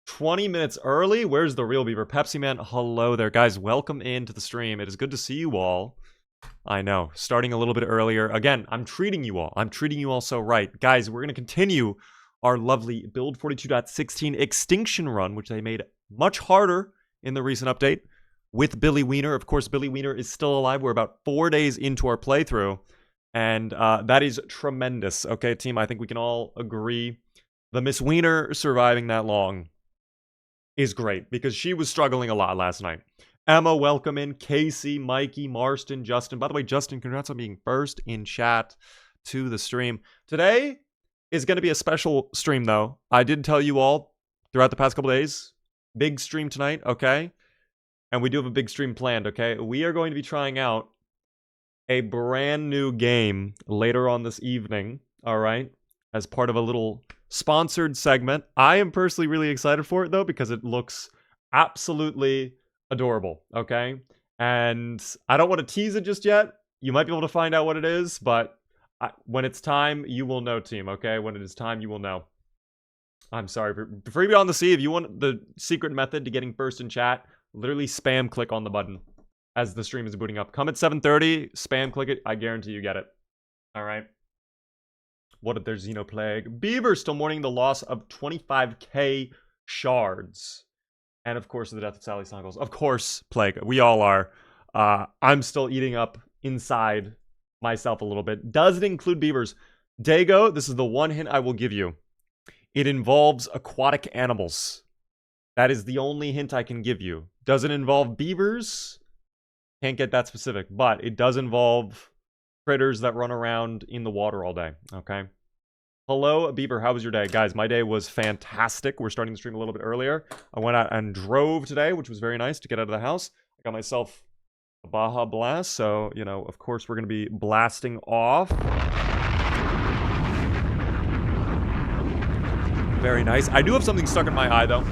20 minutes early. Where's the real Beaver? Pepsi Man, hello there. Guys, welcome into the stream. It is good to see you all. I know, starting a little bit earlier. Again, I'm treating you all. I'm treating you all so right. Guys, we're going to continue our lovely Build 42.16 Extinction run, which they made much harder in the recent update with Billy Wiener. Of course, Billy Wiener is still alive. We're about 4 days into our playthrough, and that is tremendous. Okay, team, I think we can all agree the Miss Wiener surviving that long is great, because she was struggling a lot last night. Emma, welcome in. Casey, Mikey, Marston, Justin. By the way, Justin, congrats on being first in chat to the stream. Today is going to be a special stream, though. I did tell you all throughout the past couple days, big stream tonight, okay? And we do have a big stream planned, okay? We are going to be trying out a brand new game later on this evening, all right? As part of a little sponsored segment. I am personally really excited for it, though, because it looks absolutely adorable, okay? And I don't want to tease it just yet. You might be able to find out what it is, but when it's time, you will know, team, okay? When it is time, you will know. I'm sorry. For Freebie on the Sea, if you want the secret method to getting first in chat, literally spam click on the button as the stream is booting up. Come at 7:30, spam click it. I guarantee you get it. All right? What if there's Xenoplague? Beaver still mourning the loss of 25k shards. And of course, the death of Sally Snuggles. Of course, Plague. We all are. I'm still eating up inside myself a little bit. Does it include beavers? Dago, this is the one hint I will give you. It involves aquatic animals. That is the only hint I can give you. Does it involve beavers? Can't get that specific, but it does involve critters that run around in the water all day, okay? Hello, Beaver, how was your day? Guys, my day was fantastic. We're starting the stream a little bit earlier. I went out and drove today, which was very nice to get out of the house. I got myself a Baja Blast, so, of course, we're going to be blasting off. Very nice. I do have something stuck in my eye, though.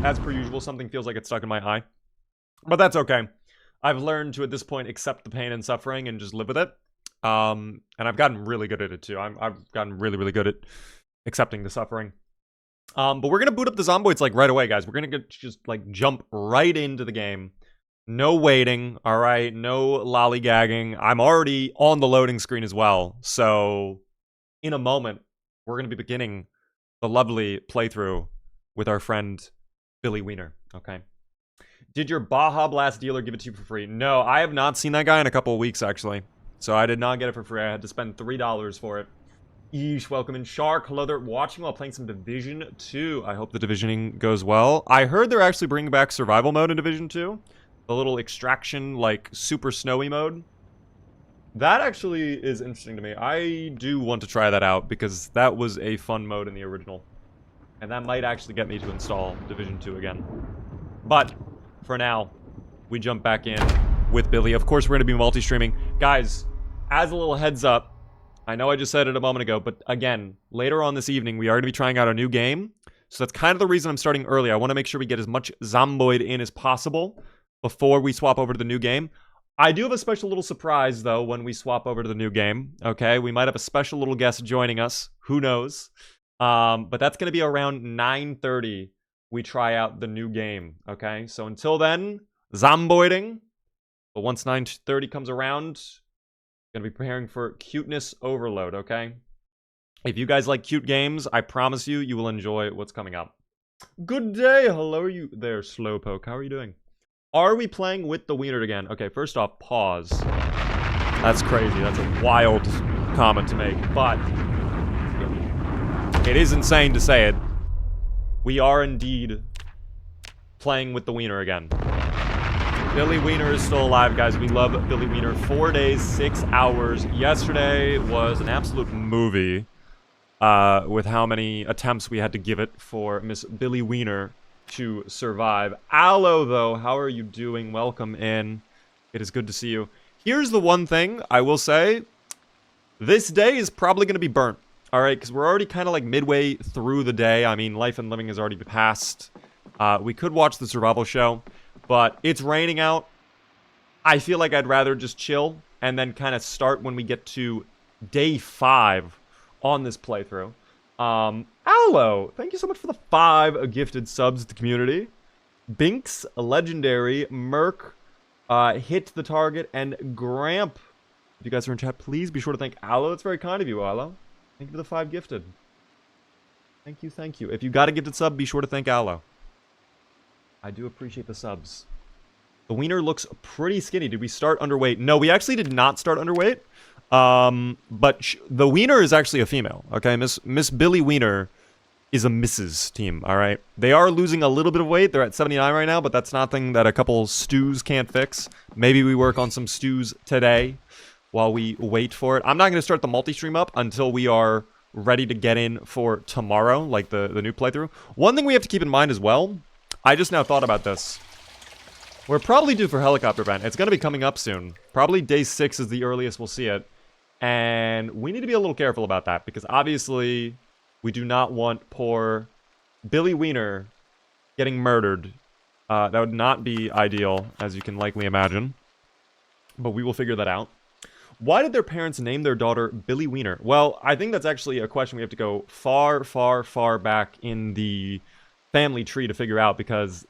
As per usual, something feels like it's stuck in my eye. But that's okay. I've learned to, at this point, accept the pain and suffering and just live with it. And I've gotten really good at it too. I've gotten really, really good at accepting the suffering. But we're gonna boot up the Zomboids like right away, guys. We're gonna just like jump right into the game. No waiting, all right? No lollygagging. I'm already on the loading screen as well. So in a moment, we're gonna be beginning the lovely playthrough with our friend Billy Wiener. Okay. Did your Baja Blast dealer give it to you for free? No, I have not seen that guy in a couple of weeks actually. So I did not get it for free. I had to spend $3 for it. Eesh, welcome in. Shark, hello there. Watching while playing some Division 2. I hope the divisioning goes well. I heard they're actually bringing back survival mode in Division 2. The little extraction, like, super snowy mode. That actually is interesting to me. I do want to try that out because that was a fun mode in the original. And that might actually get me to install Division 2 again. But, for now, we jump back in with Billy. Of course, we're going to be multi-streaming. Guys, as a little heads up, I know I just said it a moment ago, but again, later on this evening, we are going to be trying out a new game. So that's kind of the reason I'm starting early. I want to make sure we get as much Zomboid in as possible before we swap over to the new game. I do have a special little surprise, though, when we swap over to the new game. Okay, we might have a special little guest joining us. Who knows? But that's going to be around 9:30. We try out the new game. Okay, so until then, Zomboiding. But once 9:30 comes around, gonna be preparing for cuteness overload, okay? If you guys like cute games, I promise you, you will enjoy what's coming up. Good day, hello you there, Slowpoke. How are you doing? Are we playing with the Wiener again? Okay, first off, pause. That's crazy. That's a wild comment to make, but it is insane to say it. We are indeed playing with the Wiener again. Billy Wiener is still alive, guys. We love Billy Wiener. 4 days, 6 hours. Yesterday was an absolute movie with how many attempts we had to give it for Miss Billy Wiener to survive. Aloe, though, how are you doing? Welcome in. It is good to see you. Here's the one thing I will say. This day is probably going to be burnt. All right, because we're already kind of like midway through the day. I mean, Life and Living has already passed. We could watch the survival show. But it's raining out. I feel like I'd rather just chill and then kind of start when we get to day 5 on this playthrough. Aloe, thank you so much for the 5 gifted subs to the community. Binks, Legendary, Merc, Hit the Target, and Gramp. If you guys are in chat, please be sure to thank Aloe. That's very kind of you, Aloe. Thank you for the 5 gifted. Thank you, thank you. If you got a gifted sub, be sure to thank Aloe. I do appreciate the subs. The wiener looks pretty skinny. Did we start underweight? No, we actually did not start underweight. But the wiener is actually a female, okay? Miss Billy Wiener is a Mrs. team, all right? They are losing a little bit of weight. They're at 79 right now, but that's nothing that a couple stews can't fix. Maybe we work on some stews today while we wait for it. I'm not going to start the multi-stream up until we are ready to get in for tomorrow, like the new playthrough. One thing we have to keep in mind as well, I just now thought about this. We're probably due for helicopter event. It's going to be coming up soon. Probably day 6 is the earliest we'll see it. And we need to be a little careful about that, because obviously we do not want poor Billy Wiener getting murdered. That would not be ideal, as you can likely imagine. But we will figure that out. Why did their parents name their daughter Billy Wiener? Well, I think that's actually a question we have to go far, far, far back in the family tree to figure out, because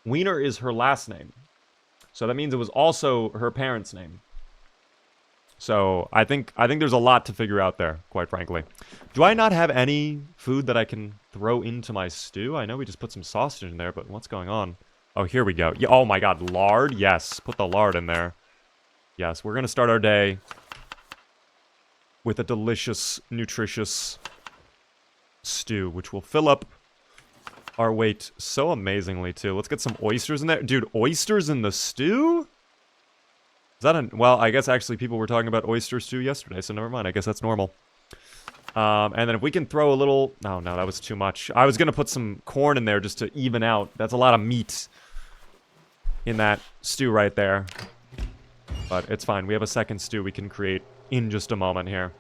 Wiener is her last name. So that means it was also her parents' name. So I think there's a lot to figure out there, quite frankly. Do I not have any food that I can throw into my stew? I know we just put some sausage in there, but what's going on? Oh, here we go. Yeah, oh my god, lard? Yes, put the lard in there. Yes, we're going to start our day with a delicious, nutritious stew, which will fill up our weight so amazingly, too. Let's get some oysters in there. Dude, oysters in the stew? Is that a... Well, I guess actually people were talking about oyster stew yesterday, so never mind. I guess that's normal. And then if we can throw a little... No, that was too much. I was going to put some corn in there just to even out. That's a lot of meat in that stew right there. But it's fine. We have a second stew we can create in just a moment here.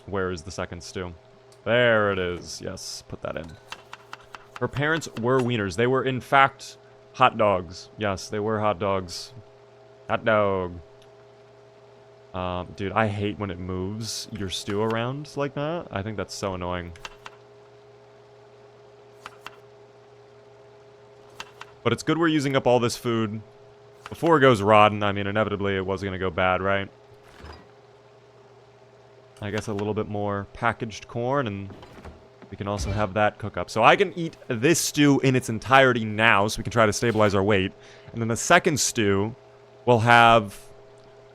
Where is the second stew? There it is. Yes, put that in. Her parents were wieners. They were, in fact, hot dogs. Yes, they were hot dogs. Hot dog. Dude, I hate when it moves your stew around like that. I think that's so annoying. But it's good we're using up all this food before it goes rotten. I mean, inevitably it was going to go bad, right? I guess a little bit more packaged corn, and we can also have that cook up. So I can eat this stew in its entirety now, so we can try to stabilize our weight. And then the second stew we'll have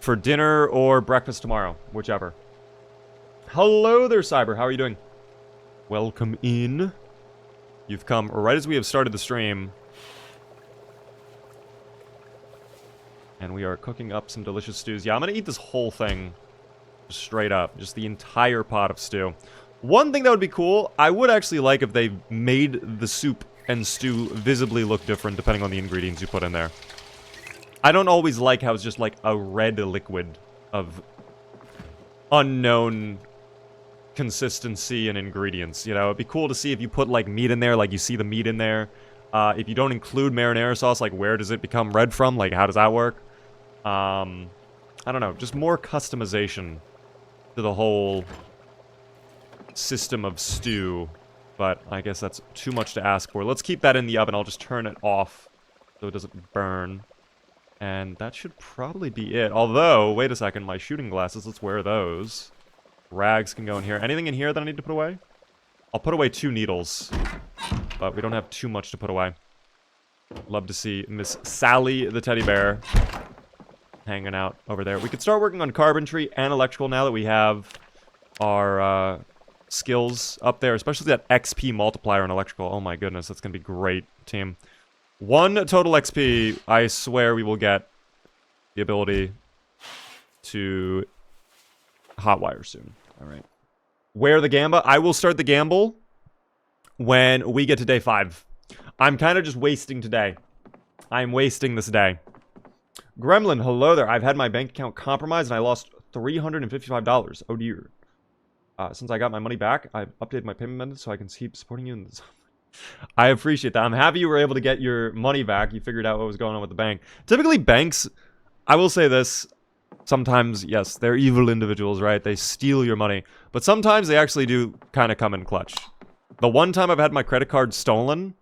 for dinner or breakfast tomorrow, whichever. Hello there, Cyber. How are you doing? Welcome in. You've come right as we have started the stream. And we are cooking up some delicious stews. Yeah, I'm going to eat this whole thing just straight up. Just the entire pot of stew. One thing that would be cool, I would actually like if they made the soup and stew visibly look different depending on the ingredients you put in there. I don't always like how it's just like a red liquid of unknown consistency and ingredients. You know, it'd be cool to see if you put like meat in there, like you see the meat in there. If you don't include marinara sauce, like where does it become red from? Like how does that work? I don't know, just more customization to the whole system of stew. But I guess that's too much to ask for. Let's keep that in the oven. I'll just turn it off so it doesn't burn. And that should probably be it. Although, wait a second, my shooting glasses, let's wear those. Rags can go in here. Anything in here that I need to put away? I'll put away 2 needles. But we don't have too much to put away. Love to see Miss Sally the teddy bear hanging out over there. We could start working on carpentry and electrical now that we have our skills up there. Especially that XP multiplier in electrical. Oh my goodness, that's going to be great, team. 1 total XP, I swear we will get the ability to hotwire soon. Alright. Where the Gamba? I will start the gamble when we get to day 5. I'm kind of just wasting today. I'm wasting this day. Gremlin, hello there. I've had my bank account compromised and I lost $355. Oh dear. Since I got my money back, I've updated my payment method so I can keep supporting you in this. I appreciate that. I'm happy you were able to get your money back. You figured out what was going on with the bank. Typically, banks, I will say this, Sometimes, yes, they're evil individuals, right? They steal your money. But sometimes they actually do kind of come in clutch. The one time I've had my credit card stolen,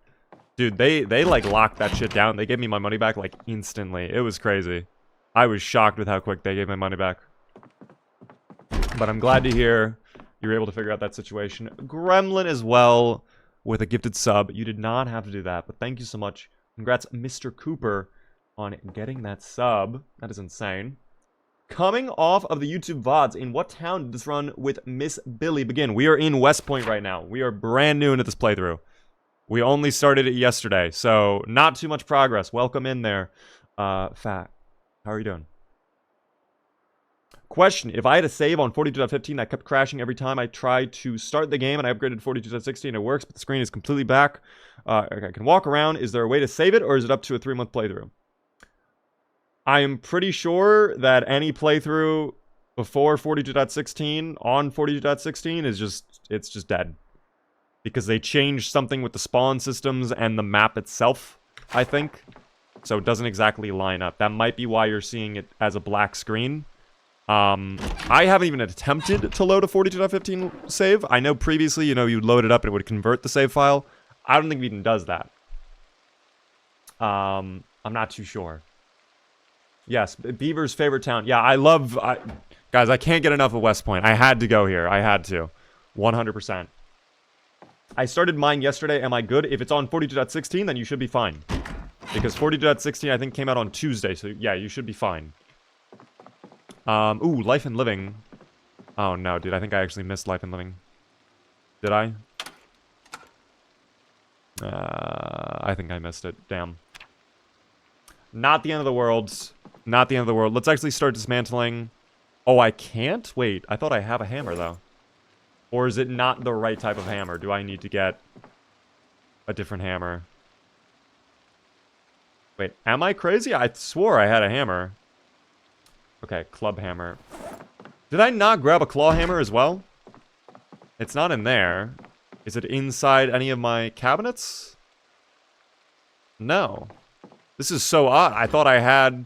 dude, they like locked that shit down. They gave me my money back like instantly. It was crazy. I was shocked with how quick they gave my money back. But I'm glad to hear you were able to figure out that situation. Gremlin as well with a gifted sub. You did not have to do that, but thank you so much. Congrats, Mr. Cooper, on getting that sub. That is insane. Coming off of the YouTube VODs, in what town did this run with Miss Billy begin? We are in West Point right now. We are brand new into this playthrough. We only started it yesterday, so not too much progress. Welcome in there, Fat. How are you doing? Question, if I had a save on 42.15 that kept crashing every time I tried to start the game and I upgraded to 42.16, it works, but the screen is completely back. Okay, I can walk around. Is there a way to save it, or is it up to a 3-month playthrough? I am pretty sure that any playthrough before 42.16 on 42.16 is just dead. Because they changed something with the spawn systems and the map itself, I think. So it doesn't exactly line up. That might be why you're seeing it as a black screen. I haven't even attempted to load a 42.15 save. I know previously, you know, you'd load it up and it would convert the save file. I don't think it even does that. I'm not too sure. Yes, Beaver's favorite town. Yeah, I love... guys, I can't get enough of West Point. I had to go here. I had to. 100%. I started mine yesterday. Am I good? If it's on 42.16, then you should be fine. Because 42.16, I think, came out on Tuesday. So, yeah, you should be fine. Ooh, Life and Living. Oh, no, dude. I think I actually missed Life and Living. Did I? I think I missed it. Damn. Not the end of the world. Not the end of the world. Let's actually start dismantling. Oh, I can't? Wait, I thought I have a hammer, though. Or is it not the right type of hammer? Do I need to get a different hammer? Wait, am I crazy? I swore I had a hammer. Okay, club hammer. Did I not grab a claw hammer as well? It's not in there. Is it inside any of my cabinets? No. This is so odd. I thought I had...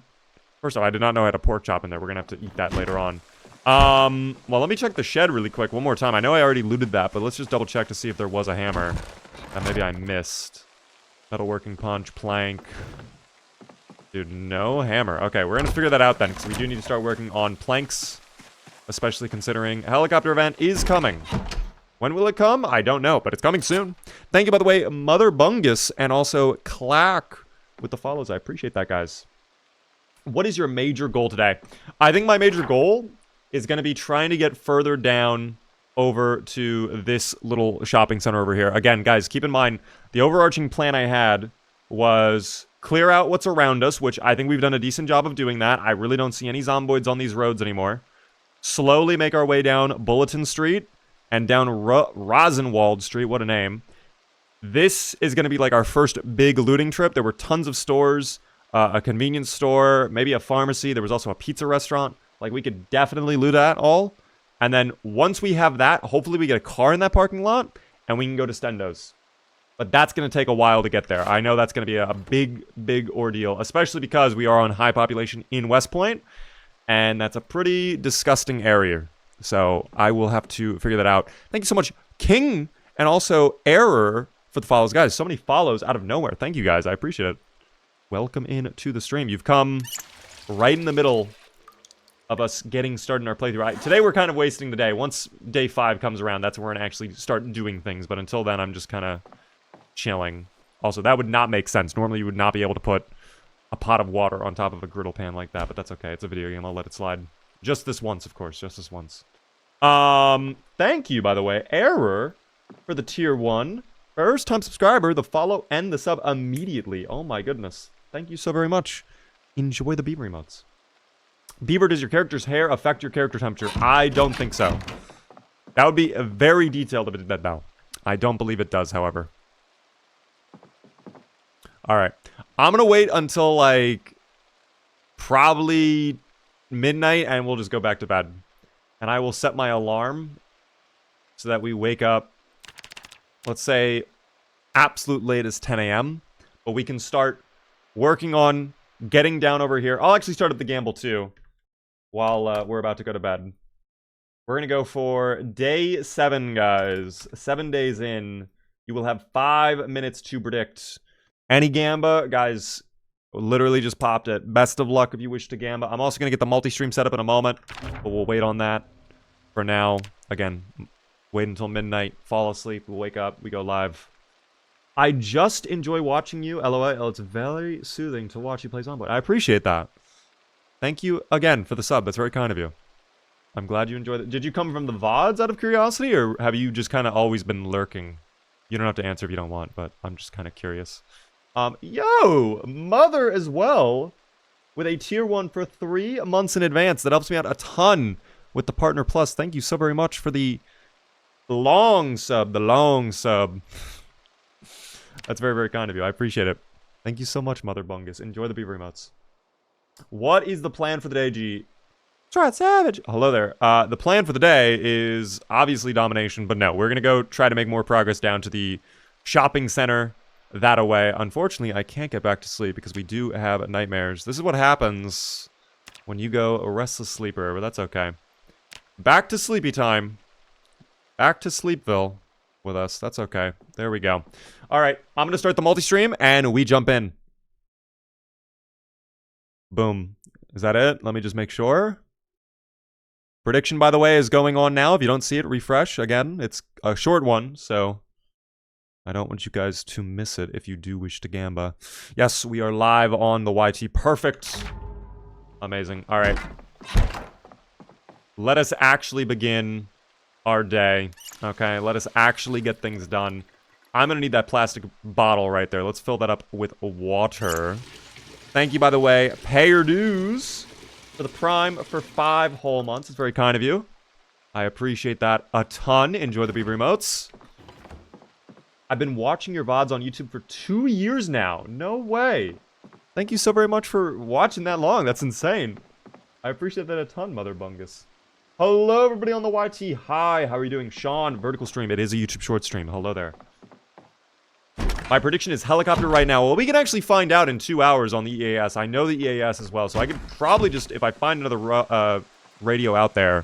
First off, I did not know I had a pork chop in there. We're going to have to eat that later on. Well, let me check the shed really quick one more time. I know I already looted that, but let's just double check to see if there was a hammer that maybe I missed. Metalworking punch, plank. Dude, no hammer. Okay, we're going to figure that out then, because we do need to start working on planks, especially considering a helicopter event is coming. When will it come? I don't know, but it's coming soon. Thank you, by the way, Mother Bungus, and also Clack with the follows. I appreciate that, guys. What is your major goal today? I think my major goal is going to be trying to get further down over to this little shopping center over here. Again, guys, keep in mind, the overarching plan I had was clear out what's around us, which I think we've done a decent job of doing that. I really don't see any zomboids on these roads anymore. Slowly make our way down Bulletin Street and down Rosenwald Street. What a name. This is going to be like our first big looting trip. There were tons of stores, a convenience store, maybe a pharmacy. There was also a pizza restaurant. Like, we could definitely loot that all. And then once we have that, hopefully we get a car in that parking lot and we can go to Stendo's. But that's going to take a while to get there. I know that's going to be a big, big ordeal, especially because we are on high population in West Point. And that's a pretty disgusting area. So I will have to figure that out. Thank you so much, King, and also Error for the follows. Guys, so many follows out of nowhere. Thank you, guys. I appreciate it. Welcome in to the stream. You've come right in the middle of us getting started in our playthrough. Today we're kind of wasting the day. Once day 5 comes around, that's when we're going to actually start doing things. But until then, I'm just kind of chilling. Also, that would not make sense. Normally, you would not be able to put a pot of water on top of a griddle pan like that. But that's okay. It's a video game. I'll let it slide. Just this once, of course. Just this once. Thank you, by the way, Error, for the tier 1. First time subscriber, the follow, and the sub immediately. Oh my goodness. Thank you so very much. Enjoy the Beaver emotes. Beaver, does your character's hair affect your character temperature? I don't think so. That would be very detailed if it did that. I don't believe it does, however. Alright. I'm gonna wait until, like, probably midnight, and we'll just go back to bed. And I will set my alarm so that we wake up, let's say, absolute latest 10 a.m. But we can start working on getting down over here. I'll actually start at the gamble, too. while we're about to go to bed. We're going to go for day 7, guys. 7 days in. You will have 5 minutes to predict any Gamba. Guys, literally just popped it. Best of luck if you wish to Gamba. I'm also going to get the multi-stream set up in a moment, but we'll wait on that. For now, again, wait until midnight, fall asleep, we'll wake up, we go live. I just enjoy watching you, LOL. It's very soothing to watch you play Zomboid. I appreciate that. Thank you again for the sub. That's very kind of you. I'm glad you enjoyed it. Did you come from the VODs out of curiosity, or have you just kind of always been lurking? You don't have to answer if you don't want, but I'm just kind of curious. Yo! Mother as well, with a tier 1 for 3 months in advance. That helps me out a ton with the Partner Plus. Thank you so very much for the long sub. That's very, very kind of you. I appreciate it. Thank you so much, Mother Bungus. Enjoy the beaver emotes. What is the plan for the day, G? Try it, Savage. Hello there. The plan for the day is obviously domination, but no. We're going to go try to make more progress down to the shopping center that away. Unfortunately, I can't get back to sleep because we do have nightmares. This is what happens when you go a restless sleeper, but that's okay. Back to sleepy time. Back to Sleepville with us. That's okay. There we go. All right. I'm going to start the multi-stream, and we jump in. Boom. Is that it? Let me just make sure. Prediction, by the way, is going on now. If you don't see it, refresh. Again, it's a short one, so I don't want you guys to miss it if you do wish to Gamba. Yes, we are live on the YT. Perfect. Amazing. All right. Let us actually begin our day. Okay, let us actually get things done. I'm going to need that plastic bottle right there. Let's fill that up with water. Thank you, by the way. Pay your dues for the Prime for 5 whole months. It's very kind of you. I appreciate that a ton. Enjoy the beaver emotes. I've been watching your VODs on YouTube for 2 years now. No way. Thank you so very much for watching that long. That's insane. I appreciate that a ton, Mother Bungus. Hello, everybody on the YT. Hi, how are you doing? Sean, vertical stream. It is a YouTube short stream. Hello there. My prediction is helicopter right now. Well, we can actually find out in 2 hours on the EAS. I know the EAS as well, so I could probably just, if I find another radio out there,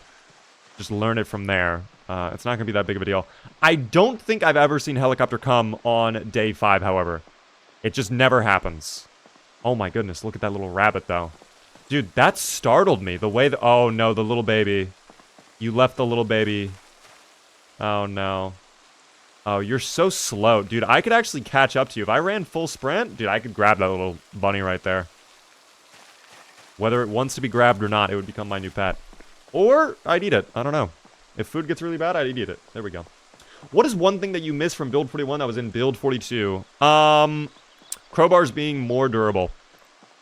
just learn it from there. It's not going to be that big of a deal. I don't think I've ever seen helicopter come on day 5, however. It just never happens. Oh my goodness, look at that little rabbit, though. Dude, that startled me. The way that... Oh, no, the little baby. You left the little baby. Oh, no. Oh, you're so slow. Dude, I could actually catch up to you. If I ran full sprint, dude, I could grab that little bunny right there. Whether it wants to be grabbed or not, it would become my new pet. Or I'd eat it. I don't know. If food gets really bad, I'd eat it. There we go. What is one thing that you missed from Build 41 that was in Build 42? Crowbars being more durable.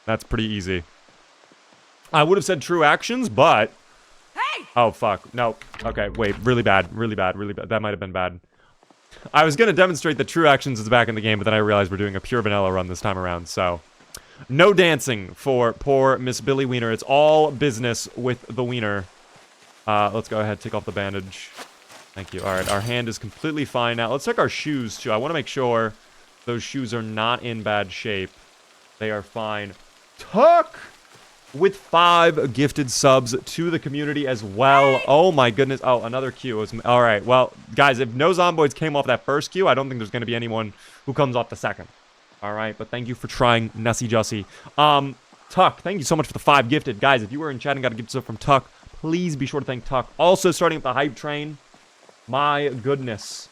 That's pretty easy. I would have said true actions, but... Hey! Oh, fuck. No. Okay, wait. Really bad. Really bad. Really bad. That might have been bad. I was going to demonstrate that true actions is back in the game, but then I realized we're doing a pure vanilla run this time around, so... No dancing for poor Miss Billy Wiener. It's all business with the wiener. Let's go ahead, take off the bandage. Thank you. All right, our hand is completely fine now. Let's check our shoes, too. I want to make sure those shoes are not in bad shape. They are fine. Tuck! With 5 gifted subs to the community as well. Oh, my goodness. Oh, another queue. All right, well, guys, if no Zomboids came off that first queue, I don't think there's going to be anyone who comes off the second. All right, but thank you for trying, Nessie Jussie. Tuck, thank you so much for the 5 gifted. Guys, if you were in chat and got a gift sub from Tuck, please be sure to thank Tuck. Also, starting up the hype train. My goodness.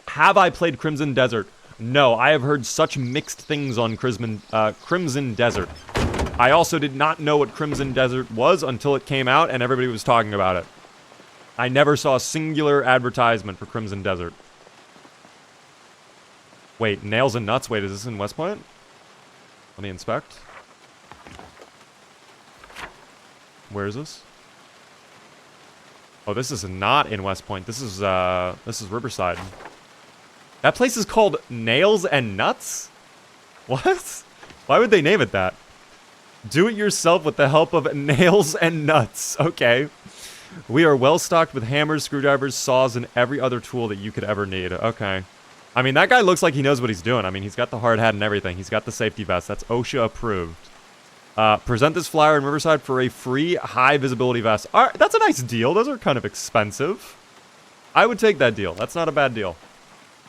Have I played Crimson Desert? No, I have heard such mixed things on Crimson Desert. I also did not know what Crimson Desert was until it came out and everybody was talking about it. I never saw a singular advertisement for Crimson Desert. Wait, Nails and Nuts? Wait, is this in West Point? Let me inspect. Where is this? Oh, this is not in West Point. This is Riverside. That place is called Nails and Nuts? What? Why would they name it that? Do it yourself with the help of Nails and Nuts. Okay. We are well stocked with hammers, screwdrivers, saws, and every other tool that you could ever need. Okay. I mean, that guy looks like he knows what he's doing. I mean, he's got the hard hat and everything. He's got the safety vest. That's OSHA approved. Present this flyer in Riverside for a free high visibility vest. All right, that's a nice deal. Those are kind of expensive. I would take that deal. That's not a bad deal.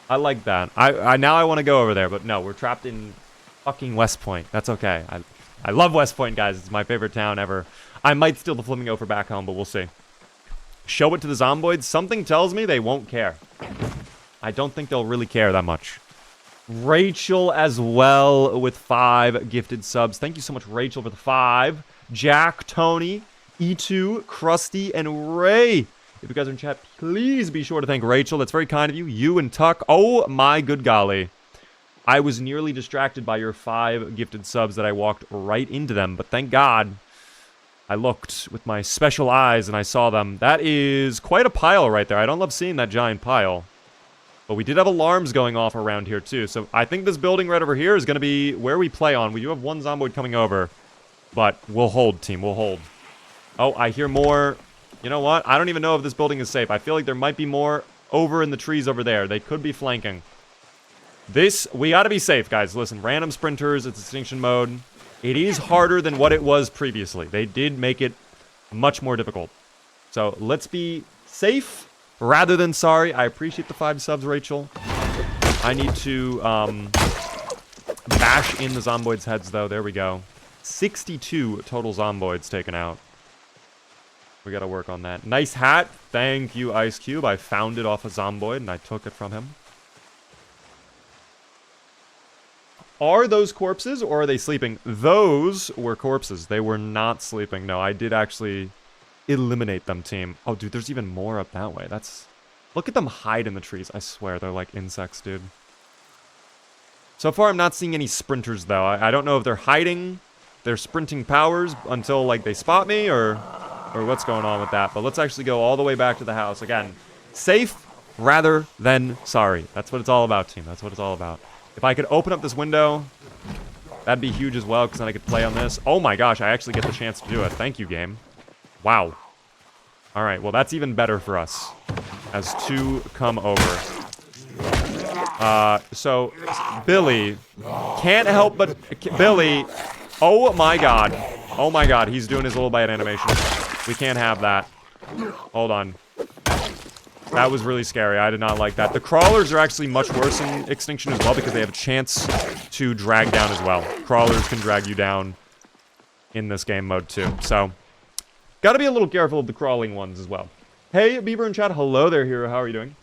I like that. Now I want to go over there, but no, we're trapped in fucking West Point. That's okay. I love West Point, guys. It's my favorite town ever. I might steal the Flamingo for back home, but we'll see. Show it to the Zomboids. Something tells me they won't care. I don't think they'll really care that much. Rachel as well with 5 gifted subs. Thank you so much, Rachel, for the 5. Jack, Tony, E2, Krusty, and Ray. If you guys are in chat, please be sure to thank Rachel. That's very kind of you. You and Tuck. Oh, my good golly. I was nearly distracted by your 5 gifted subs that I walked right into them, but thank God I looked with my special eyes and I saw them. That is quite a pile right there. I don't love seeing that giant pile. But we did have alarms going off around here too, so I think this building right over here is going to be where we play on. We do have one Zomboid coming over, but we'll hold, team. We'll hold. Oh, I hear more. You know what? I don't even know if this building is safe. I feel like there might be more over in the trees over there. They could be flanking. We gotta be safe, guys. Listen, random sprinters, it's extinction mode. It is harder than what it was previously. They did make it much more difficult. So let's be safe rather than sorry. I appreciate the 5 subs, Rachel. I need to bash in the Zomboids' heads, though. There we go. 62 total Zomboids taken out. We gotta work on that. Nice hat. Thank you, Ice Cube. I found it off a Zomboid, and I took it from him. Are those corpses, or are they sleeping? Those were corpses. They were not sleeping. No, I did actually eliminate them, team. Oh, dude, there's even more up that way. Look at them hide in the trees. I swear, they're like insects, dude. So far, I'm not seeing any sprinters, though. I don't know if they're hiding their sprinting powers until, like, they spot me, or what's going on with that. But let's actually go all the way back to the house. Again, safe rather than sorry. That's what it's all about, team. That's what it's all about. If I could open up this window, that'd be huge as well, because then I could play on this. Oh my gosh, I actually get the chance to do it. Thank you, game. Wow. All right, well, that's even better for us as 2 come over. So, Billy can't help but... Billy, oh my god. Oh my god, he's doing his little bite animation. We can't have that. Hold on. That was really scary. I did not like that. The crawlers are actually much worse in Extinction as well because they have a chance to drag down as well. Crawlers can drag you down in this game mode too. So, gotta be a little careful of the crawling ones as well. Hey, Beaver in chat. Hello there, hero. How are you doing?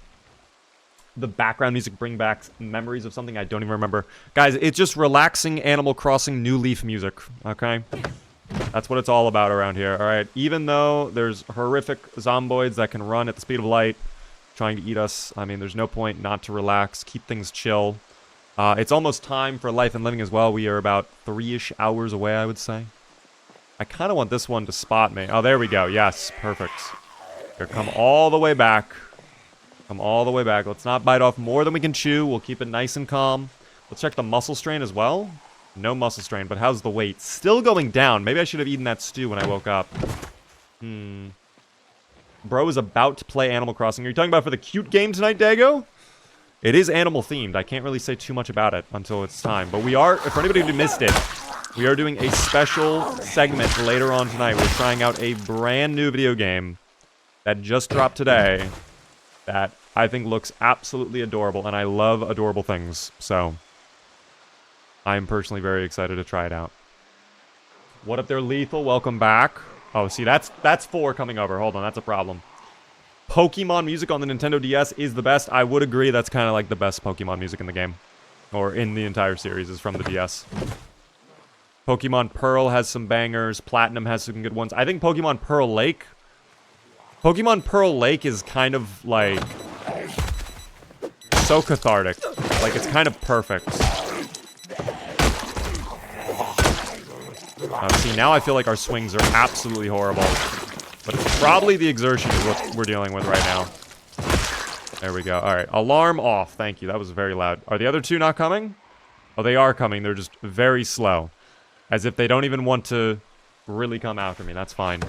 The background music bring back memories of something I don't even remember. Guys, it's just relaxing Animal Crossing New Leaf music, okay? That's what it's all about around here, alright? Even though there's horrific Zomboids that can run at the speed of light, trying to eat us. I mean, there's no point not to relax, keep things chill. It's almost time for life and living as well. We are about 3-ish hours away, I would say. I kind of want this one to spot me. Oh, there we go. Yes, perfect. Here, come all the way back. Come all the way back. Let's not bite off more than we can chew. We'll keep it nice and calm. Let's check the muscle strain as well. No muscle strain, but how's the weight? Still going down. Maybe I should have eaten that stew when I woke up. Bro is about to play Animal Crossing. Are you talking about for the cute game tonight, Dago? It is animal themed. I can't really say too much about it until it's time. But we are, for anybody who missed it, we are doing a special segment later on tonight. We're trying out a brand new video game that just dropped today that I think looks absolutely adorable. And I love adorable things. So, I'm personally very excited to try it out. What up there, Lethal? Welcome back. Oh, see, that's 4 coming over. Hold on, that's a problem. Pokemon music on the Nintendo DS is the best. I would agree that's kind of like the best Pokemon music in the game. Or in the entire series is from the DS. Pokemon Pearl has some bangers. Platinum has some good ones. I think Pokemon Pearl Lake... Pokemon Pearl Lake is kind of, like... so cathartic. Like, it's kind of perfect. See, now I feel like our swings are absolutely horrible. But it's probably the exertion is what we're dealing with right now. There we go. Alright, alarm off. Thank you. That was very loud. Are the other 2 not coming? Oh, they are coming. They're just very slow. As if they don't even want to really come after me. That's fine.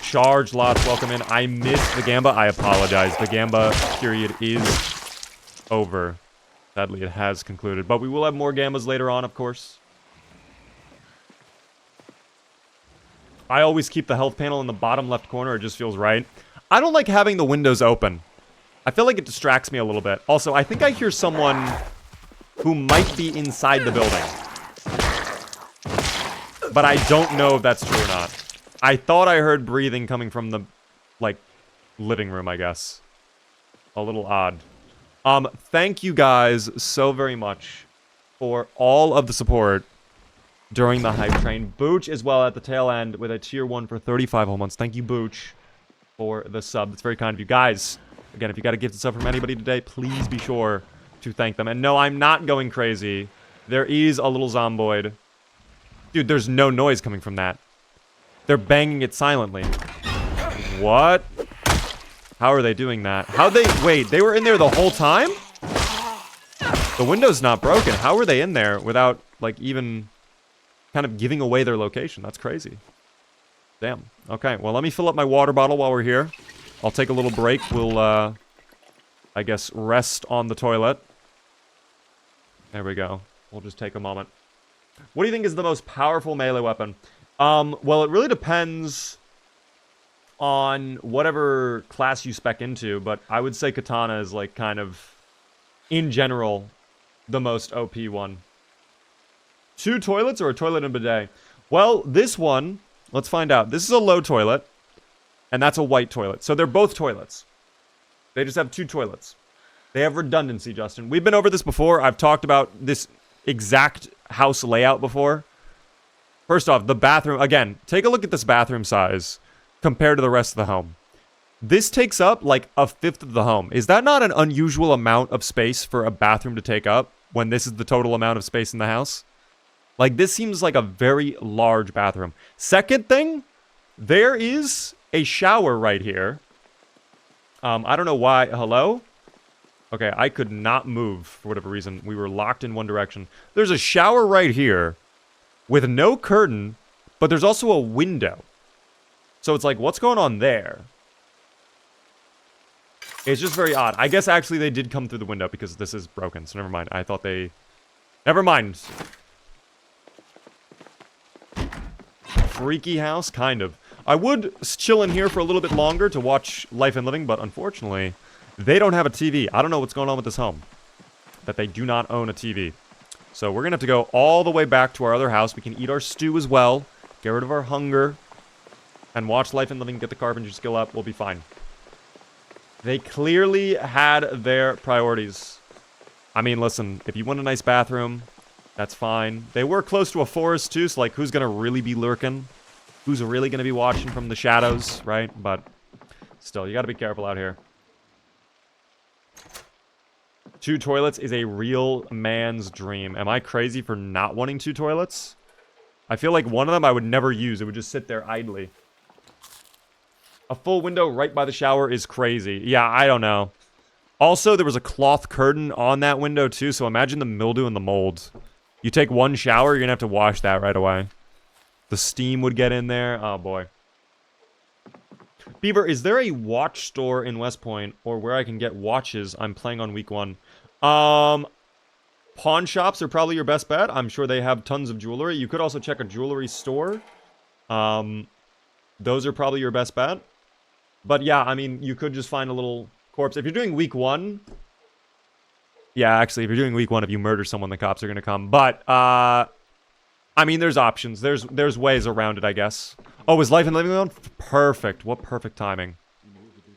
Charge lots. Welcome in. I missed the Gamba. I apologize. The Gamba period is over. Sadly, it has concluded. But we will have more Gambas later on, of course. I always keep the health panel in the bottom left corner. It just feels right. I don't like having the windows open. I feel like it distracts me a little bit. Also, I think I hear someone who might be inside the building. But I don't know if that's true or not. I thought I heard breathing coming from the, like, living room, I guess. A little odd. Thank you guys so very much for all of the support during the hype train. Booch as well at the tail end with a tier 1 for 35 whole months. Thank you, Booch, for the sub. That's very kind of you. Guys, again, if you got a gifted sub from anybody today, please be sure to thank them. And no, I'm not going crazy. There is a little zomboid. Dude, there's no noise coming from that. They're banging it silently. What? How are they doing that? How'd they... Wait, they were in there the whole time? The window's not broken. How were they in there without, like, even kind of giving away their location? That's crazy. Damn. Okay, well, let me fill up my water bottle while we're here. I'll take a little break. We'll, I guess, rest on the toilet. There we go. We'll just take a moment. What do you think is the most powerful melee weapon? Well, it really depends on whatever class you spec into, but I would say katana is, like, kind of, in general, the most OP one. 2 toilets or a toilet and bidet? Well, this one, let's find out. This is a low toilet, and that's a white toilet. So they're both toilets. They just have 2 toilets. They have redundancy, Justin. We've been over this before. I've talked about this exact house layout before. First off, the bathroom. Again, take a look at this bathroom size compared to the rest of the home. This takes up like a 1/5 of the home. Is that not an unusual amount of space for a bathroom to take up when this is the total amount of space in the house? Like, this seems like a very large bathroom. Second thing, there is a shower right here. I don't know why. Hello? Okay, I could not move for whatever reason. We were locked in one direction. There's a shower right here with no curtain, but there's also a window. So it's like, what's going on there? It's just very odd. I guess actually they did come through the window because this is broken, so never mind. I thought they... Never mind. Freaky house? Kind of. I would chill in here for a little bit longer to watch Life and Living, but unfortunately, they don't have a TV. I don't know what's going on with this home. That they do not own a TV. So we're going to have to go all the way back to our other house. We can eat our stew as well. Get rid of our hunger. And watch Life and Living, get the carpentry skill up. We'll be fine. They clearly had their priorities. I mean, listen, if you want a nice bathroom, that's fine. They were close to a forest too, so like, who's going to really be lurking? Who's really going to be watching from the shadows, right? But still, you got to be careful out here. 2 toilets is a real man's dream. Am I crazy for not wanting 2 toilets? I feel like one of them I would never use. It would just sit there idly. A full window right by the shower is crazy. Yeah, I don't know. Also, there was a cloth curtain on that window too, so imagine the mildew and the mold. You take one shower, you're going to have to wash that right away. The steam would get in there. Oh, boy. Beaver, is there a watch store in West Point or where I can get watches? I'm playing on week 1. Pawn shops are probably your best bet. I'm sure they have tons of jewelry. You could also check a jewelry store. Those are probably your best bet. But yeah, I mean, you could just find a little corpse. If you're doing week 1... Yeah, actually, if you're doing week 1, if you murder someone, the cops are going to come. But, I mean, there's options. There's ways around it, I guess. Oh, is Life and Living on? Perfect. What perfect timing.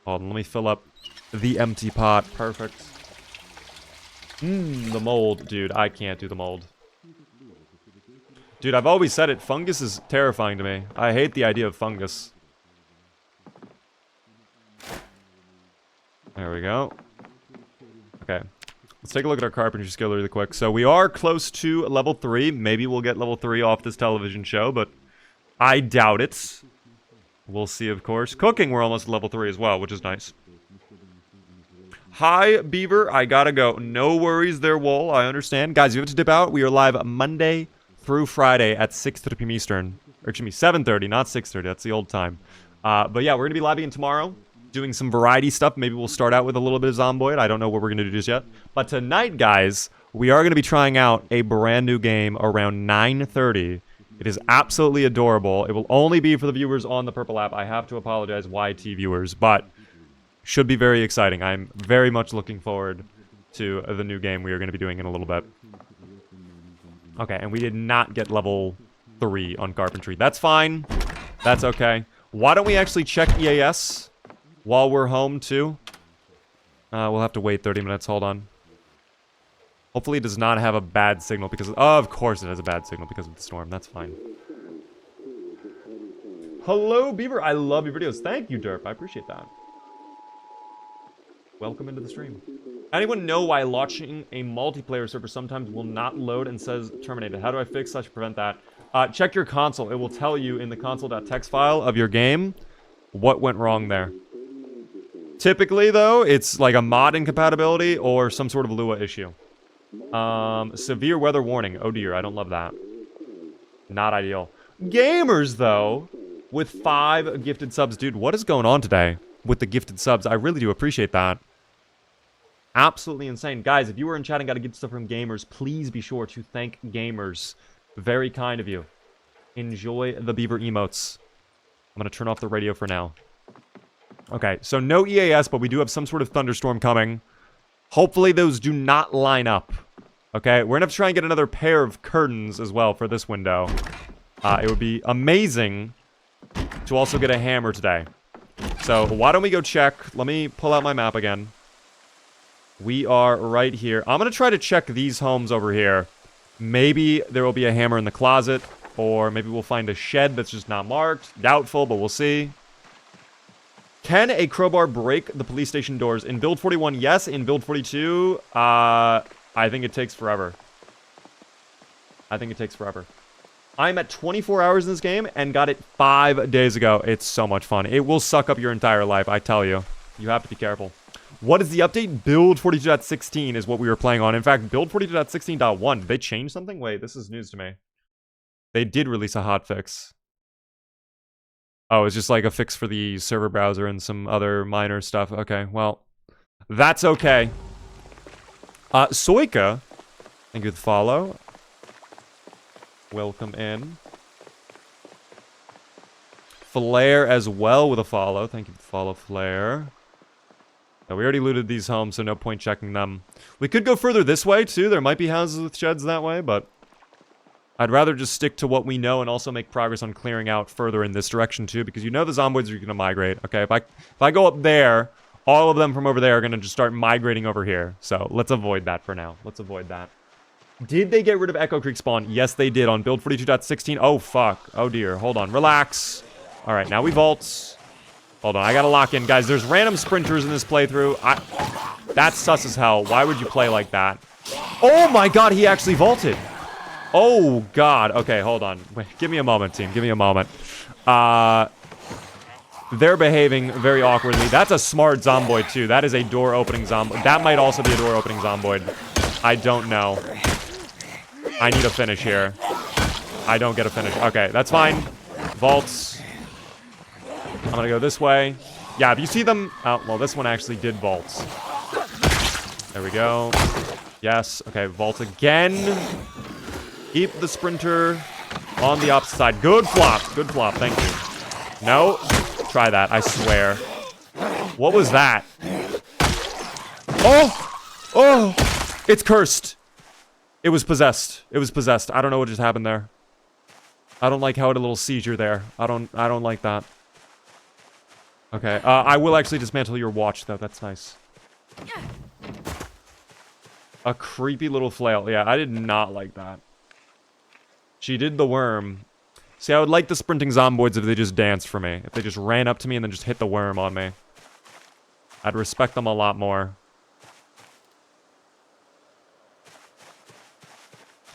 Hold on, let me fill up the empty pot. Perfect. The mold. Dude, I can't do the mold. Dude, I've always said it. Fungus is terrifying to me. I hate the idea of fungus. There we go. Okay. Let's take a look at our carpentry skill really quick. So we are close to level 3. Maybe we'll get level 3 off this television show, but I doubt it. We'll see, of course. Cooking, we're almost at level 3 as well, which is nice. Hi, Beaver. I gotta go. No worries there, Wool. I understand. Guys, you have to dip out. We are live Monday through Friday at 6:30 p.m. Eastern. Or, excuse me, 7:30, not 6:30. That's the old time. But yeah, we're gonna be live again tomorrow, doing some variety stuff. Maybe we'll start out with a little bit of Zomboid. I don't know what we're gonna do just yet. But tonight, guys, we are gonna be trying out a brand new game around 9:30 It is absolutely adorable. It will only be for the viewers on the Purple app. I have to apologize, YT viewers, but should be very exciting. I'm very much looking forward to the new game we are going to be doing in a little bit. Okay, and we did not get level 3 on carpentry. That's fine. That's okay. Why don't we actually check EAS while we're home, too? We'll have to wait 30 minutes. Hold on. Hopefully it does not have a bad signal because... Oh, of course it has a bad signal because of the storm. That's fine. Hello, Beaver. I love your videos. Thank you, Derp. I appreciate that. Welcome into the stream. Anyone know why launching a multiplayer server sometimes will not load and says terminated? How do I fix such to prevent that? Check your console. It will tell you in the console.txt file of your game what went wrong there. Typically, though, it's like a mod incompatibility or some sort of Lua issue. Severe weather warning. Oh dear, I don't love that. Not ideal. Gamers, though, with 5 gifted subs. Dude, what is going on today with the gifted subs? I really do appreciate that. Absolutely insane. Guys, if you were in chat and got a gift stuff from Gamers, please be sure to thank Gamers. Very kind of you. Enjoy the beaver emotes. I'm going to turn off the radio for now. Okay, so no EAS, but we do have some sort of thunderstorm coming. Hopefully those do not line up. Okay, we're going to have to try and get another pair of curtains as well for this window. It would be amazing to also get a hammer today. So why don't we go check? Let me pull out my map again. We are right here. I'm going to try to check these homes over here. Maybe there will be a hammer in the closet, or maybe we'll find a shed that's just not marked. Doubtful, but we'll see. Can a crowbar break the police station doors? In build 41, yes. In build 42, I think it takes forever. I think it takes forever. I'm at 24 hours in this game and got it 5 days ago. It's so much fun. It will suck up your entire life, I tell you. You have to be careful. What is the update? Build 42.16 is what we were playing on. In fact, build 42.16.1. Did they change something? Wait, this is news to me. They did release a hotfix. Oh, it's just like a fix for the server browser and some other minor stuff. Okay, well, that's okay. Soika, thank you for the follow. Welcome in. Flare as well with a follow. Thank you for the follow, Flare. Now, we already looted these homes, so no point checking them. We could go further this way, too. There might be houses with sheds that way, but I'd rather just stick to what we know and also make progress on clearing out further in this direction, too, because you know the zomboids are going to migrate, okay? If I go up there, all of them from over there are going to just start migrating over here. So let's avoid that for now. Let's avoid that. Did they get rid of Echo Creek spawn? Yes, they did on build 42.16. Oh, fuck. Oh, dear. Hold on. Relax. All right, now we vault. Hold on. I got to lock in. Guys, there's random sprinters in this playthrough. That's sus as hell. Why would you play like that? Oh, my God. He actually vaulted. Oh, God. Okay, hold on. Wait, give me a moment, team. Give me a moment. They're behaving very awkwardly. That's a smart zomboid, too. That is a door-opening zomboid. That might also be a door-opening zomboid. I don't know. I need a finish here. I don't get a finish. Okay, that's fine. Vaults. I'm gonna go this way. Yeah, if you see them... Oh, well, this one actually did vaults. There we go. Yes. Okay, vault again. Keep the sprinter on the opposite side. Good flop. Good flop. Thank you. No. Try that. I swear. What was that? Oh! Oh! It's cursed. It was possessed. It was possessed. I don't know what just happened there. I don't like how it had a little seizure there. I don't like that. Okay. I will actually dismantle your watch, though. That's nice. A creepy little flail. Yeah, I did not like that. She did the worm. See, I would like the sprinting zomboids if they just danced for me. If they just ran up to me and then just hit the worm on me. I'd respect them a lot more.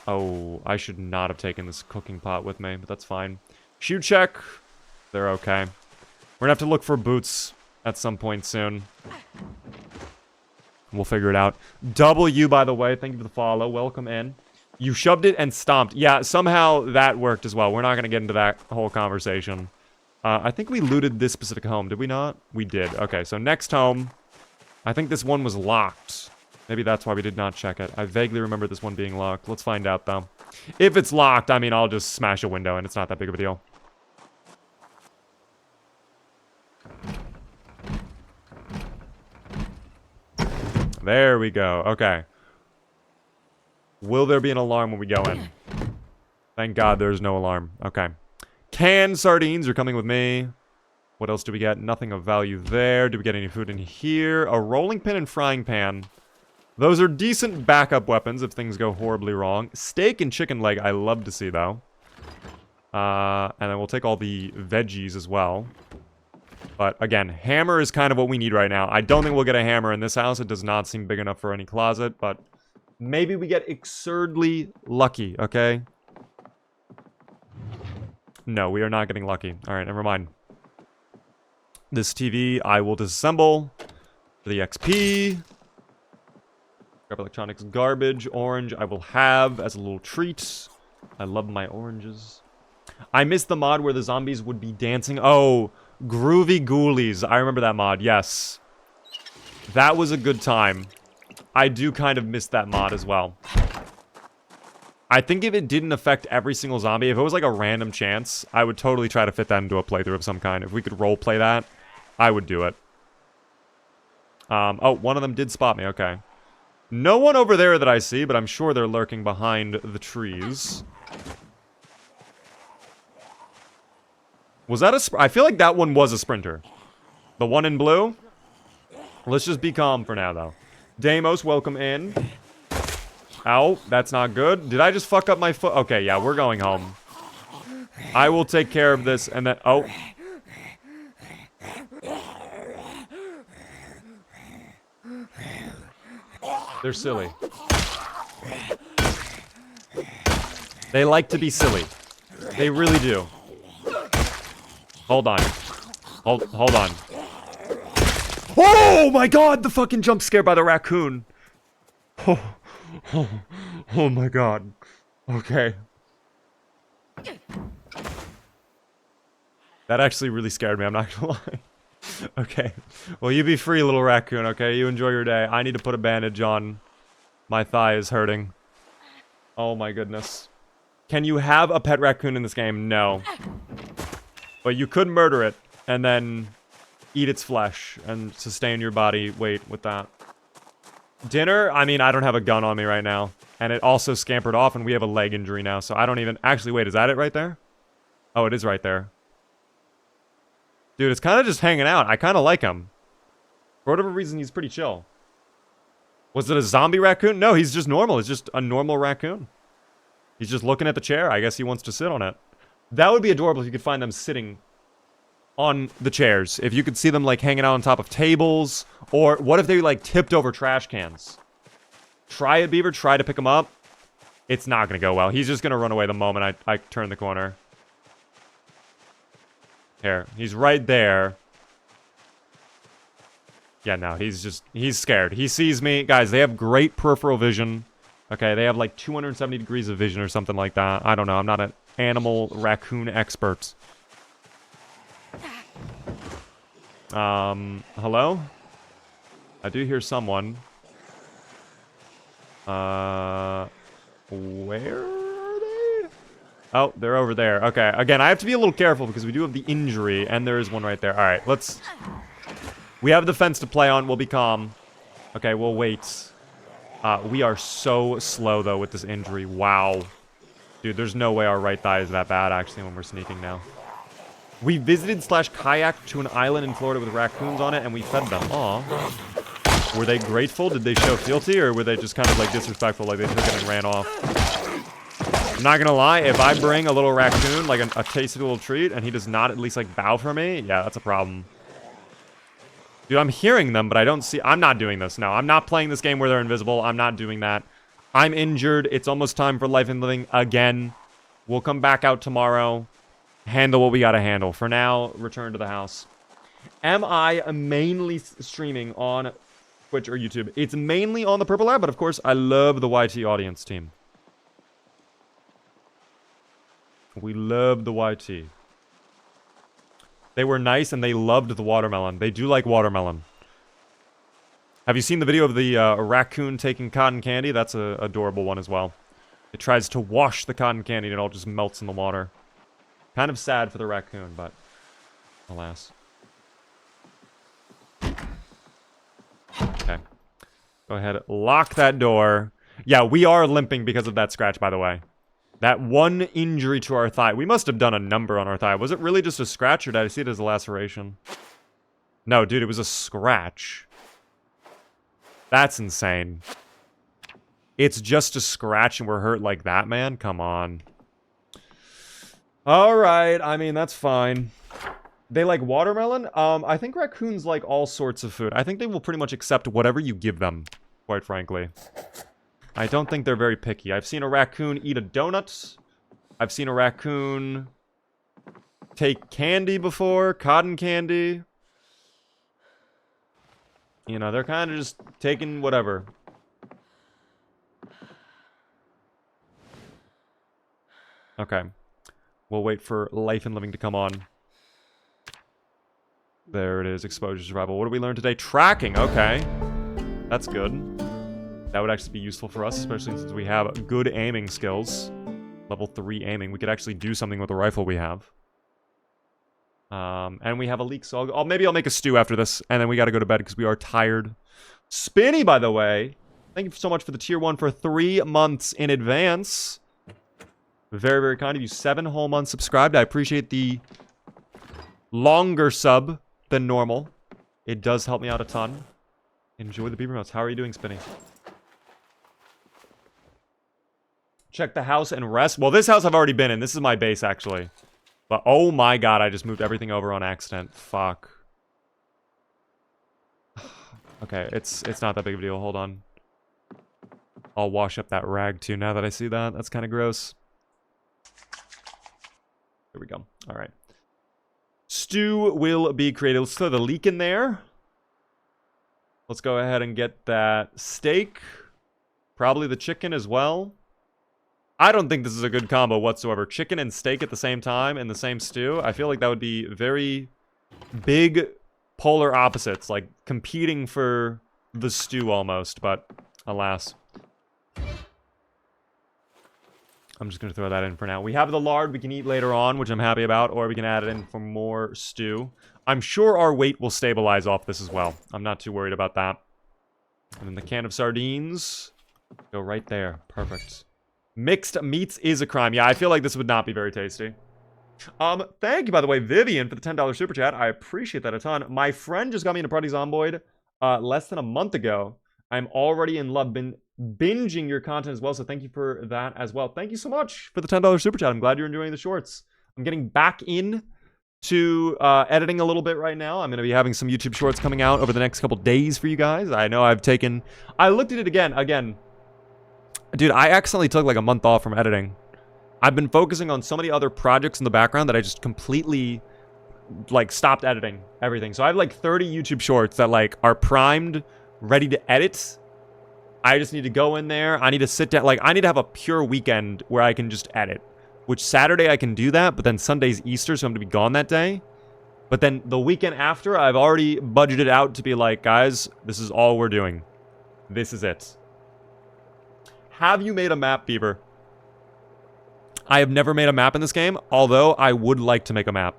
Oh, I should not have taken this cooking pot with me, but that's fine. Shoe check. They're okay. We're gonna have to look for boots at some point soon. We'll figure it out. W, by the way, thank you for the follow. Welcome in. You shoved it and stomped. Yeah, somehow that worked as well. We're not gonna get into that whole conversation. I think we looted this specific home. Did we not? We did. Okay, so next home. I think this one was locked. Maybe that's why we did not check it. I vaguely remember this one being locked. Let's find out, though. If it's locked, I mean, I'll just smash a window and it's not that big of a deal. There we go. Okay. Will there be an alarm when we go in? Thank God there's no alarm. Okay. Canned sardines are coming with me. What else do we get? Nothing of value there. Do we get any food in here? A rolling pin and frying pan. Those are decent backup weapons if things go horribly wrong. Steak and chicken leg I love to see, though. And then we'll take all the veggies as well. But, again, hammer is kind of what we need right now. I don't think we'll get a hammer in this house. It does not seem big enough for any closet, but maybe we get absurdly lucky, okay? No, we are not getting lucky. Alright, never mind. This TV I will disassemble for the XP. Grab electronics garbage. Orange I will have as a little treat. I love my oranges. I missed the mod where the zombies would be dancing. Oh, Groovy Ghoulies. I remember that mod, yes. That was a good time. I do kind of miss that mod as well. I think if it didn't affect every single zombie, if it was like a random chance, I would totally try to fit that into a playthrough of some kind. If we could roleplay that, I would do it. Oh, one of them did spot me, okay. No one over there that I see, but I'm sure they're lurking behind the trees. Was that a... I feel like that one was a sprinter. The one in blue? Let's just be calm for now, though. Deimos, welcome in. Ow, that's not good. Did I just fuck up my foot? Okay, yeah, we're going home. I will take care of this, and then... Oh. They're silly. They like to be silly. They really do. Hold on. Hold on. Oh my god, the fucking jump scare by the raccoon. Oh my god. Okay. That actually really scared me, I'm not gonna lie. Okay. Well, you be free, little raccoon, okay? You enjoy your day. I need to put a bandage on. My thigh is hurting. Oh my goodness. Can you have a pet raccoon in this game? No. But you could murder it, and then eat its flesh, and sustain your body weight with that. Dinner? I mean, I don't have a gun on me right now. And it also scampered off, and we have a leg injury now, so I don't even... Actually, wait, is that it right there? Oh, it is right there. Dude, it's kind of just hanging out. I kind of like him. For whatever reason, he's pretty chill. Was it a zombie raccoon? No, he's just normal. He's just a normal raccoon. He's just looking at the chair. I guess he wants to sit on it. That would be adorable if you could find them sitting on the chairs. If you could see them, like, hanging out on top of tables. Or what if they, like, tipped over trash cans? Try it, Beaver. Try to pick him up. It's not going to go well. He's just going to run away the moment I turn the corner. Here. He's right there. Yeah, no. He's scared. He sees me. Guys, they have great peripheral vision. Okay, they have like 270 degrees of vision or something like that. I don't know. I'm not an animal raccoon expert. Hello? I do hear someone. Where are they? Oh, they're over there. Okay, again, I have to be a little careful because we do have the injury, and there is one right there. All right, let's... We have the fence to play on. We'll be calm. Okay, we'll wait. We are so slow, though, with this injury. Wow. Dude, there's no way our right thigh is that bad, actually, when we're sneaking now. We visited / kayaked to an island in Florida with raccoons on it, and we fed them. Aw. Were they grateful? Did they show fealty, or were they just kind of, like, disrespectful, like they took it and ran off? I'm not gonna lie, if I bring a little raccoon, like a tasty little treat, and he does not at least, like, bow for me, yeah, that's a problem. Dude, I'm hearing them, but I don't see... I'm not doing this. No, I'm not playing this game where they're invisible. I'm not doing that. I'm injured. It's almost time for life and living again. We'll come back out tomorrow. Handle what we gotta handle. For now, return to the house. Am I mainly streaming on Twitch or YouTube? It's mainly on the Purple Lab, but of course, I love the YT audience team. We love the YT. They were nice, and they loved the watermelon. They do like watermelon. Have you seen the video of the raccoon taking cotton candy? That's an adorable one as well. It tries to wash the cotton candy and it all just melts in the water. Kind of sad for the raccoon, but alas. Okay. Go ahead, lock that door. Yeah, we are limping because of that scratch, by the way. That one injury to our thigh. We must have done a number on our thigh. Was it really just a scratch, or did I see it as a laceration? No, dude, it was a scratch. That's insane. It's just a scratch and we're hurt like that, man? Come on. Alright, I mean, that's fine. They like watermelon? I think raccoons like all sorts of food. I think they will pretty much accept whatever you give them, quite frankly. I don't think they're very picky. I've seen a raccoon eat a donut. I've seen a raccoon take candy before, cotton candy. You know, they're kind of just taking whatever. Okay. We'll wait for life and living to come on. There it is, exposure survival. What did we learn today? Tracking, okay. That's good. That would actually be useful for us, especially since we have good aiming skills. Level 3 aiming. We could actually do something with the rifle we have. And we have a leak, so maybe I'll make a stew after this, and then we gotta go to bed because we are tired. Spinny, by the way, thank you so much for the tier 1 for 3 months in advance. Very, very kind of you. 7 whole months subscribed. I appreciate the longer sub than normal. It does help me out a ton. Enjoy the beaver mouse. How are you doing, Spinny? Check the house and rest. Well, this house I've already been in. This is my base, actually. But, oh my god, I just moved everything over on accident. Fuck. Okay, it's not that big of a deal. Hold on. I'll wash up that rag, too, now that I see that. That's kind of gross. There we go. All right. Stew will be created. Let's throw the leek in there. Let's go ahead and get that steak. Probably the chicken as well. I don't think this is a good combo whatsoever. Chicken and steak at the same time in the same stew. I feel like that would be very big polar opposites, like competing for the stew almost, but alas. I'm just going to throw that in for now. We have the lard we can eat later on, which I'm happy about, or we can add it in for more stew. I'm sure our weight will stabilize off this as well. I'm not too worried about that. And then the can of sardines. Go right there. Perfect. Mixed meats is a crime. Yeah, I feel like this would not be very tasty. Thank you, by the way, Vivian, for the $10 super chat. I appreciate that a ton. My friend just got me into Project Zomboid less than a month ago. I'm already in love. Been binging your content as well, so thank you for that as well. Thank you so much for the $10 super chat. I'm glad you're enjoying the shorts. I'm getting back in to editing a little bit right now. I'm going to be having some YouTube shorts coming out over the next couple days for you guys. I know I looked at it again. Dude, I accidentally took like a month off from editing. I've been focusing on so many other projects in the background that I just completely like stopped editing everything. So I have like 30 YouTube shorts that like are primed, ready to edit. I just need to go in there. I need to sit down. Like, I need to have a pure weekend where I can just edit. Which Saturday I can do that, but then Sunday's Easter, so I'm going to be gone that day. But then the weekend after, I've already budgeted out to be like, guys, this is all we're doing. This is it. Have you made a map, Beaver? I have never made a map in this game, although I would like to make a map.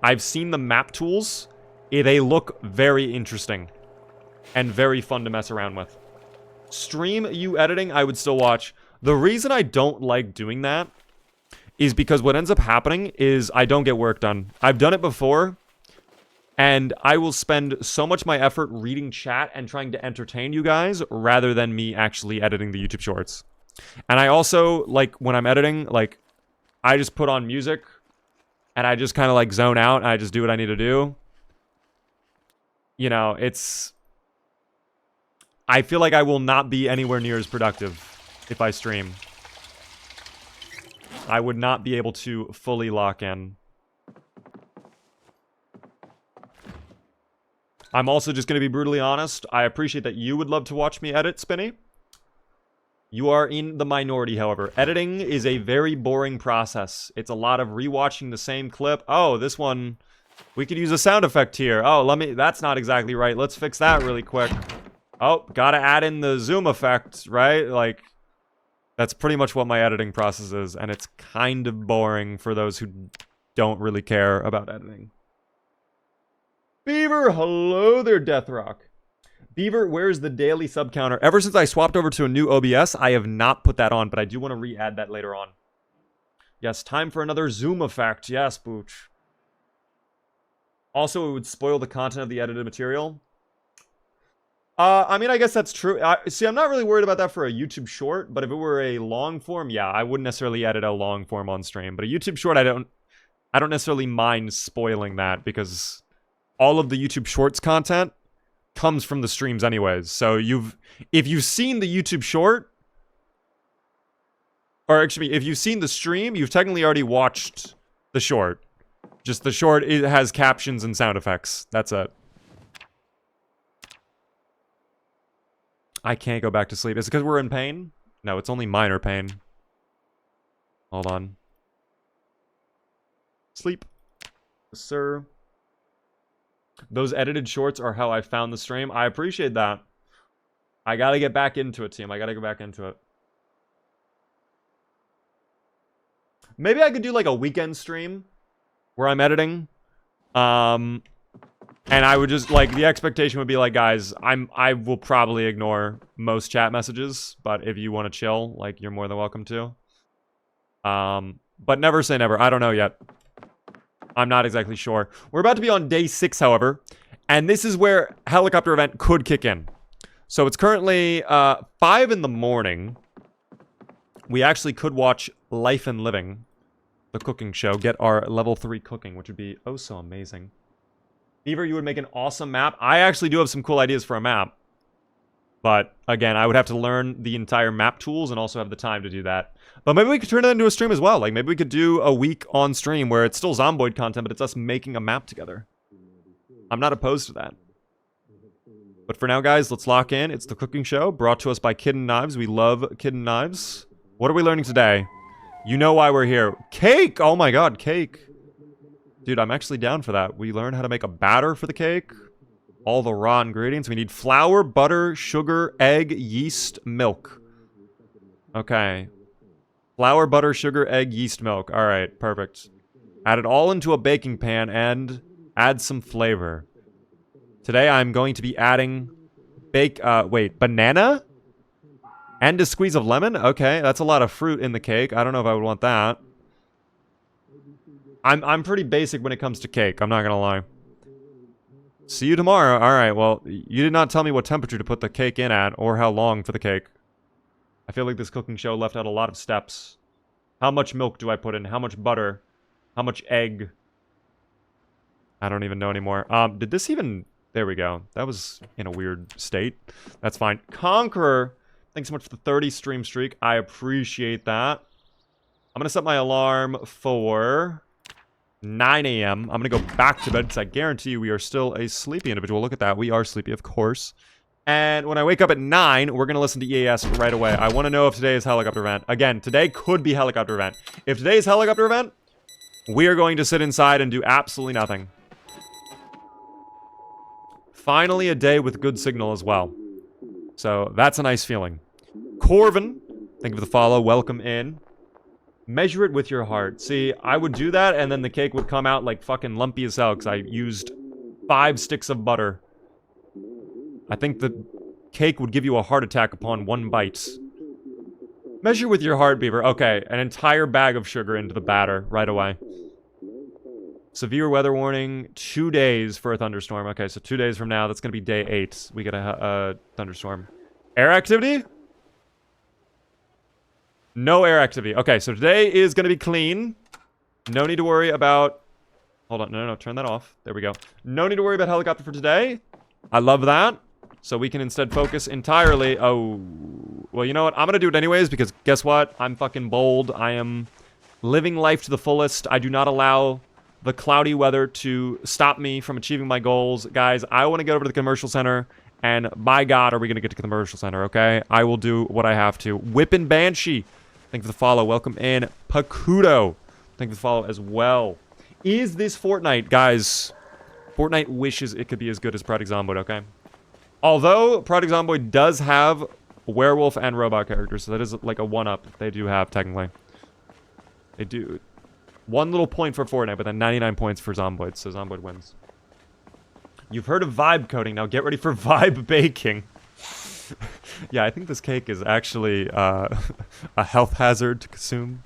I've seen the map tools. They look very interesting. And very fun to mess around with. Stream you editing, I would still watch. The reason I don't like doing that is because what ends up happening is I don't get work done. I've done it before, and I will spend so much of my effort reading chat and trying to entertain you guys rather than me actually editing the YouTube shorts. And I also, like, when I'm editing, like, I just put on music and I just kind of, like, zone out and I just do what I need to do. You know, I feel like I will not be anywhere near as productive if I stream. I would not be able to fully lock in. I'm also just going to be brutally honest. I appreciate that you would love to watch me edit, Spinny. You are in the minority, however. Editing is a very boring process. It's a lot of rewatching the same clip. Oh, this one, we could use a sound effect here. Oh, that's not exactly right. Let's fix that really quick. Oh, gotta add in the zoom effect, right? Like, That's pretty much what my editing process is, and it's kind of boring for those who don't really care about editing. Beaver, hello there, Deathrock. Beaver, where's the daily sub counter? Ever since I swapped over to a new OBS, I have not put that on, but I do want to re-add that later on. Yes, time for another zoom effect. Yes, Booch. Also, it would spoil the content of the edited material. I mean, I guess that's true. See, I'm not really worried about that for a YouTube short, but if it were a long form, yeah, I wouldn't necessarily edit a long form on stream. But a YouTube short, I don't necessarily mind spoiling that because all of the YouTube shorts content comes from the streams anyways. So if you've seen the YouTube short, or actually, if you've seen the stream, you've technically already watched the short. Just the short, it has captions and sound effects. That's it. I can't go back to sleep. Is it because we're in pain? No, it's only minor pain. Hold on. Sleep. Sir. Those edited shorts are how I found the stream. I appreciate that. I gotta get back into it, team. I gotta go back into it. Maybe I could do like a weekend stream where I'm editing. And I would just, like, the expectation would be like, guys, I will probably ignore most chat messages, but if you want to chill, like, you're more than welcome to. But never say never. I don't know yet. I'm not exactly sure. We're about to be on day 6, however, and this is where helicopter event could kick in. So it's currently 5 in the morning. We actually could watch Life and Living, the cooking show, get our level 3 cooking, which would be oh so amazing. Beaver, you would make an awesome map. I actually do have some cool ideas for a map. But, again, I would have to learn the entire map tools and also have the time to do that. But maybe we could turn it into a stream as well. Like, maybe we could do a week on stream where it's still Zomboid content, but it's us making a map together. I'm not opposed to that. But for now, guys, let's lock in. It's the cooking show, brought to us by Kidden Knives. We love Kidden Knives. What are we learning today? You know why we're here. Cake! Oh my god, cake. Dude, I'm actually down for that. We learn how to make a batter for the cake. All the raw ingredients. We need flour, butter, sugar, egg, yeast, milk. Okay. Flour, butter, sugar, egg, yeast, milk. Alright, perfect. Add it all into a baking pan and add some flavor. Today I'm going to be adding banana? And a squeeze of lemon? Okay, that's a lot of fruit in the cake. I don't know if I would want that. I'm pretty basic when it comes to cake, I'm not gonna lie. See you tomorrow. Alright, well, you did not tell me what temperature to put the cake in at, or how long for the cake. I feel like this cooking show left out a lot of steps. How much milk do I put in? How much butter? How much egg? I don't even know anymore. Did this even... There we go. That was in a weird state. That's fine. Conqueror, thanks so much for the 30 stream streak. I appreciate that. I'm gonna set my alarm for 9 a.m. I'm gonna go back to bed because I guarantee you we are still a sleepy individual. Look at that. We are sleepy, of course. And when I wake up at 9, we're gonna listen to EAS right away. I want to know if today is helicopter event. Again, today could be helicopter event. If today is helicopter event, we are going to sit inside and do absolutely nothing. Finally, a day with good signal as well. So that's a nice feeling. Corvin, thank you for the follow. Welcome in. Measure it with your heart. See, I would do that, and then the cake would come out like fucking lumpy as hell, because I used 5 sticks of butter. I think the cake would give you a heart attack upon 1 bite. Measure with your heart, Beaver. Okay, an entire bag of sugar into the batter right away. Severe weather warning, 2 days for a thunderstorm. Okay, so 2 days from now, that's going to be day 8. We get a thunderstorm. Air activity? No air activity. Okay, so today is going to be clean. No need to worry about... Hold on. No, turn that off. There we go. No need to worry about helicopter for today. I love that. So we can instead focus entirely... Oh. Well, you know what? I'm going to do it anyways because guess what? I'm fucking bold. I am living life to the fullest. I do not allow the cloudy weather to stop me from achieving my goals. Guys, I want to get over to the commercial center. And by God, are we going to get to the commercial center, okay? I will do what I have to. Whippin' Banshee. Thank you for the follow. Welcome in. Pakudo. Thank you for the follow as well. Is this Fortnite? Guys, Fortnite wishes it could be as good as Project Zomboid, okay? Although Project Zomboid does have werewolf and robot characters. So that is like a 1-up. They do have, technically. They do. 1 little point for Fortnite, but then 99 points for Zomboid. So Zomboid wins. You've heard of vibe coding. Now get ready for vibe baking. Yeah, I think this cake is actually a health hazard to consume.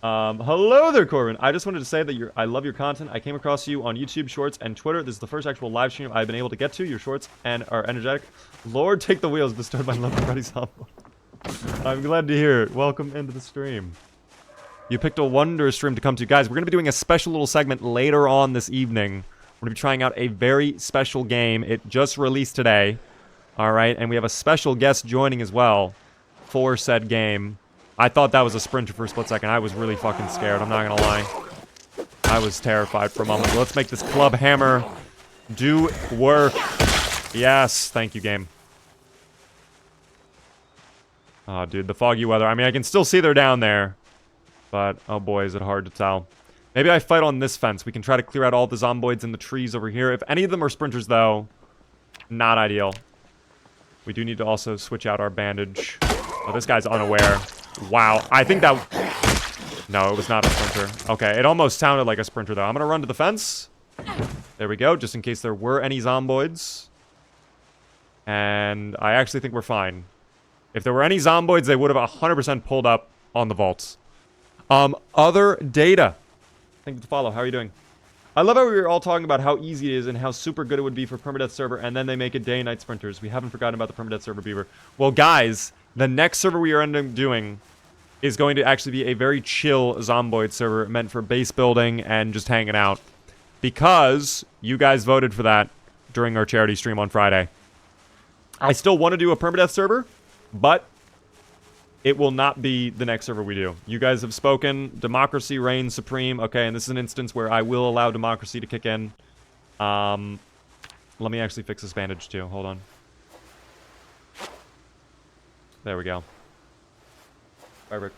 Hello there, Corbin. I just wanted to say that I love your content. I came across you on YouTube Shorts and Twitter. This is the first actual live stream I've been able to get to. Your shorts and are energetic. Lord, take the wheels. Bestowed my love for Freddy Zomboid. I'm glad to hear it. Welcome into the stream. You picked a wonder stream to come to. Guys, we're going to be doing a special little segment later on this evening. We're going to be trying out a very special game. It just released today. All right, and we have a special guest joining as well for said game. I thought that was a sprinter for a split second. I was really fucking scared. I'm not gonna lie. I was terrified for a moment. Let's make this club hammer do work. Yes, thank you, game. Oh, dude, the foggy weather. I mean, I can still see they're down there. But, oh boy, is it hard to tell. Maybe I fight on this fence. We can try to clear out all the zomboids in the trees over here. If any of them are sprinters, though, not ideal. We do need to also switch out our bandage. Oh, this guy's unaware. Wow. I think that... No, it was not a sprinter. Okay, it almost sounded like a sprinter, though. I'm going to run to the fence. There we go, just in case there were any zomboids. And I actually think we're fine. If there were any zomboids, they would have 100% pulled up on the vaults. Other data. Thank you for the follow. How are you doing? I love how we were all talking about how easy it is and how super good it would be for permadeath server, and then they make it day and night sprinters. We haven't forgotten about the permadeath server, Beaver. Well, guys, the next server we are ending up doing is going to actually be a very chill Zomboid server meant for base building and just hanging out. Because you guys voted for that during our charity stream on Friday. I still want to do a permadeath server, but it will not be the next server we do. You guys have spoken. Democracy reigns supreme. Okay, and this is an instance where I will allow democracy to kick in. Let me actually fix this bandage too. Hold on. There we go. Perfect.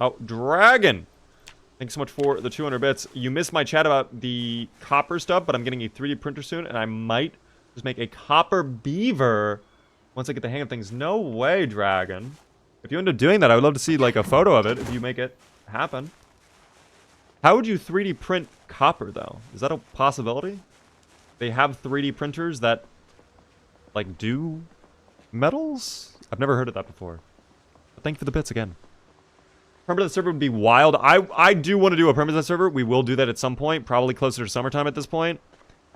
Oh, Dragon! Thanks so much for the 200 bits. You missed my chat about the copper stuff, but I'm getting a 3D printer soon, and I might just make a copper beaver once I get the hang of things. No way, Dragon. If you end up doing that, I would love to see, like, a photo of it if you make it happen. How would you 3D print copper, though? Is that a possibility? They have 3D printers that, like, do metals? I've never heard of that before. But thank you for the bits again. Permadeath server would be wild. I do want to do a permadeath server. We will do that at some point, probably closer to summertime at this point.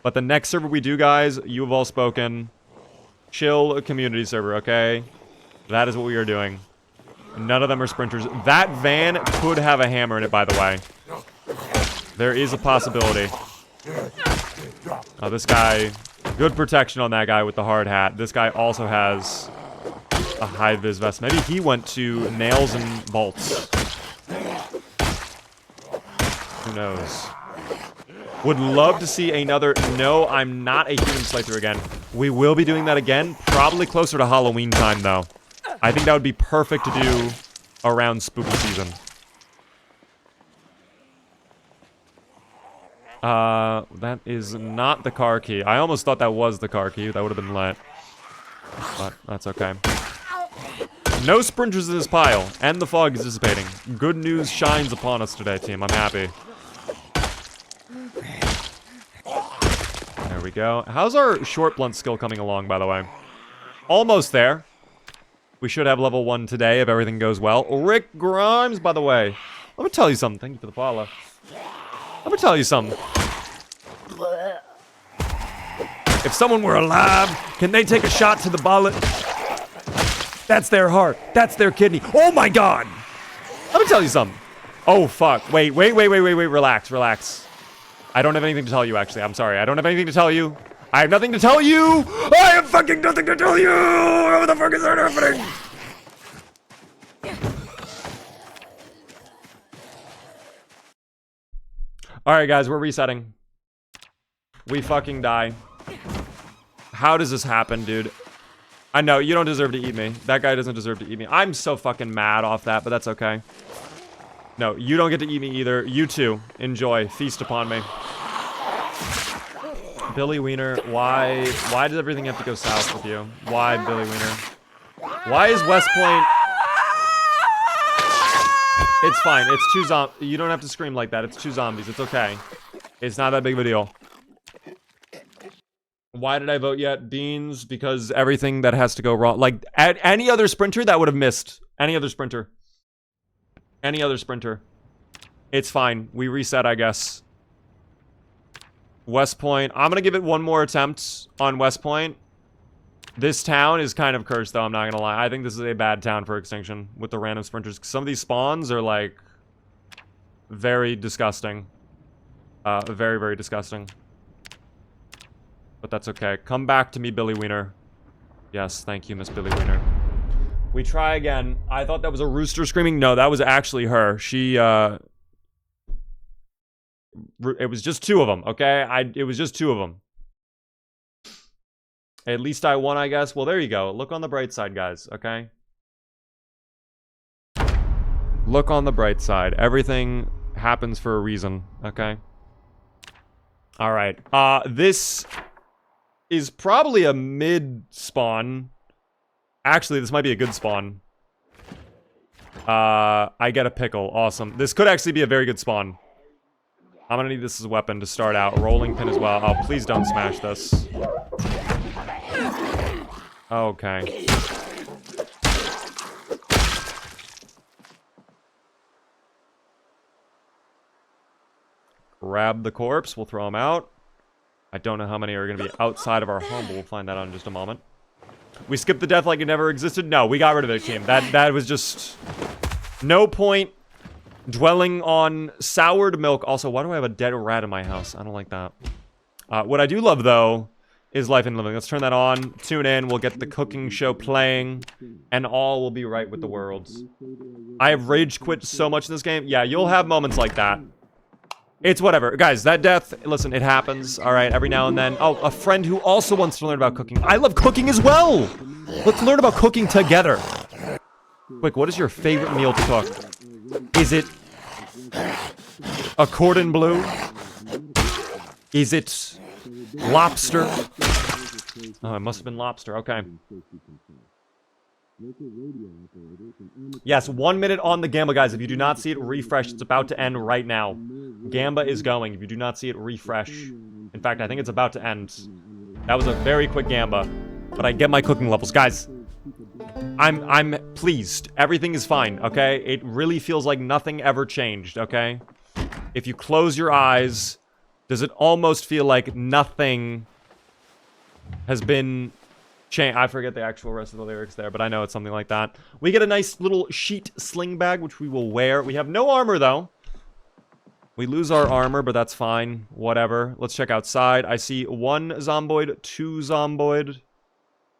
But the next server we do, guys, you have all spoken. Chill community server, okay? That is what we are doing. None of them are sprinters. That van could have a hammer in it, by the way. There is a possibility. Oh, this guy... Good protection on that guy with the hard hat. This guy also has a high-vis vest. Maybe he went to nails and bolts. Who knows? Would love to see another... No, I'm not a human slicer again. We will be doing that again. Probably closer to Halloween time, though. I think that would be perfect to do around spooky season. That is not the car key. I almost thought that was the car key. That would have been lit. But that's okay. No sprinters in this pile. And the fog is dissipating. Good news shines upon us today, team. I'm happy. There we go. How's our short blunt skill coming along, by the way? Almost there. We should have level 1 today if everything goes well. Rick Grimes, by the way. Let me tell you something. Thank you for the follow. Let me tell you something. If someone were alive, can they take a shot to the bullet? That's their heart. That's their kidney. Oh my god! Let me tell you something. Oh fuck. Wait. Relax. I don't have anything to tell you, actually. I'm sorry. I don't have anything to tell you. I have nothing to tell you! I have fucking nothing to tell you! What the fuck is that happening? Alright, guys, we're resetting. We fucking die. How does this happen, dude? I know, you don't deserve to eat me. That guy doesn't deserve to eat me. I'm so fucking mad off that, but that's okay. No, you don't get to eat me either. You too. Enjoy. Feast upon me. Billy Wiener, why does everything have to go south with you? Why, Billy Wiener? Why is West Point... It's fine. It's 2 zombies. You don't have to scream like that. It's 2 zombies. It's okay. It's not that big of a deal. Why did I vote yet? Beans, because everything that has to go wrong. Like, at any other sprinter, that would have missed. Any other sprinter. Any other sprinter. It's fine. We reset, I guess. West Point. I'm gonna give it one more attempt on West Point. This town is kind of cursed, though, I'm not gonna lie. I think this is a bad town for extinction with the random sprinters. Some of these spawns are, like, very disgusting. Very, very disgusting. But that's okay. Come back to me, Billy Wiener. Yes, thank you, Miss Billy Wiener. We try again. I thought that was a rooster screaming. No, that was actually her. She, it was just 2 of them, okay? It was just 2 of them. At least I won, I guess. Well, there you go. Look on the bright side, guys, okay? Look on the bright side. Everything happens for a reason, okay? All right. This is probably a mid spawn. Actually, this might be a good spawn. I get a pickle. Awesome. This could actually be a very good spawn. I'm gonna need this as a weapon to start out. Rolling pin as well. Oh, please don't smash this. Okay. Grab the corpse. We'll throw him out. I don't know how many are going to be outside of our home, but we'll find that out in just a moment. We skipped the death like it never existed? No, we got rid of it, team. That was just... No point dwelling on soured milk. Also, why do I have a dead rat in my house? I don't like that. What I do love, though, is Life and Living. Let's turn that on. Tune in. We'll get the cooking show playing. And all will be right with the world. I have rage quit so much in this game. Yeah, you'll have moments like that. It's whatever. Guys, that death, listen, it happens, all right, every now and then. Oh, a friend who also wants to learn about cooking. I love cooking as well! Let's learn about cooking together. Quick, what is your favorite meal to cook? Is it a cordon bleu? Is it lobster? Oh, it must have been lobster, okay. Yes, 1 minute on the Gamba, guys. If you do not see it, refresh. It's about to end right now. Gamba is going. If you do not see it, refresh. In fact, I think it's about to end. That was a very quick Gamba. But I get my cooking levels. Guys, I'm pleased. Everything is fine, okay? It really feels like nothing ever changed, okay? If you close your eyes, does it almost feel like nothing has been... I forget the actual rest of the lyrics there, but I know it's something like that. We get a nice little sheet sling bag, which we will wear. We have no armor, though. We lose our armor, but that's fine. Whatever. Let's check outside. I see 1 zomboid, 2 zomboid.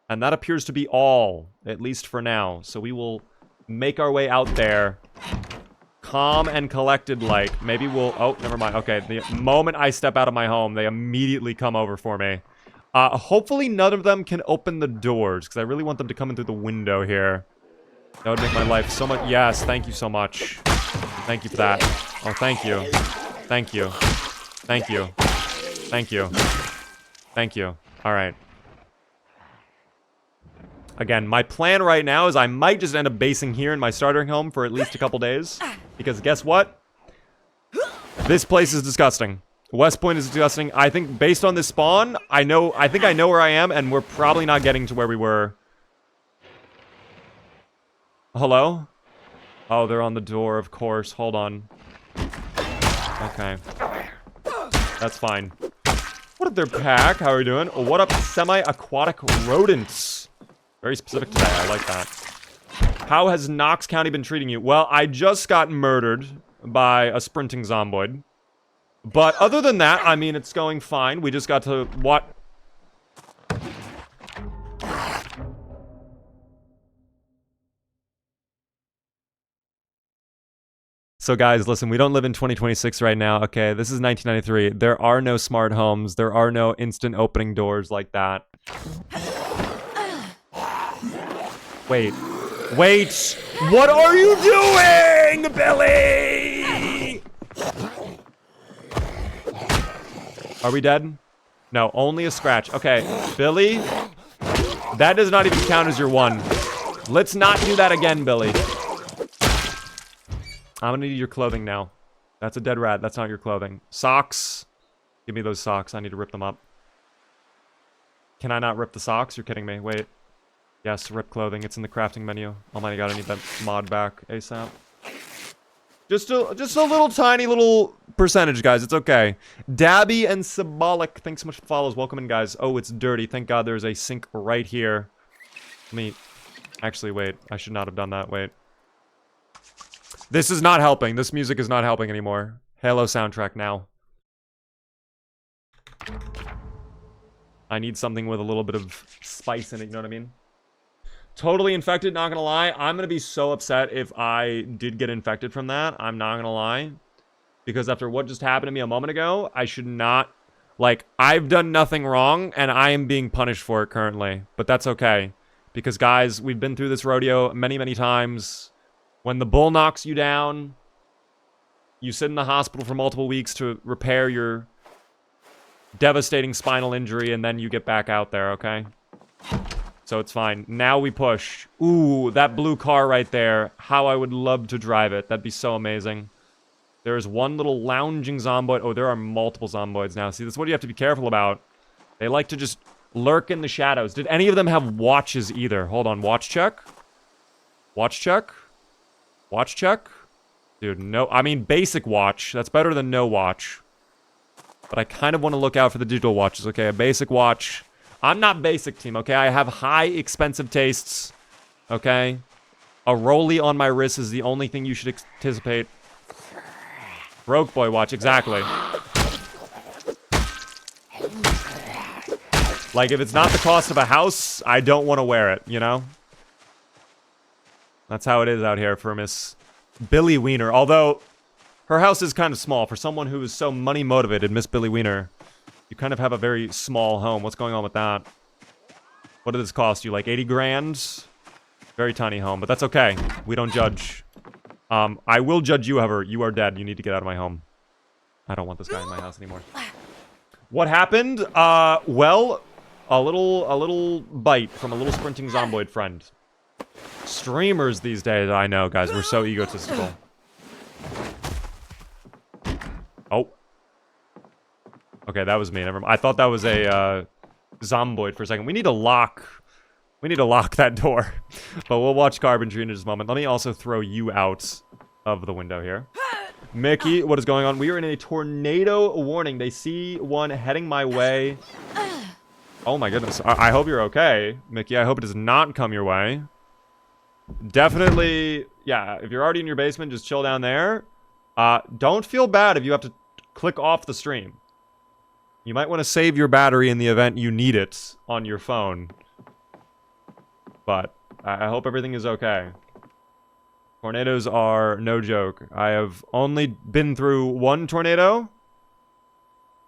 And that appears to be all, at least for now. So we will make our way out there. Calm and collected like. Maybe we'll... Oh, never mind. Okay, the moment I step out of my home, they immediately come over for me. Hopefully none of them can open the doors, because I really want them to come in through the window here. That would make my life so much... Yes, thank you so much. Thank you for that. Oh, thank you. Thank you. Thank you. Thank you. Thank you. Alright. Again, my plan right now is I might just end up basing here in my starting home for at least a couple days. Because guess what? This place is disgusting. West Point is disgusting. I think based on this spawn, I think I know where I am, and we're probably not getting to where we were. Hello? Oh, they're on the door, of course. Hold on. Okay. That's fine. What up there, pack? How are we doing? Oh, what up, semi-aquatic rodents? Very specific today. I like that. How has Knox County been treating you? Well, I just got murdered by a sprinting zomboid. But other than that, I mean, it's going fine. We just got to... What? So guys, listen, we don't live in 2026 right now, okay? This is 1993. There are no smart homes. There are no instant opening doors like that. Wait. Wait! What are you doing, Billy? Are we dead? No, only a scratch. Okay, Billy. That does not even count as your one. Let's not do that again, Billy. I'm gonna need your clothing now. That's a dead rat. That's not your clothing. Socks. Give me those socks. I need to rip them up. Can I not rip the socks? You're kidding me. Wait. Yes, rip clothing. It's in the crafting menu. Oh my god, I need that mod back ASAP. Just a little tiny little percentage, guys. It's okay. Dabby and Symbolic, thanks so much for follows. Welcome in, guys. Oh, it's dirty. Thank god there's a sink right here. Let me... Actually, wait. I should not have done that. Wait. This is not helping. This music is not helping anymore. Halo soundtrack now. I need something with a little bit of spice in it, you know what I mean? Totally infected, not gonna lie. I'm gonna be so upset if I did get infected from that. I'm not gonna lie. Because after what just happened to me a moment ago, I should not... Like, I've done nothing wrong, and I am being punished for it currently. But that's okay. Because, guys, we've been through this rodeo many, many times. When the bull knocks you down, you sit in the hospital for multiple weeks to repair your devastating spinal injury, and then you get back out there, okay? So it's fine. Now we push. Ooh, that blue car right there. How I would love to drive it. That'd be so amazing. There's one little lounging zomboid. Oh, there are multiple zomboids now. See, that's what you have to be careful about. They like to just lurk in the shadows. Did any of them have watches either? Hold on. Watch check. Watch check. Watch check. Dude, no. I mean, basic watch. That's better than no watch. But I kind of want to look out for the digital watches. Okay, a basic watch. I'm not basic, team, okay? I have high, expensive tastes, okay? A rollie on my wrist is the only thing you should anticipate. Broke boy watch, exactly. Like, if it's not the cost of a house, I don't want to wear it, you know? That's how it is out here for Miss Billy Wiener. Although, her house is kind of small. For someone who is so money-motivated, Miss Billy Wiener... You kind of have a very small home. What's going on with that? What did this cost you? Like 80 grand? Very tiny home, but that's okay. We don't judge. I will judge you, however. You are dead. You need to get out of my home. I don't want this guy in my house anymore. What happened? Well, a little bite from a little sprinting zomboid friend. Streamers these days, I know, guys. We're so egotistical. Oh. Okay, that was me. Never mind. I thought that was a zomboid for a second. We need to lock that door. But we'll watch carpentry in just a moment. Let me also throw you out of the window here. Mickey, what is going on? We are in a tornado warning. They see one heading my way. Oh my goodness. I hope you're okay, Mickey. I hope it does not come your way. Definitely, yeah, if you're already in your basement, just chill down there. Don't feel bad if you have to click off the stream. You might want to save your battery in the event you need it on your phone. But I hope everything is okay. Tornadoes are no joke. I have only been through one tornado.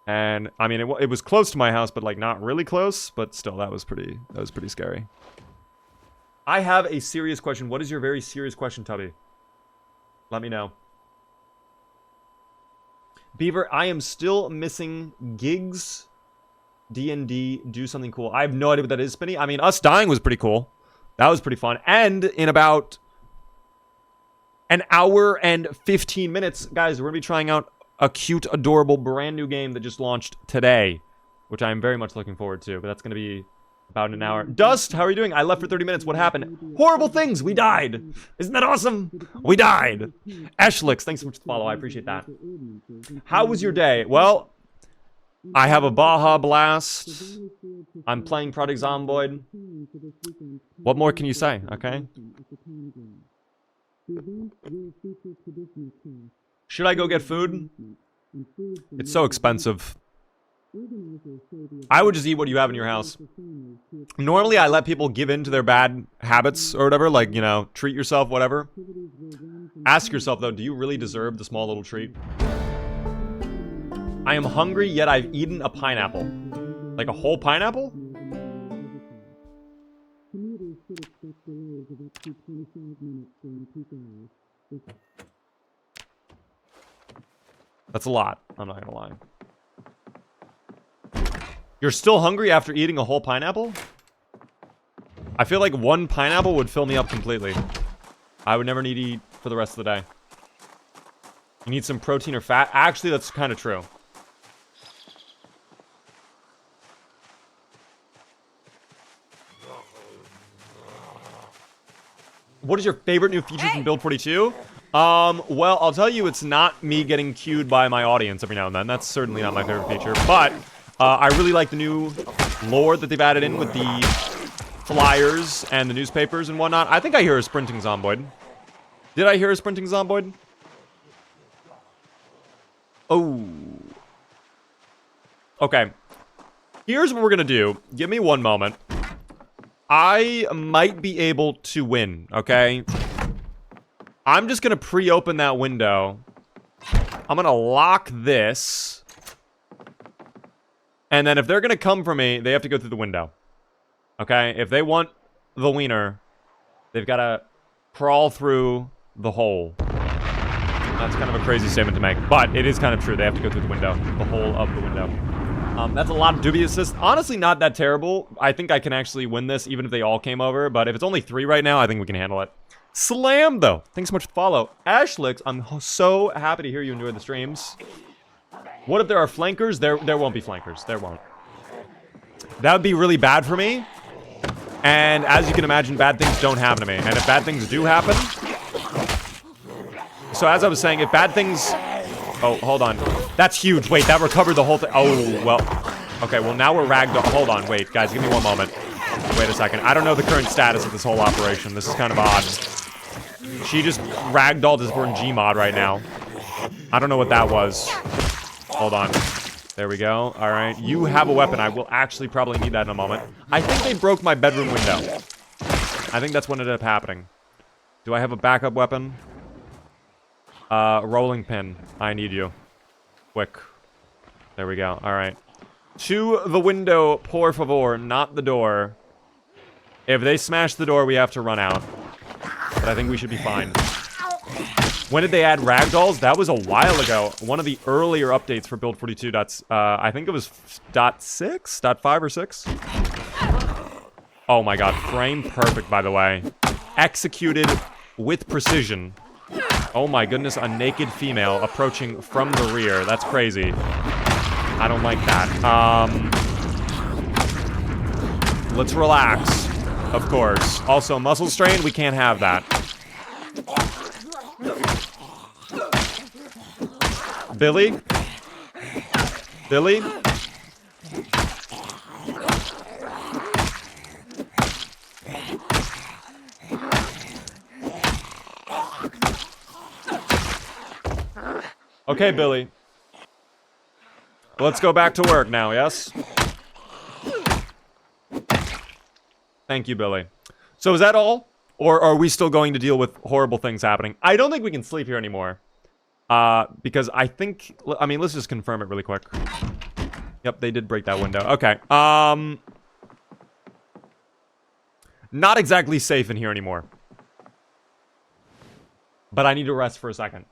And, I mean, it was close to my house, but, like, not really close. But still, that was pretty scary. I have a serious question. What is your very serious question, Tubby? Let me know. Beaver, I am still missing gigs. D&D, do something cool. I have no idea what that is, Spinny. I mean, us dying was pretty cool. That was pretty fun. And in about an hour and 15 minutes, guys, we're going to be trying out a cute, adorable, brand new game that just launched today, which I am very much looking forward to. But that's going to be about an hour. Dust, how are you doing? I left for 30 minutes. What happened? Horrible things. We died. Isn't that awesome? We died. Ashlix, thanks so much for the follow. I appreciate that. How was your day? Well, I have a Baja Blast. I'm playing Project Zomboid. What more can you say, okay? Should I go get food? It's so expensive. I would just eat what you have in your house. Normally, I let people give in to their bad habits or whatever, like, you know, treat yourself, whatever. Ask yourself, though, do you really deserve the small little treat? I am hungry, yet I've eaten a pineapple. Like a whole pineapple? That's a lot. I'm not gonna lie. You're still hungry after eating a whole pineapple? I feel like one pineapple would fill me up completely. I would never need to eat for the rest of the day. You need some protein or fat? Actually, that's kind of true. What is your favorite new feature from Build 42? Well, I'll tell you, it's not me getting cued by my audience every now and then. That's certainly not my favorite feature. But I really like the new lore that they've added in with the flyers and the newspapers and whatnot. I think I hear a sprinting zomboid. Did I hear a sprinting zomboid? Oh. Okay. Here's what we're gonna do. Give me one moment. I might be able to win, okay? I'm just gonna pre-open that window. I'm gonna lock this. And then if they're gonna come for me, they have to go through the window. Okay? If they want the wiener, they've gotta crawl through the hole. That's kind of a crazy statement to make, but it is kind of true. They have to go through the window, the hole of the window. That's a lot of dubiousness. Honestly, not that terrible. I think I can actually win this, even if they all came over. But if it's only 3 right now, I think we can handle it. Slam, though. Thanks so much for the follow. Ashlix, I'm so happy to hear you enjoy the streams. What if there are flankers? There won't be flankers. There won't. That would be really bad for me. And as you can imagine, bad things don't happen to me. And if bad things do happen... So as I was saying, if bad things... Oh, hold on. That's huge. Wait, that recovered the whole thing. Oh, well. Okay, well, now we're ragdoll. Hold on. Wait, guys, give me one moment. Wait a second. I don't know the current status of this whole operation. This is kind of odd. She just ragdolled as we're in Gmod right now. I don't know what that was. Hold on. There we go. All right. You have a weapon. I will actually probably need that in a moment. I think they broke my bedroom window. I think that's what ended up happening. Do I have a backup weapon? Rolling pin. I need you. Quick. There we go. All right. To the window, por favor, not the door. If they smash the door, we have to run out. But I think we should be fine. When did they add ragdolls? That was a while ago. One of the earlier updates for Build 42. I think it was .6? .5 or 6? Oh my god. Frame perfect, by the way. Executed with precision. Oh my goodness, a naked female approaching from the rear. That's crazy. I don't like that. Let's relax. Of course. Also, muscle strain, we can't have that. Billy? Billy? Okay, Billy. Let's go back to work now, yes? Thank you, Billy. So is that all? Or are we still going to deal with horrible things happening? I don't think we can sleep here anymore. Because I think... I mean, let's just confirm it really quick. Yep, they did break that window. Okay. Not exactly safe in here anymore. But I need to rest for a second.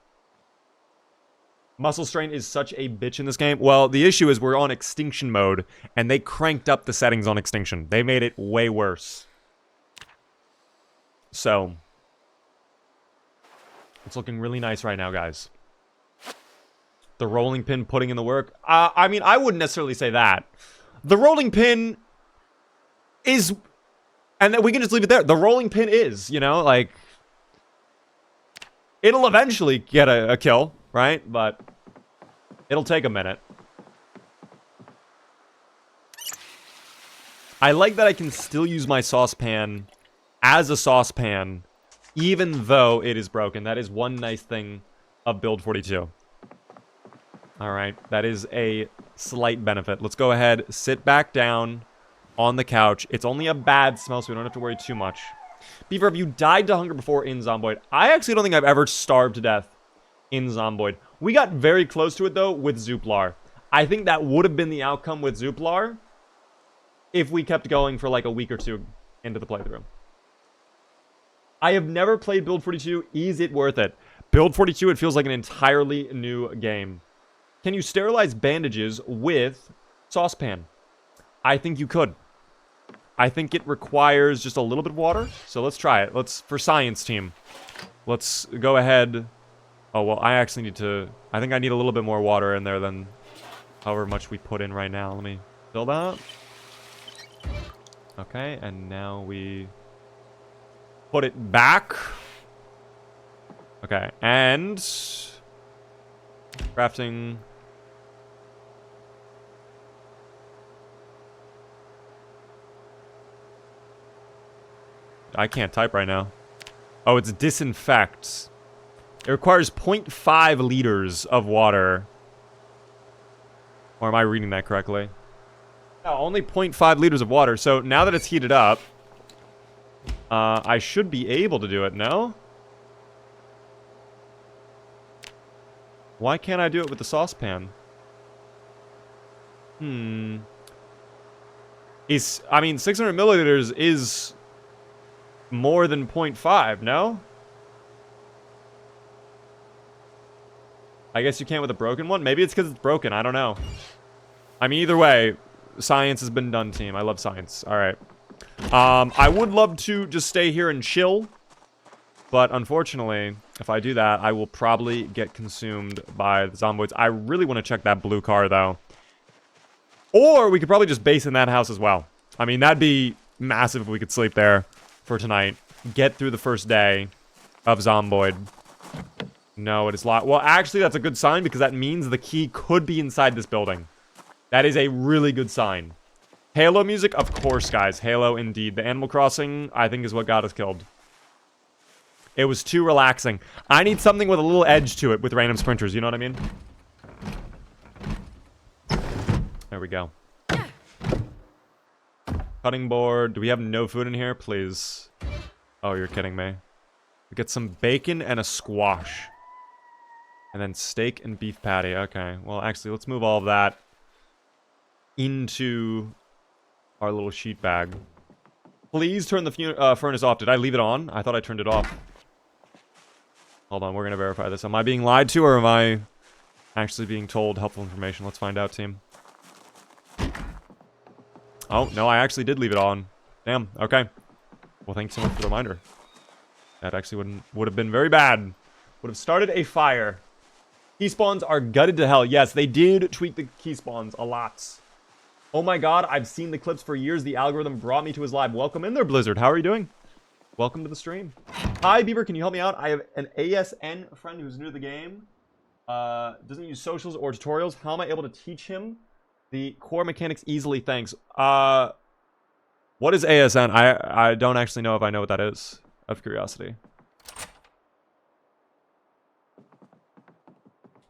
Muscle strain is such a bitch in this game. Well, the issue is we're on extinction mode, and they cranked up the settings on extinction. They made it way worse. So, it's looking really nice right now, guys. The rolling pin putting in the work. I mean, I wouldn't necessarily say that. The rolling pin is... And then we can just leave it there. The rolling pin is, you know, like... It'll eventually get a kill, right? But it'll take a minute. I like that I can still use my saucepan as a saucepan, even though it is broken. That is one nice thing of Build 42. Alright, that is a slight benefit. Let's go ahead, sit back down on the couch. It's only a bad smell, so we don't have to worry too much. Beaver, have you died to hunger before in Zomboid? I actually don't think I've ever starved to death in Zomboid. We got very close to it, though, with Zooplar. I think that would have been the outcome with Zooplar if we kept going for like a week or two into the playthrough. I have never played Build 42. Is it worth it? Build 42, it feels like an entirely new game. Can you sterilize bandages with saucepan? I think you could. I think it requires just a little bit of water. So let's try it. For science team. Let's go ahead. Oh, well, I actually need to... I think I need a little bit more water in there than however much we put in right now. Let me fill that. Okay, and now we put it back. Okay, and crafting. I can't type right now. Oh, it's disinfect. It requires 0.5 liters of water. Or am I reading that correctly? No, only 0.5 liters of water. So now that it's heated up, I should be able to do it, no? Why can't I do it with the saucepan? I mean, 600 milliliters is more than 0.5, no? I guess you can't with a broken one? Maybe it's because it's broken, I don't know. I mean, either way, science has been done, team. I love science. Alright. I would love to just stay here and chill. But unfortunately, if I do that, I will probably get consumed by the zomboids. I really want to check that blue car, though. Or we could probably just base in that house as well. I mean, that'd be massive if we could sleep there for tonight. Get through the first day of Zomboid. No, it is locked. Well, actually, that's a good sign because that means the key could be inside this building. That is a really good sign. Halo music? Of course, guys. Halo, indeed. The Animal Crossing, I think, is what got us killed. It was too relaxing. I need something with a little edge to it with random sprinters. You know what I mean? There we go. Cutting board. Do we have no food in here? Please. Oh, you're kidding me. We get some bacon and a squash. And then steak and beef patty. Okay. Well, actually, let's move all of that into our little sheet bag. Please turn the furnace off. Did I leave it on? I thought I turned it off. Hold on, we're going to verify this. Am I being lied to, or am I actually being told helpful information? Let's find out, team. Oh, no, I actually did leave it on. Damn, okay. Well, thanks so much for the reminder. That actually would have been very bad. Would have started a fire. Key spawns are gutted to hell. Yes, they did tweak the key spawns a lot. Oh my god, I've seen the clips for years. The algorithm brought me to his live. Welcome in there, Blizzard. How are you doing? Welcome to the stream. Hi, Bieber. Can you help me out? I have an ASN friend who's new to the game. Doesn't use socials or tutorials. How am I able to teach him the core mechanics easily? Thanks. What is ASN? I don't actually know if I know what that is. Out of curiosity.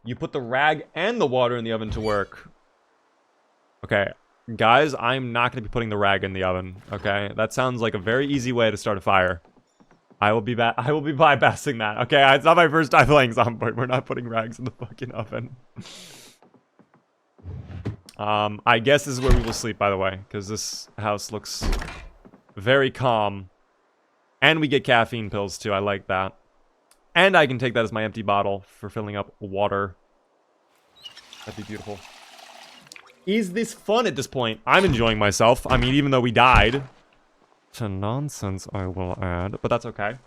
You put the rag and the water in the oven to work. Okay. Guys, I'm not going to be putting the rag in the oven, okay? That sounds like a very easy way to start a fire. I will be bypassing that. Okay, it's not my first time playing Zomboid. We're not putting rags in the fucking oven. I guess this is where we will sleep, by the way, because this house looks very calm. And we get caffeine pills, too. I like that. And I can take that as my empty bottle for filling up water. That'd be beautiful. Is this fun at this point? I'm enjoying myself. I mean, even though we died. To nonsense, I will add. But that's okay.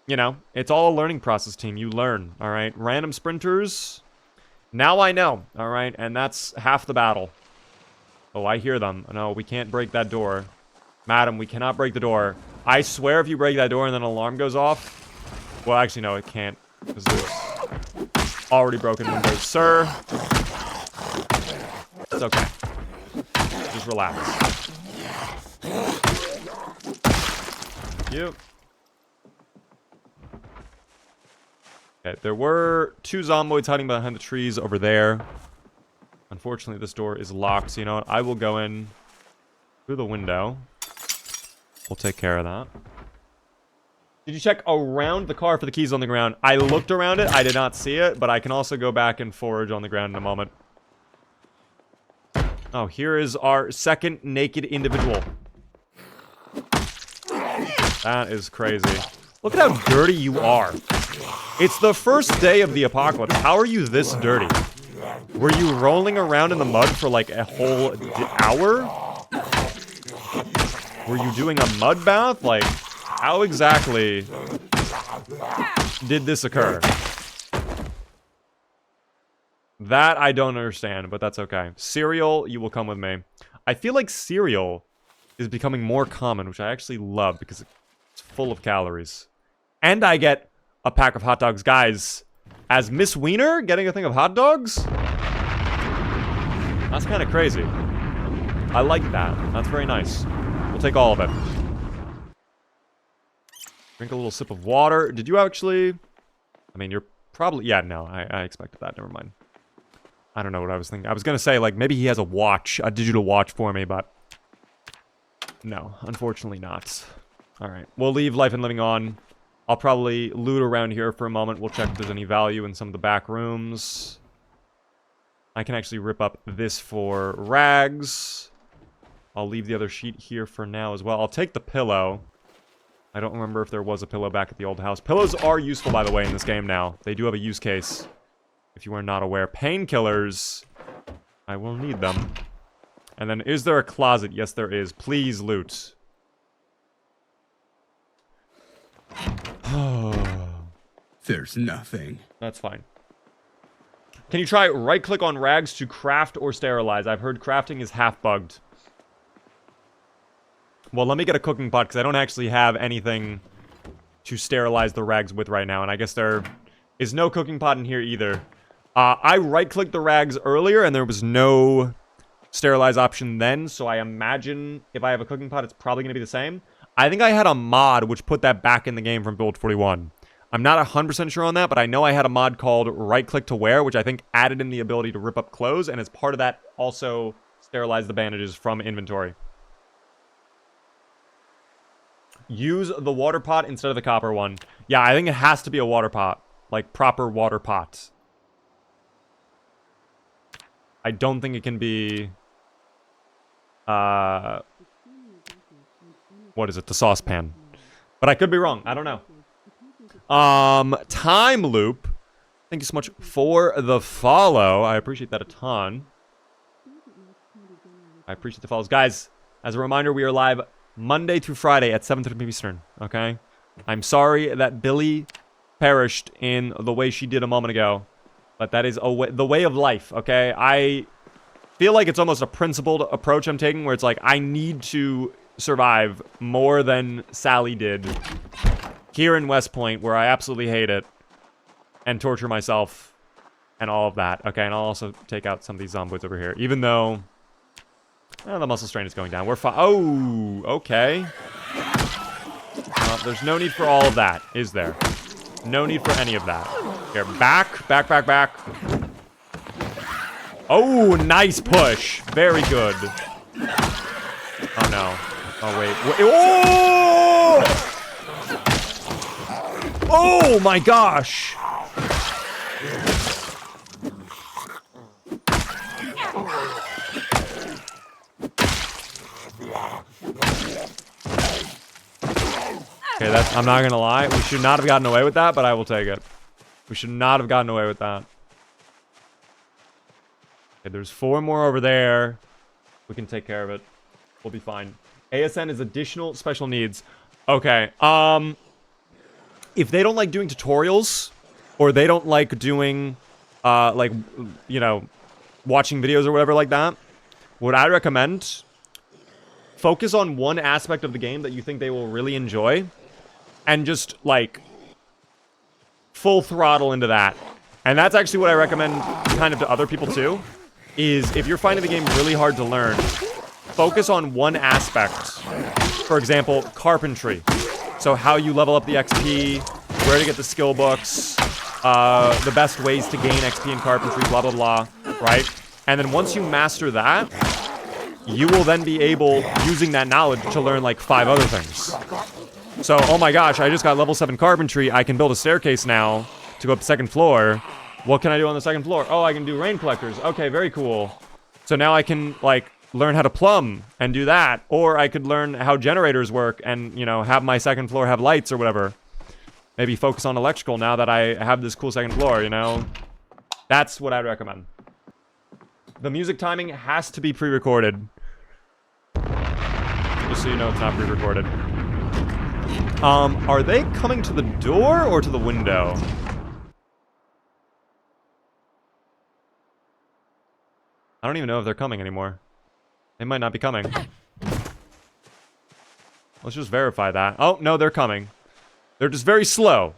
You know, it's all a learning process, team. You learn, alright? Random sprinters. Now I know, alright? And that's half the battle. Oh, I hear them. No, we can't break that door. Madam, we cannot break the door. I swear if you break that door and then an alarm goes off... Well, actually, no, it can't. Because there's already broken windows. Sir. It's okay. Just relax. Thank you. Okay, there were 2 zomboids hiding behind the trees over there. Unfortunately, this door is locked, so you know what? I will go in through the window. We'll take care of that. Did you check around the car for the keys on the ground? I looked around it. I did not see it, but I can also go back and forage on the ground in a moment. Oh, here is our second naked individual. That is crazy. Look at how dirty you are. It's the first day of the apocalypse. How are you this dirty? Were you rolling around in the mud for like a whole hour? Were you doing a mud bath? Like, how exactly did this occur? That I don't understand, but that's okay. Cereal, you will come with me. I feel like cereal is becoming more common, which I actually love because it's full of calories. And I get a pack of hot dogs. Guys, as Miss Wiener getting a thing of hot dogs? That's kind of crazy. I like that. That's very nice. We'll take all of it. Drink a little sip of water. Did you actually... I mean, you're probably... Yeah, no, I expected that. Never mind. I don't know what I was thinking. I was going to say, like, maybe he has a watch, a digital watch for me, but... No, unfortunately not. Alright, we'll leave life and living on. I'll probably loot around here for a moment. We'll check if there's any value in some of the back rooms. I can actually rip up this for rags. I'll leave the other sheet here for now as well. I'll take the pillow. I don't remember if there was a pillow back at the old house. Pillows are useful, by the way, in this game now. They do have a use case. If you are not aware. Painkillers. I will need them. And then, is there a closet? Yes, there is. Please loot. There's nothing. That's fine. Can you try right-click on rags to craft or sterilize? I've heard crafting is half-bugged. Well, let me get a cooking pot, because I don't actually have anything to sterilize the rags with right now. And I guess there is no cooking pot in here either. I right-clicked the rags earlier, and there was no sterilize option then. So I imagine if I have a cooking pot, it's probably going to be the same. I think I had a mod which put that back in the game from Build 41. I'm not 100% sure on that, but I know I had a mod called right-click to wear, which I think added in the ability to rip up clothes, and as part of that, also sterilize the bandages from inventory. Use the water pot instead of the copper one. Yeah, I think it has to be a water pot. Like, proper water pot. I don't think it can be... what is it? The saucepan. But I could be wrong. I don't know. Time loop. Thank you so much for the follow. I appreciate that a ton. I appreciate the follows. Guys, as a reminder, we are live Monday through Friday at 7:30 p.m. Eastern, okay? I'm sorry that Billy perished in the way she did a moment ago, but that is the way of life, okay? I feel like it's almost a principled approach I'm taking, where it's like, I need to survive more than Sally did here in West Point, where I absolutely hate it, and torture myself, and all of that, okay? And I'll also take out some of these zomboids over here, even though... the muscle strain is going down. We're fine. Oh, okay. There's no need for all of that, is there? No need for any of that. Here, back, back, back, back. Oh, nice push. Very good. Oh, no. Oh, wait. Oh! Oh, my gosh. Okay, that's, I'm not gonna lie. We should not have gotten away with that, but I will take it. We should not have gotten away with that. Okay, there's 4 more over there. We can take care of it. We'll be fine. ASN is additional special needs. Okay, if they don't like doing tutorials, or they don't like doing, like, you know, watching videos or whatever like that, what I recommend, focus on one aspect of the game that you think they will really enjoy, and just, like, full throttle into that. And that's actually what I recommend kind of to other people, too, is if you're finding the game really hard to learn, focus on one aspect. For example, carpentry. So how you level up the XP, where to get the skill books, the best ways to gain XP in carpentry, blah, blah, blah, right? And then once you master that, you will then be able, using that knowledge, to learn, like, 5 other things. So, oh my gosh, I just got level 7 carpentry. I can build a staircase now to go up the 2nd floor. What can I do on the 2nd floor? Oh, I can do rain collectors. Okay, very cool. So now I can, like, learn how to plumb and do that. Or I could learn how generators work and, you know, have my 2nd floor have lights or whatever. Maybe focus on electrical now that I have this cool 2nd floor, you know? That's what I'd recommend. The music timing has to be pre-recorded. Just so you know it's not pre-recorded. Are they coming to the door or to the window? I don't even know if they're coming anymore. They might not be coming. Let's just verify that. Oh, no, they're coming. They're just very slow.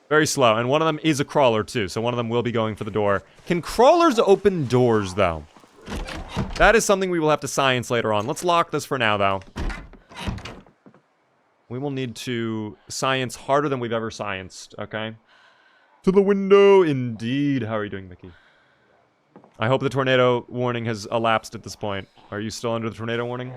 Very slow. And one of them is a crawler, too. So one of them will be going for the door. Can crawlers open doors, though? That is something we will have to science later on. Let's lock this for now, though. We will need to science harder than we've ever scienced, okay? To the window, indeed. How are you doing, Mickey? I hope the tornado warning has elapsed at this point. Are you still under the tornado warning?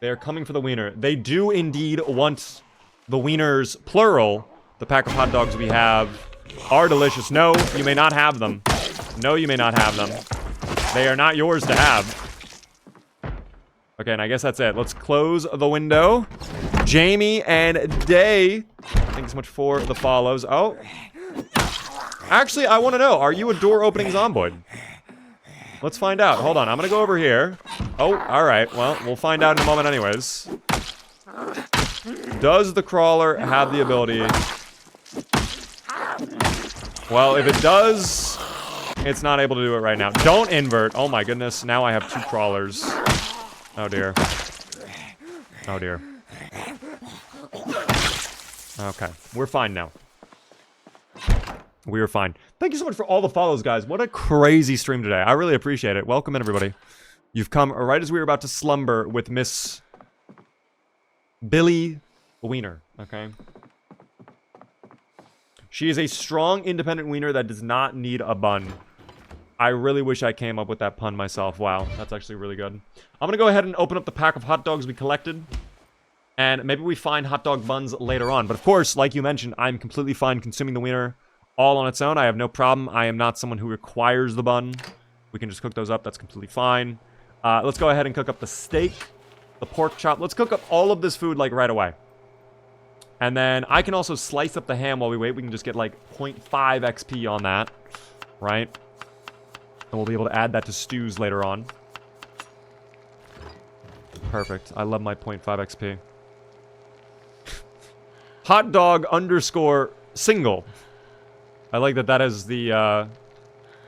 They are coming for the wiener. They do indeed want the wieners, plural. The pack of hot dogs we have are delicious. No, you may not have them. No, you may not have them. They are not yours to have. Okay, and I guess that's it. Let's close the window. Jamie and Day, thanks so much for the follows. Oh. Actually, I want to know, are you a door-opening zomboid? Let's find out. Hold on, I'm going to go over here. Oh, alright. Well, we'll find out in a moment anyways. Does the crawler have the ability? Well, if it does, it's not able to do it right now. Don't invert. Oh my goodness, now I have 2 crawlers. Oh dear. Oh dear. Okay, we're fine now. We are fine. Thank you so much for all the follows, guys. What a crazy stream today. I really appreciate it. Welcome in, everybody. You've come right as we were about to slumber with Miss Billy Wiener, okay? She is a strong, independent wiener that does not need a bun. I really wish I came up with that pun myself. Wow, that's actually really good. I'm gonna go ahead and open up the pack of hot dogs we collected. And maybe we find hot dog buns later on. But of course, like you mentioned, I'm completely fine consuming the wiener all on its own. I have no problem. I am not someone who requires the bun. We can just cook those up. That's completely fine. Let's go ahead and cook up the steak, the pork chop. Let's cook up all of this food, like, right away. And then I can also slice up the ham while we wait. We can just get, like, 0.5 XP on that, right? And we'll be able to add that to stews later on. Perfect. I love my 0.5 XP. Hot dog underscore single. I like that that is the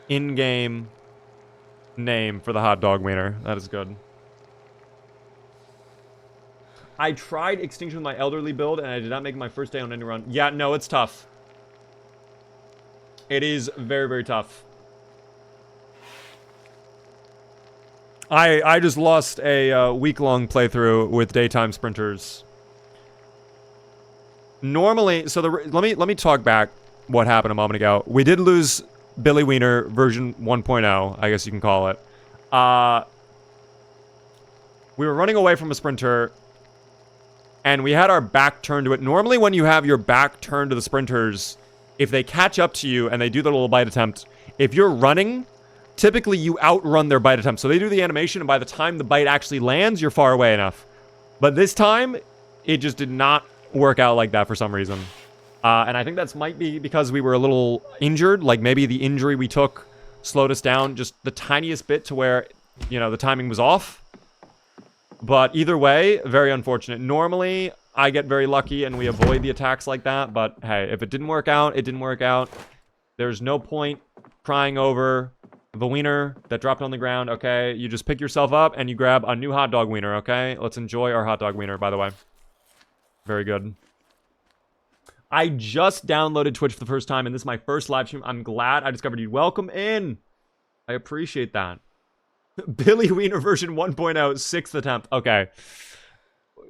in-game name for the hot dog wiener. That is good. I tried Extinction with my elderly build, and I did not make my first day on any run. Yeah, no, it's tough. It is very, very tough. I just lost a week-long playthrough with daytime sprinters. Normally, so let me talk back what happened a moment ago. We did lose Billy Wiener version 1.0, I guess you can call it. We were running away from a sprinter, and we had our back turned to it. Normally, when you have your back turned to the sprinters, if they catch up to you and they do the little bite attempt, if you're running, typically you outrun their bite attempt. So they do the animation, and by the time the bite actually lands, you're far away enough. But this time, it just did not work out like that for some reason. And I think that's might be because we were a little injured. Like, maybe the injury we took slowed us down just the tiniest bit to where, you know, the timing was off. But either way, very unfortunate. Normally, I get very lucky and we avoid the attacks like that. But hey, if it didn't work out, it didn't work out. There's no point crying over the wiener that dropped on the ground, okay? You just pick yourself up and you grab a new hot dog wiener, okay? Let's enjoy our hot dog wiener, by the way. Very good. I just downloaded Twitch for the first time, and this is my first live stream. I'm glad I discovered you. Welcome in. I appreciate that. Billy Wiener version 1.0, 6th attempt. Okay.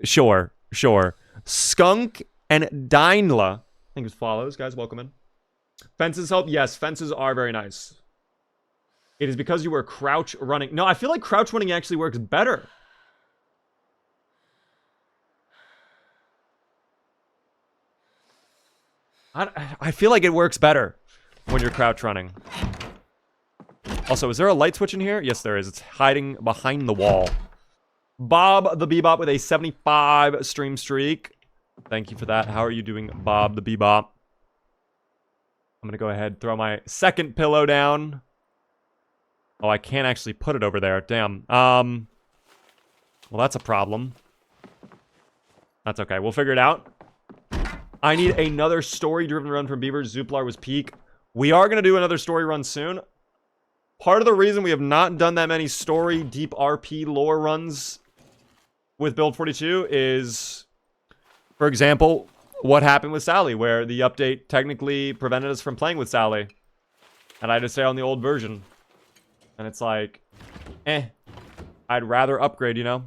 Sure, sure. Skunk and Dinla. I think it follows. Guys, welcome in. Fences help? Yes, fences are very nice. It is because you were crouch running. No, I feel like crouch running actually works better. I feel like it works better when you're crouch running. Also, is there a light switch in here? Yes, there is. It's hiding behind the wall. Bob the Bebop with a 75 stream streak. Thank you for that. How are you doing, Bob the Bebop? I'm going to go ahead and throw my second pillow down. Oh, I can't actually put it over there. Damn. Well, that's a problem. That's okay. We'll figure it out. I need another story-driven run from Beavers. Zooplar was peak. We are going to do another story run soon. Part of the reason we have not done that many story, deep RP lore runs with Build 42 is, for example, what happened with Sally, where the update technically prevented us from playing with Sally. And I had to stay on the old version. And it's like, I'd rather upgrade, you know?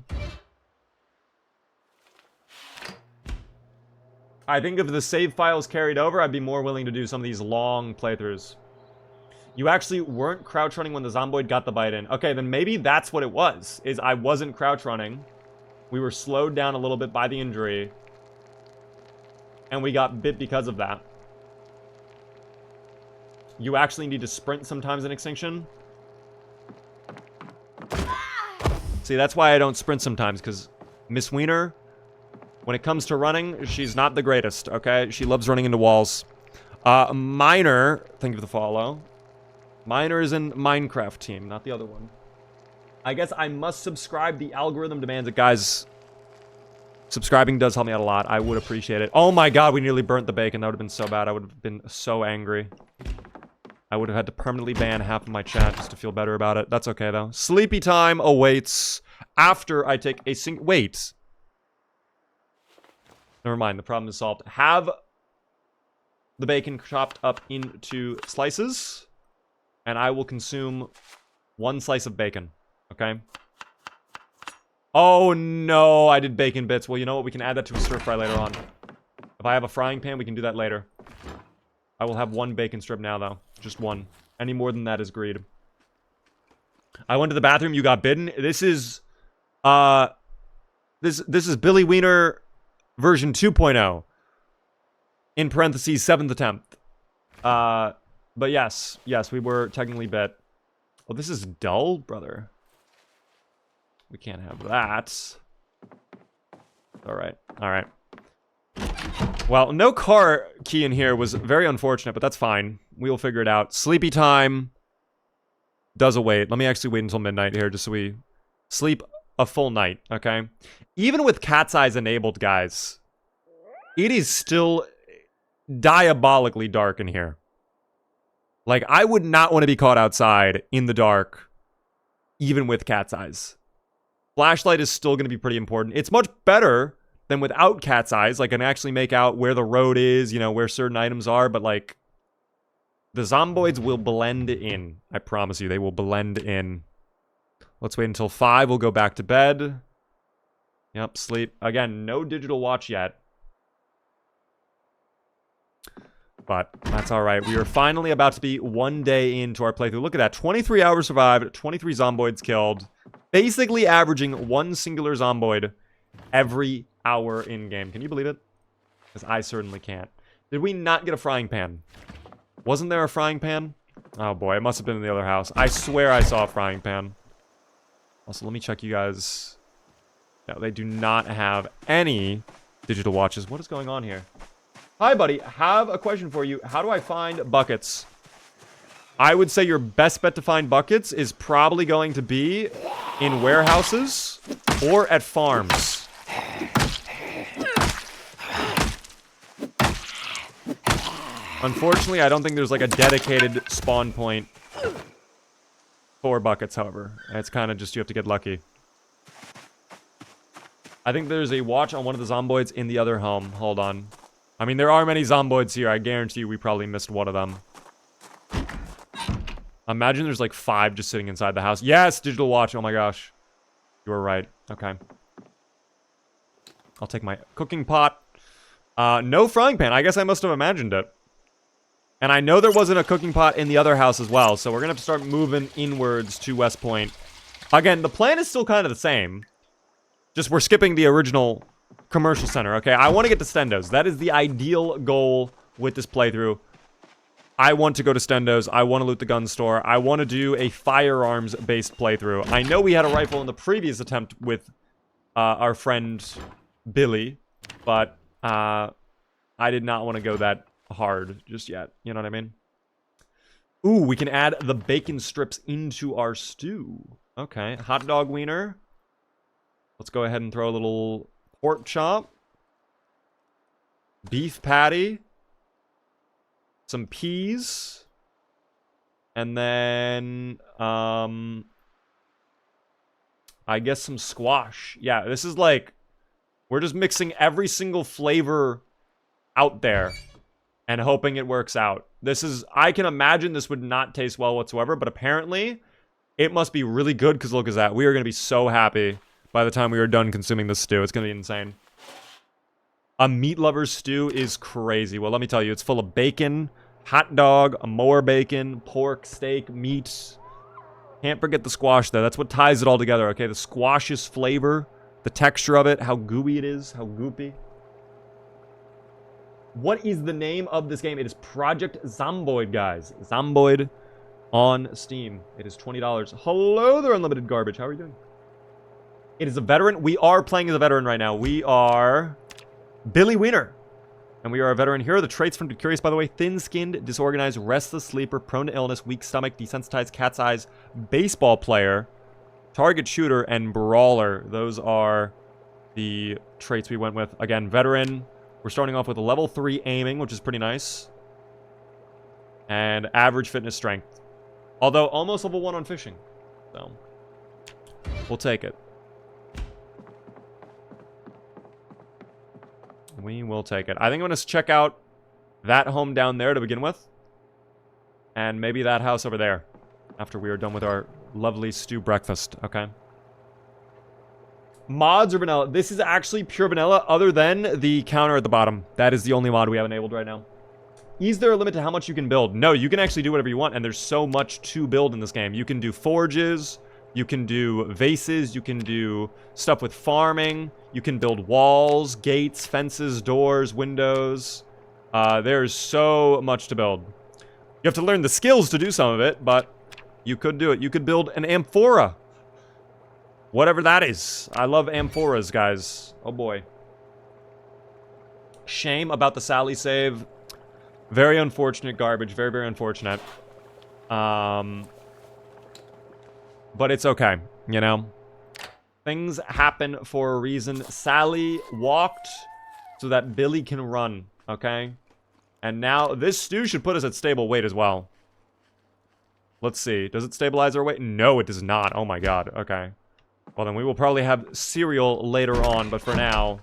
I think if the save files carried over, I'd be more willing to do some of these long playthroughs. You actually weren't crouch running when the Zomboid got the bite in. Okay, then maybe that's what it was, is I wasn't crouch running. We were slowed down a little bit by the injury. And we got bit because of that. You actually need to sprint sometimes in Extinction. See, that's why I don't sprint sometimes, because Miss Wiener, when it comes to running, she's not the greatest, okay? She loves running into walls. Miner, thank you for the follow. Miner is in Minecraft team, not the other one. I guess I must subscribe. The algorithm demands it. Guys, subscribing does help me out a lot. I would appreciate it. Oh my god, we nearly burnt the bacon. That would have been so bad. I would have been so angry. I would have had to permanently ban half of my chat just to feel better about it. That's okay, though. Sleepy time awaits after I take a wait. Never mind, the problem is solved. Have the bacon chopped up into slices, and I will consume one slice of bacon, okay? Oh no, I did bacon bits. Well, you know what? We can add that to a stir fry later on. If I have a frying pan, we can do that later. I will have one bacon strip now, though. Just one. Any more than that is greed. I went to the bathroom, you got bitten. This is, this is Billy Wiener version 2.0. In parentheses, 7th attempt. But yes, we were technically bit. Well, this is dull, brother. We can't have that. Alright. Well, no car key in here was very unfortunate, but that's fine. We'll figure it out. Sleepy time does await. Let me actually wait until midnight here just so we sleep a full night, okay? Even with cat's eyes enabled, guys, it is still diabolically dark in here. Like, I would not want to be caught outside in the dark, even with cat's eyes. Flashlight is still going to be pretty important. It's much better than without cat's eyes. Like, I can actually make out where the road is, you know, where certain items are, but, like, the zomboids will blend in. I promise you, they will blend in. Let's wait until 5. We'll go back to bed. Yep, sleep. Again, no digital watch yet. But that's all right. We are finally about to be 1 day into our playthrough. Look at that. 23 hours survived, 23 zomboids killed. Basically averaging one singular zomboid every hour in-game. Can you believe it? Because I certainly can't. Did we not get a frying pan? Wasn't there a frying pan? Oh boy, it must have been in the other house. I swear I saw a frying pan. Also, let me check you guys. No, they do not have any digital watches. What is going on here? Hi, buddy. Have a question for you. How do I find buckets? I would say your best bet to find buckets is probably going to be in warehouses or at farms. Unfortunately, I don't think there's like a dedicated spawn point for buckets, however. It's kind of just you have to get lucky. I think there's a watch on one of the zomboids in the other home. Hold on. I mean, there are many zomboids here. I guarantee you we probably missed one of them. Imagine there's like 5 just sitting inside the house. Yes, digital watch. Oh my gosh. You were right. Okay. I'll take my cooking pot. No frying pan. I guess I must have imagined it. And I know there wasn't a cooking pot in the other house as well, so we're gonna have to start moving inwards to West Point. Again, the plan is still kind of the same. Just we're skipping the original commercial center, okay? I want to get to Stendo's. That is the ideal goal with this playthrough. I want to go to Stendo's. I want to loot the gun store. I want to do a firearms-based playthrough. I know we had a rifle in the previous attempt with our friend Billy, but I did not want to go that hard just yet. You know what I mean? Ooh, we can add the bacon strips into our stew. Okay, hot dog wiener. Let's go ahead and throw a little pork chop. Beef patty. Some peas. And then, I guess some squash. Yeah, this is like, we're just mixing every single flavor out there and hoping it works out. This is, I can imagine this would not taste well whatsoever, but apparently it must be really good because look at that. We are going to be so happy by the time we are done consuming this stew. It's going to be insane. A meat lover's stew is crazy. Well, let me tell you, it's full of bacon, hot dog, more bacon, pork, steak, meat. Can't forget the squash, though. That's what ties it all together, okay? The squash's flavor, the texture of it, how gooey it is, how goopy. What is the name of this game? It is Project Zomboid, guys. Zomboid on Steam. It is $20. Hello there, Unlimited Garbage. How are you doing? It is a veteran. We are playing as a veteran right now. We are Billy Wiener. And we are a veteran. Here are the traits from Curious, by the way. Thin-skinned, disorganized, restless sleeper, prone to illness, weak stomach, desensitized, cat's eyes, baseball player, target shooter, and brawler. Those are the traits we went with. Again, veteran. We're starting off with a level 3 aiming, which is pretty nice. And average fitness strength. Although almost level 1 on fishing. So, we'll take it. We will take it. I think I'm going to check out that home down there to begin with. And maybe that house over there. After we are done with our lovely stew breakfast. Okay. Mods or vanilla? This is actually pure vanilla other than the counter at the bottom. That is the only mod we have enabled right now. Is there a limit to how much you can build? No, you can actually do whatever you want, and there's so much to build in this game. You can do forges, you can do vases, you can do stuff with farming, you can build walls, gates, fences, doors, windows. There's so much to build. You have to learn the skills to do some of it, but you could do it. You could build an amphora. Whatever that is. I love amphoras, guys. Oh boy. Shame about the Sally save. Very unfortunate garbage. Very, very unfortunate. But it's okay, you know? Things happen for a reason. Sally walked so that Billy can run, okay? And now this stew should put us at stable weight as well. Let's see. Does it stabilize our weight? No, it does not. Oh my god. Okay. Well, then we will probably have cereal later on, but for now...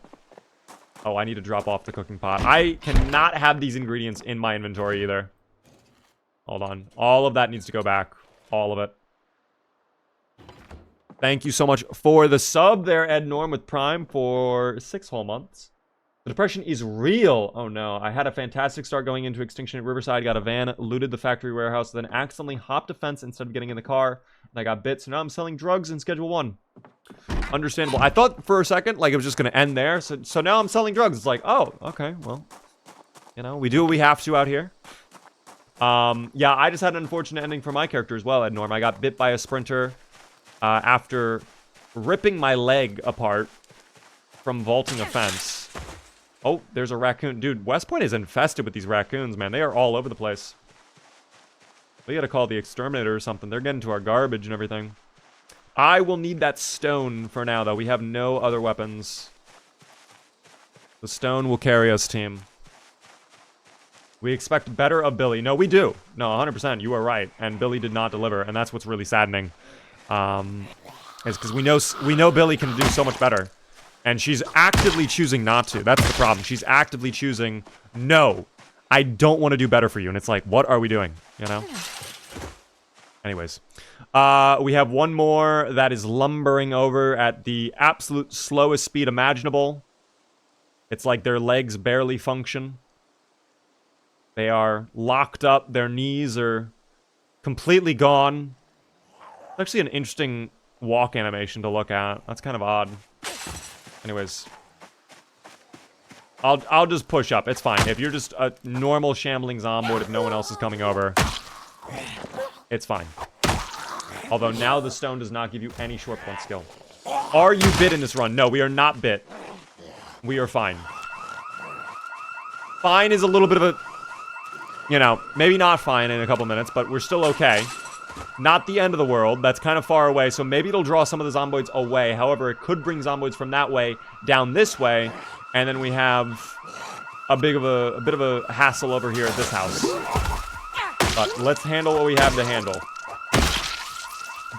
Oh, I need to drop off the cooking pot. I cannot have these ingredients in my inventory either. Hold on. All of that needs to go back. All of it. Thank you so much for the sub there, Ed Norm, with Prime for 6 whole months. The depression is real. Oh no, I had a fantastic start going into Extinction at Riverside, got a van, looted the factory warehouse, then accidentally hopped a fence instead of getting in the car, and I got bit, so now I'm selling drugs in Schedule 1. Understandable. I thought for a second, like, it was just going to end there, so now I'm selling drugs. It's like, oh, okay, well, you know, we do what we have to out here. Yeah, I just had an unfortunate ending for my character as well, Ed Norm. I got bit by a sprinter after ripping my leg apart from vaulting a fence. Oh, there's a raccoon. Dude, West Point is infested with these raccoons, man. They are all over the place. We gotta call the exterminator or something. They're getting to our garbage and everything. I will need that stone for now, though. We have no other weapons. The stone will carry us, team. We expect better of Billy. No, we do. No, 100%. You are right. And Billy did not deliver, and that's what's really saddening. Is because we know Billy can do so much better. And she's actively choosing not to. That's the problem. She's actively choosing, no, I don't want to do better for you. And it's like, what are we doing? You know? Anyways. We have one more that is lumbering over at the absolute slowest speed imaginable. It's like their legs barely function. They are locked up. Their knees are completely gone. It's actually an interesting walk animation to look at. That's kind of odd. Anyways, I'll just push up. It's fine. If you're just a normal shambling zomboid, if no one else is coming over, it's fine. Although now the stone does not give you any short point skill. Are you bit in this run? No, we are not bit. We are fine. Fine is a little bit of a You know, maybe not fine in a couple minutes, but we're still okay. Not the end of the world. That's kind of far away, so maybe it'll draw some of the zomboids away. However, it could bring zomboids from that way down this way, and then we have a bit of a hassle over here at this house. But let's handle what we have to handle.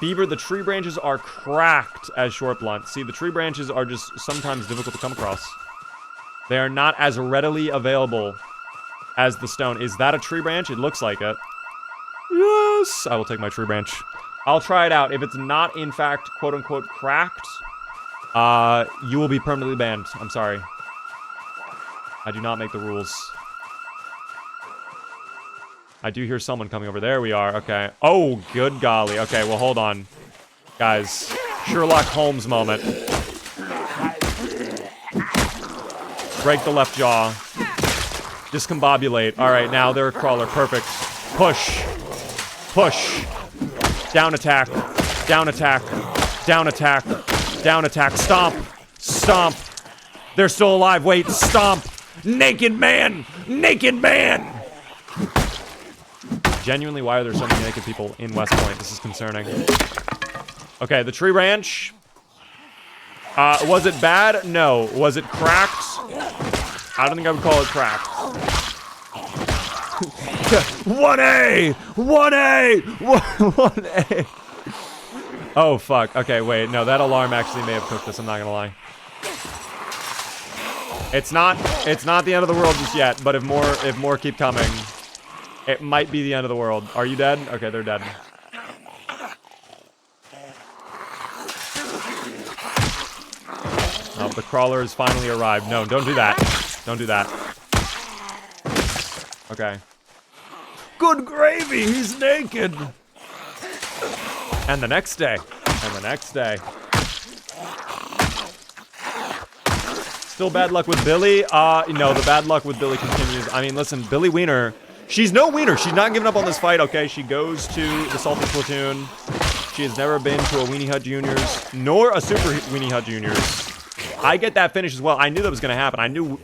Beaver, the tree branches are cracked as short blunt. See, the tree branches are just sometimes difficult to come across. They are not as readily available as the stone. Is that a tree branch? It looks like it. Yes! I will take my tree branch. I'll try it out. If it's not, in fact, quote-unquote cracked, you will be permanently banned. I'm sorry. I do not make the rules. I do hear someone coming over. There we are. Okay. Oh, good golly. Okay, well, hold on. Guys. Sherlock Holmes moment. Break the left jaw. Discombobulate. All right, now they're a crawler. Perfect. Push. Push. Down attack. Down attack. Down attack. Down attack. Stomp. Stomp. They're still alive. Wait. Stomp. Naked man. Naked man. Genuinely, why are there so many naked people in West Point? This is concerning. Okay, the tree branch. Was it bad? No. Was it cracked? I don't think I would call it cracked. 1A! 1A! 1A! Oh, fuck. Okay, wait. No, that alarm actually may have cooked this. I'm not gonna lie. It's not the end of the world just yet, but if more keep coming, it might be the end of the world. Are you dead? Okay, they're dead. Oh, the crawler has finally arrived. No, don't do that. Don't do that. Okay. Good gravy, he's naked. And the next day. And the next day. Still bad luck with Billy? No, the bad luck with Billy continues. I mean, listen, Billy Wiener. She's no wiener. She's not giving up on this fight, okay? She goes to the Salty Platoon. She has never been to a Weenie Hut Juniors, nor a Super Weenie Hut Juniors. I get that finish as well. I knew that was going to happen. I knew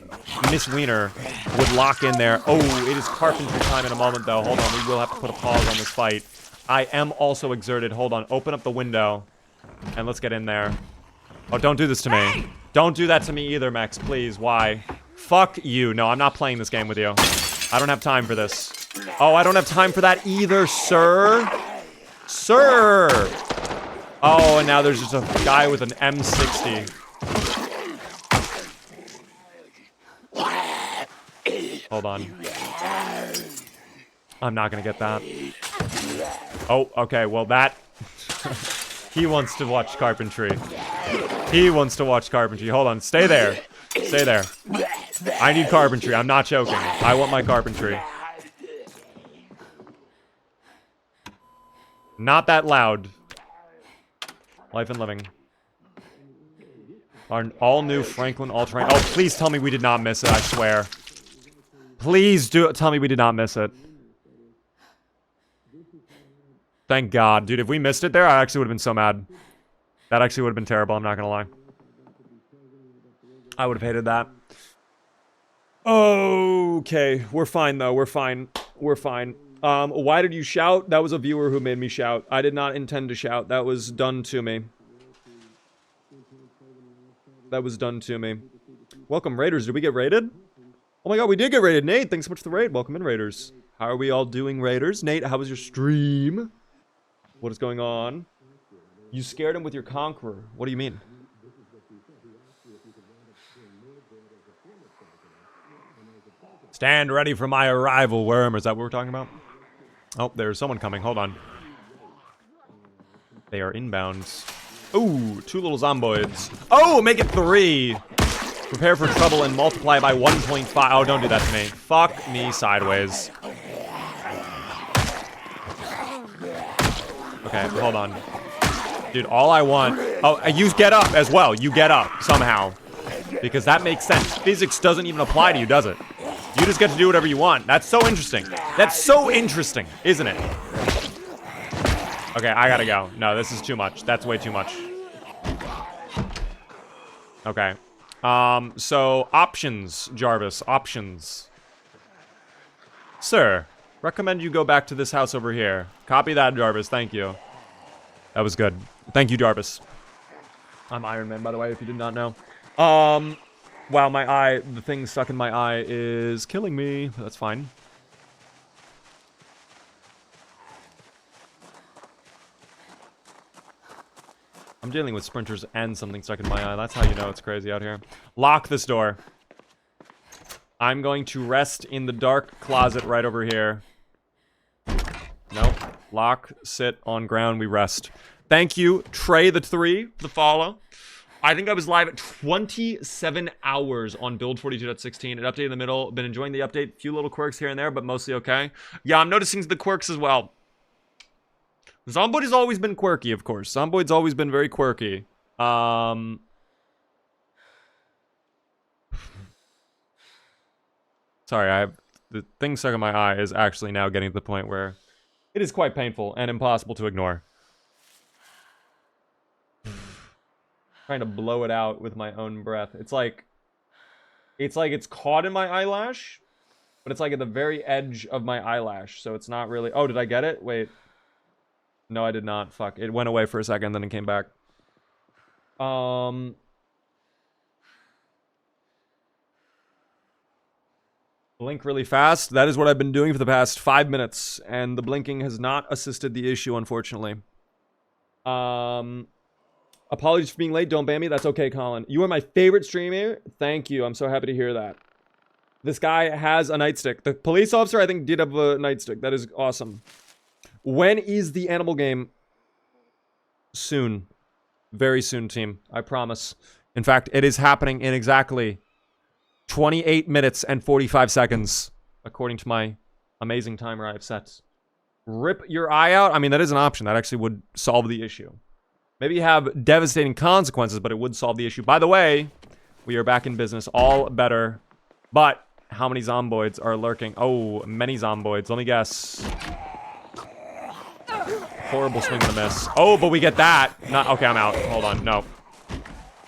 Miss Wiener would lock in there. Oh, it is carpentry time in a moment, though. Hold on. We will have to put a pause on this fight. I am also exerted. Hold on. Open up the window. And let's get in there. Oh, don't do this to me. Don't do that to me either, Max. Please. Why? Fuck you. No, I'm not playing this game with you. I don't have time for this. Oh, I don't have time for that either, sir. Sir! Oh, and now there's just a guy with an M60. Hold on. I'm not gonna get that. Oh, okay, well that... He wants to watch carpentry. He wants to watch carpentry. Hold on, stay there. Stay there. I need carpentry. I'm not joking. I want my carpentry. Not that loud. Life and living. Our all-new Franklin all-terrain. Oh, please tell me we did not miss it, I swear. Please do tell me we did not miss it. Thank God. Dude, if we missed it there, I actually would have been so mad. That actually would have been terrible, I'm not gonna lie. I would have hated that. Okay, we're fine though. We're fine. We're fine. Why did you shout? That was a viewer who made me shout. I did not intend to shout. That was done to me. That was done to me. Welcome, Raiders. Did we get raided? Oh my God, we did get raided. Nate, thanks so much for the raid. Welcome in, Raiders. How are we all doing, Raiders? Nate, how was your stream? What is going on? You scared him with your Conqueror. What do you mean? Stand ready for my arrival, worm. Is that what we're talking about? Oh, there's someone coming. Hold on. They are inbounds. Ooh, 2 little zomboids. Oh, make it 3. Prepare for trouble and multiply by 1.5. Oh, don't do that to me. Fuck me sideways. Okay, hold on. Dude, all I want... Oh, you get up as well. You get up somehow. Because that makes sense. Physics doesn't even apply to you, does it? You just get to do whatever you want. That's so interesting. That's so interesting, isn't it? Okay, I gotta go. No, this is too much. That's way too much. Okay. So, options, Jarvis. Options. Sir, Recommend you go back to this house over here. Copy that, Jarvis. Thank you. That was good. Thank you, Jarvis. I'm Iron Man, by the way, if you did not know. Wow, my eye, the thing stuck in my eye is killing me. That's fine. I'm dealing with sprinters and something stuck in my eye. That's how you know it's crazy out here. Lock this door. I'm going to rest in the dark closet right over here. Nope. Lock, sit on ground, we rest. Thank you, Trey the 3, for the follow. I think I was live at 27 hours on build 42.16. It updated in the middle. Been enjoying the update. Few little quirks here and there, but mostly okay. Yeah, I'm noticing the quirks as well. Zomboid has always been quirky, of course. Zomboid's always been very quirky. Sorry, the thing stuck in my eye is actually now getting to the point where it is quite painful and impossible to ignore. Trying to blow it out with my own breath. It's like it's caught in my eyelash, but it's like at the very edge of my eyelash, so it's not really... Oh, did I get it? Wait. No, I did not. Fuck. It went away for a second, then it came back. Blink really fast. That is what I've been doing for the past 5 minutes, and the blinking has not assisted the issue, unfortunately. Apologies for being late. Don't ban me. That's okay, Colin. You are my favorite streamer. Thank you. I'm so happy to hear that. This guy has a nightstick. The police officer, I think, did have a nightstick. That is awesome. When is the animal game? Soon. Very soon, team. I promise. In fact, it is happening in exactly 28 minutes and 45 seconds, according to my amazing timer I've set. Rip your eye out? I mean, that is an option. That actually would solve the issue. Maybe have devastating consequences, but it would solve the issue. By the way, we are back in business. All better. But how many zomboids are lurking? Oh, many zomboids. Let me guess. Horrible swing and a miss. Oh, but we get that. Not okay, I'm out. Hold on. No.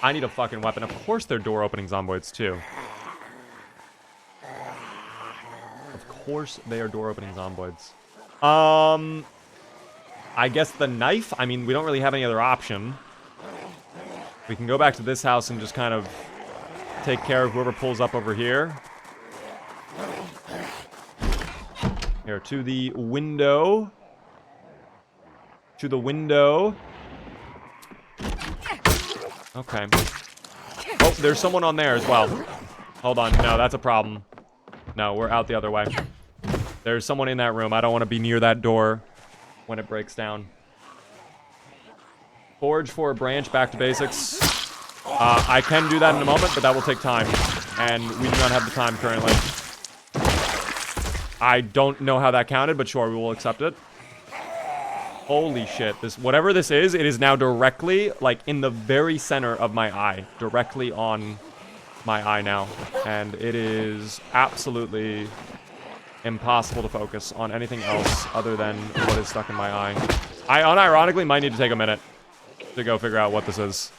I need a fucking weapon. Of course they're door-opening zomboids, too. Of course they are door-opening zomboids. I guess the knife? I mean, we don't really have any other option. We can go back to this house and just kind of take care of whoever pulls up over here. Here, to the window. To the window. Okay. Oh, there's someone on there as well. Hold on. No, that's a problem. No, we're out the other way. There's someone in that room. I don't want to be near that door when it breaks down. Forge for a branch, back to basics. I can do that in a moment, but that will take time. And we do not have the time currently. I don't know how that counted, but sure, we will accept it. Holy shit. This, whatever this is, it is now directly, like, in the very center of my eye. Directly on my eye now. And it is absolutely impossible to focus on anything else other than what is stuck in my eye. I unironically might need to take a minute to go figure out what this is.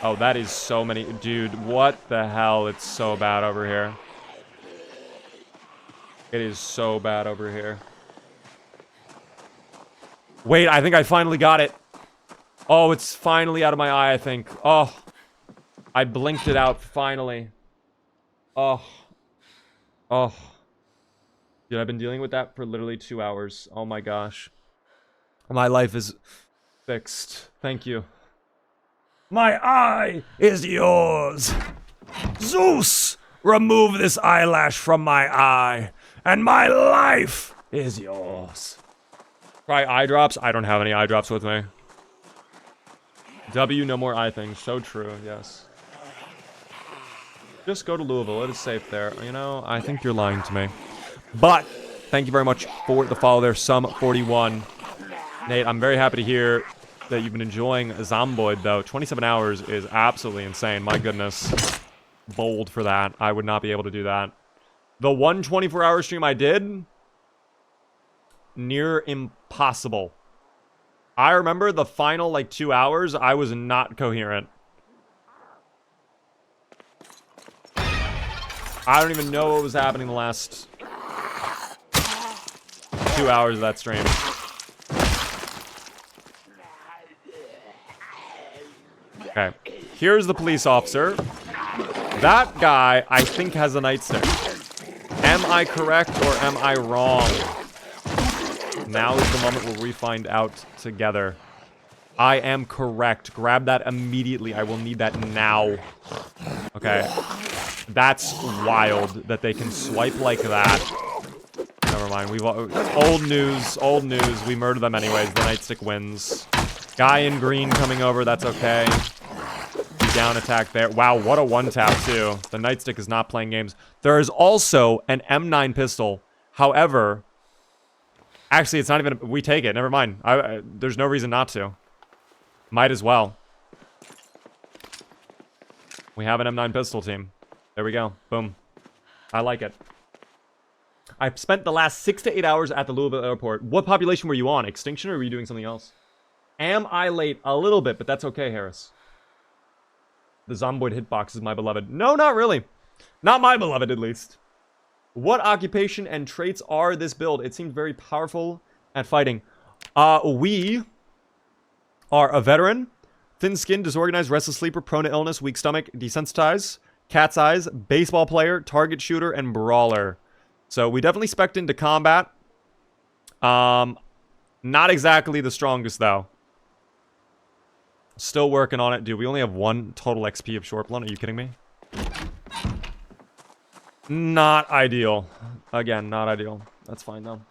Oh, that is so many... Dude, what the hell? It's so bad over here. It is so bad over here. Wait, I think I finally got it. Oh, it's finally out of my eye, I think. Oh. I blinked it out, finally. Oh. Oh. Dude, I've been dealing with that for literally 2 hours. Oh my gosh. My life is fixed. Thank you. My eye is yours. Zeus, remove this eyelash from my eye, and my life is yours. Try eye drops. I don't have any eye drops with me. W, no more eye things. So true, yes. Just go to Louisville. It is safe there. You know, I think you're lying to me. But, thank you very much for the follow there, Sum41. Nate, I'm very happy to hear that you've been enjoying Zomboid, though. 27 hours is absolutely insane. My goodness. Bold for that. I would not be able to do that. The one 24-hour stream I did... near impossible. I remember the final, like, 2 hours, I was not coherent. I don't even know what was happening the last 2 hours of that stream. Okay, here's the police officer. That guy, I think, has a nightstick. Am I correct or am I wrong? Now is the moment where we find out together. I am correct. Grab that immediately. I will need that now. Okay. That's wild that they can swipe like that. Never mind. We've old news. Old news. We murder them anyways. The nightstick wins. Guy in green coming over. That's okay. Down attack there. Wow, what a one tap too. The nightstick is not playing games. There is also an M9 pistol. However, actually, it's not even. We take it. Never mind. There's no reason not to. Might as well. We have an M9 pistol team. There we go. Boom. I like it. I spent the last 6 to 8 hours at the Louisville airport. What population were you on? Extinction, or were you doing something else? Am I late? A little bit, but that's okay, Harris. The Zomboid hitbox is my beloved. No, not really. Not my beloved, at least. What occupation and traits are this build? It seems very powerful at fighting. We are a veteran, thin-skinned, disorganized, restless sleeper, prone to illness, weak stomach, desensitized, cat's eyes, baseball player, target shooter, and brawler. So we definitely spec'd into combat. Not exactly the strongest, though. Still working on it, dude. We only have 1 total XP of short blunt. Are you kidding me? Not ideal. Again, not ideal. That's fine, though.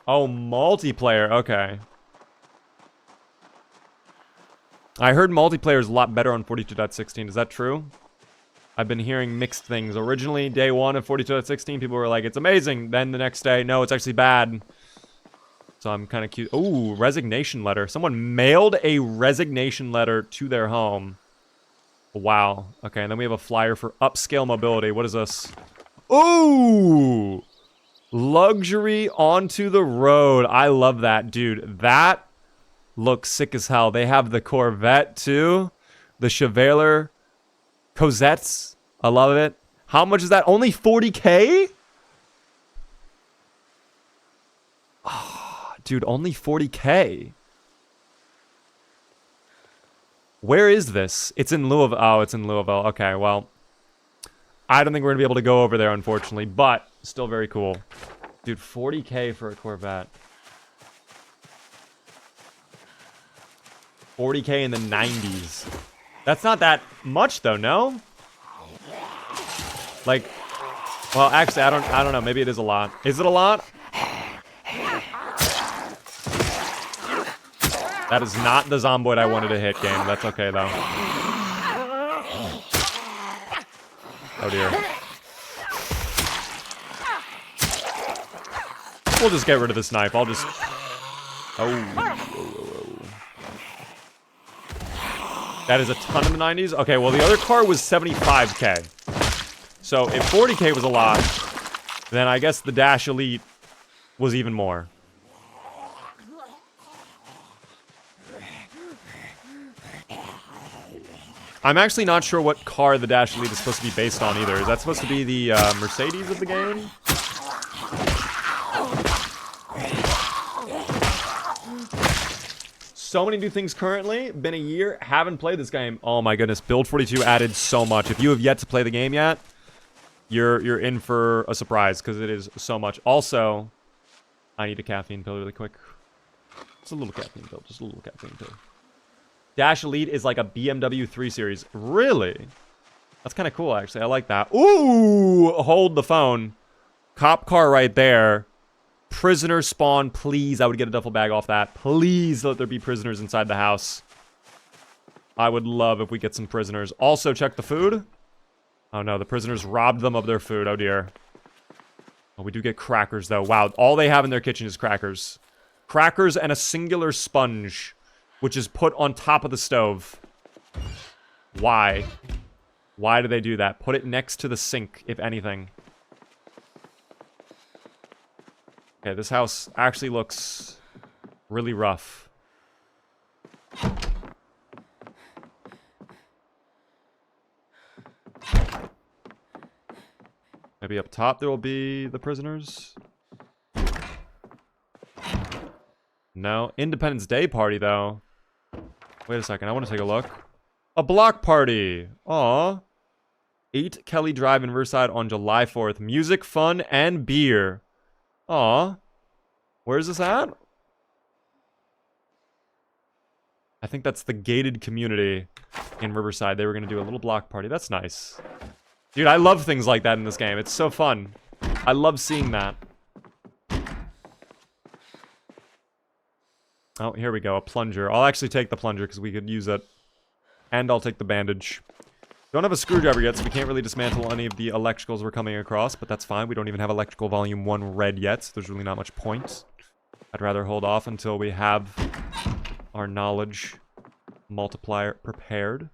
Oh, multiplayer. Okay. I heard multiplayer is a lot better on 42.16. Is that true? I've been hearing mixed things. Originally, day 1 of 42.16, people were like, it's amazing. Then the next day, no, it's actually bad. So I'm kind of cute. Ooh, resignation letter. Someone mailed a resignation letter to their home. Wow. Okay, and then we have a flyer for upscale mobility. What is this? Ooh! Luxury onto the road. I love that, dude. That looks sick as hell. They have the Corvette, too. The Chevalier Cosettes. I love it. How much is that? Only 40K? Dude, only 40K. Where is this? It's in Louisville. Oh, it's in Louisville. Okay, well. I don't think we're going to be able to go over there, unfortunately. But, still very cool. Dude, 40K for a Corvette. 40K in the 90s. That's not that much, though, no? Like, well, actually, I don't know. Maybe it is a lot. Is it a lot? That is not the Zomboid I wanted to hit, game. That's okay, though. Oh, dear. We'll just get rid of this knife. I'll just... Oh. That is a ton in the 90s. Okay, well, the other car was 75K. So, if 40K was a lot, then I guess the Dash Elite was even more. I'm actually not sure what car the Dash Elite is supposed to be based on either. Is that supposed to be the Mercedes of the game? So many new things currently. Been a year. Haven't played this game. Oh my goodness. Build 42 added so much. If you have yet to play the game yet, you're in for a surprise because it is so much. Also, I need a caffeine pill really quick. Just a little caffeine pill. Just a little caffeine pill. Dash Elite is like a BMW 3 Series. Really? That's kind of cool, actually. I like that. Ooh! Hold the phone. Cop car right there. Prisoner spawn, please. I would get a duffel bag off that. Please let there be prisoners inside the house. I would love if we get some prisoners. Also, check the food. Oh, no. The prisoners robbed them of their food. Oh, dear. Oh, we do get crackers, though. Wow. All they have in their kitchen is crackers. Crackers and a singular sponge, which is put on top of the stove. Why? Why do they do that? Put it next to the sink, if anything. Okay, this house actually looks really rough. Maybe up top there will be the prisoners. No. Independence Day party, though. Wait a second. I want to take a look. A block party. Aw. 8 Kelly Drive in Riverside on July 4th. Music, fun, and beer. Aw. Where's this at? I think that's the gated community in Riverside. They were going to do a little block party. That's nice. Dude, I love things like that in this game. It's so fun. I love seeing that. Oh, here we go. A plunger. I'll actually take the plunger because we could use it. And I'll take the bandage. Don't have a screwdriver yet, so we can't really dismantle any of the electricals we're coming across. But that's fine. We don't even have electrical volume 1 red yet, so there's really not much point. I'd rather hold off until we have our knowledge multiplier prepared.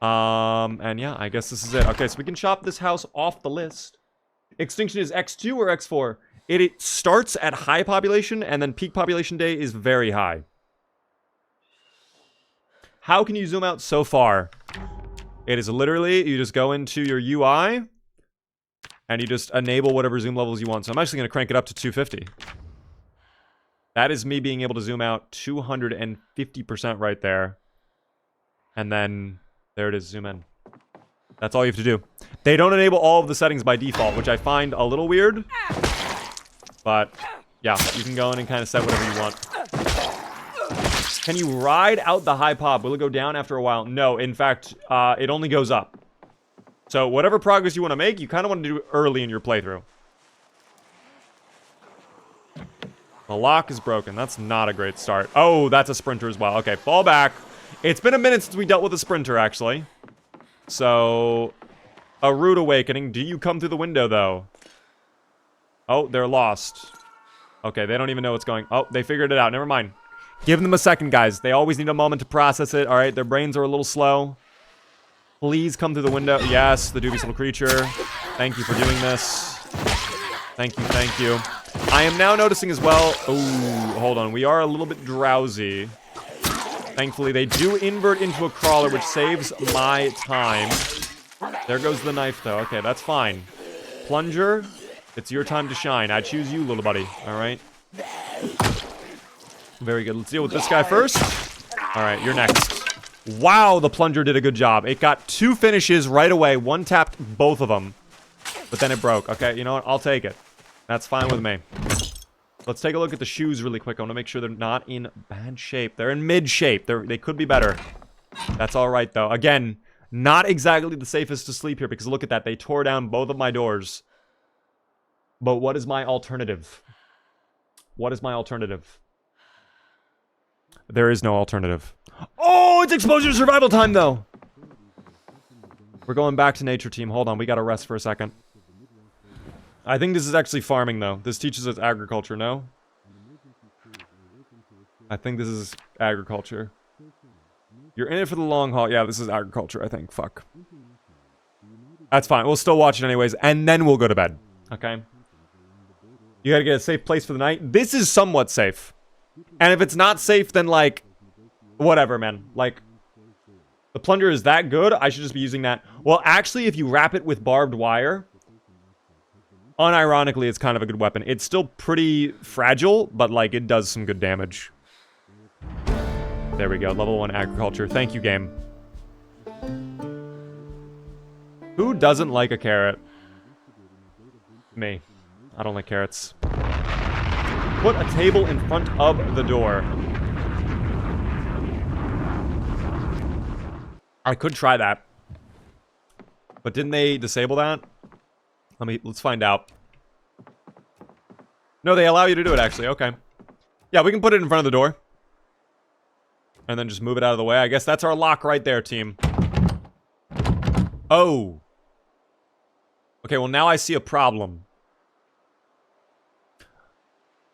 And yeah, I guess this is it. Okay, so we can chop this house off the list. Extinction is X2 or X4? It starts at high population, and then peak population day is very high. How can you zoom out so far? It is literally, you just go into your UI, and you just enable whatever zoom levels you want. So I'm actually going to crank it up to 250. That is me being able to zoom out 250% right there. And then, there it is, zoom in. That's all you have to do. They don't enable all of the settings by default, which I find a little weird. But, yeah, you can go in and kind of set whatever you want. Can you ride out the high pop? Will it go down after a while? No, in fact, it only goes up. So, whatever progress you want to make, you kind of want to do early in your playthrough. The lock is broken. That's not a great start. Oh, that's a sprinter as well. Okay, fall back. It's been a minute since we dealt with a sprinter, actually. So, a rude awakening. Do you come through the window, though? Oh, they're lost. Okay, they don't even know what's going... Oh, they figured it out. Never mind. Give them a second, guys. They always need a moment to process it. All right, their brains are a little slow. Please come through the window. Yes, the dubious little creature. Thank you for doing this. Thank you, thank you. I am now noticing as well... Ooh, hold on. We are a little bit drowsy. Thankfully, they do invert into a crawler, which saves my time. There goes the knife, though. Okay, that's fine. Plunger, it's your time to shine. I choose you, little buddy. All right? Very good. Let's deal with this guy first. All right, you're next. Wow, the plunger did a good job. It got 2 finishes right away. One tapped both of them. But then it broke. Okay, you know what? I'll take it. That's fine with me. Let's take a look at the shoes really quick. I want to make sure they're not in bad shape. They're in mid shape. They could be better. That's all right, though. Again, not exactly the safest to sleep here because look at that. They tore down both of my doors. But what is my alternative? What is my alternative? There is no alternative. Oh, it's exposure to survival time, though. We're going back to nature, team. Hold on. We got to rest for a second. I think this is actually farming, though. This teaches us agriculture, no? I think this is agriculture. You're in it for the long haul. Yeah, this is agriculture, I think. Fuck. That's fine. We'll still watch it anyways, and then we'll go to bed. Okay? You gotta get a safe place for the night. This is somewhat safe. And if it's not safe, then, like, whatever, man. Like, the plunger is that good, I should just be using that. Well, actually, if you wrap it with barbed wire... Unironically, it's kind of a good weapon. It's still pretty fragile, but, like, it does some good damage. There we go. Level 1 agriculture. Thank you, game. Who doesn't like a carrot? Me. I don't like carrots. Put a table in front of the door. I could try that. But didn't they disable that? Let's find out. No, they allow you to do it, actually. Okay. Yeah, we can put it in front of the door. And then just move it out of the way. I guess that's our lock right there, team. Oh. Okay, well, now I see a problem.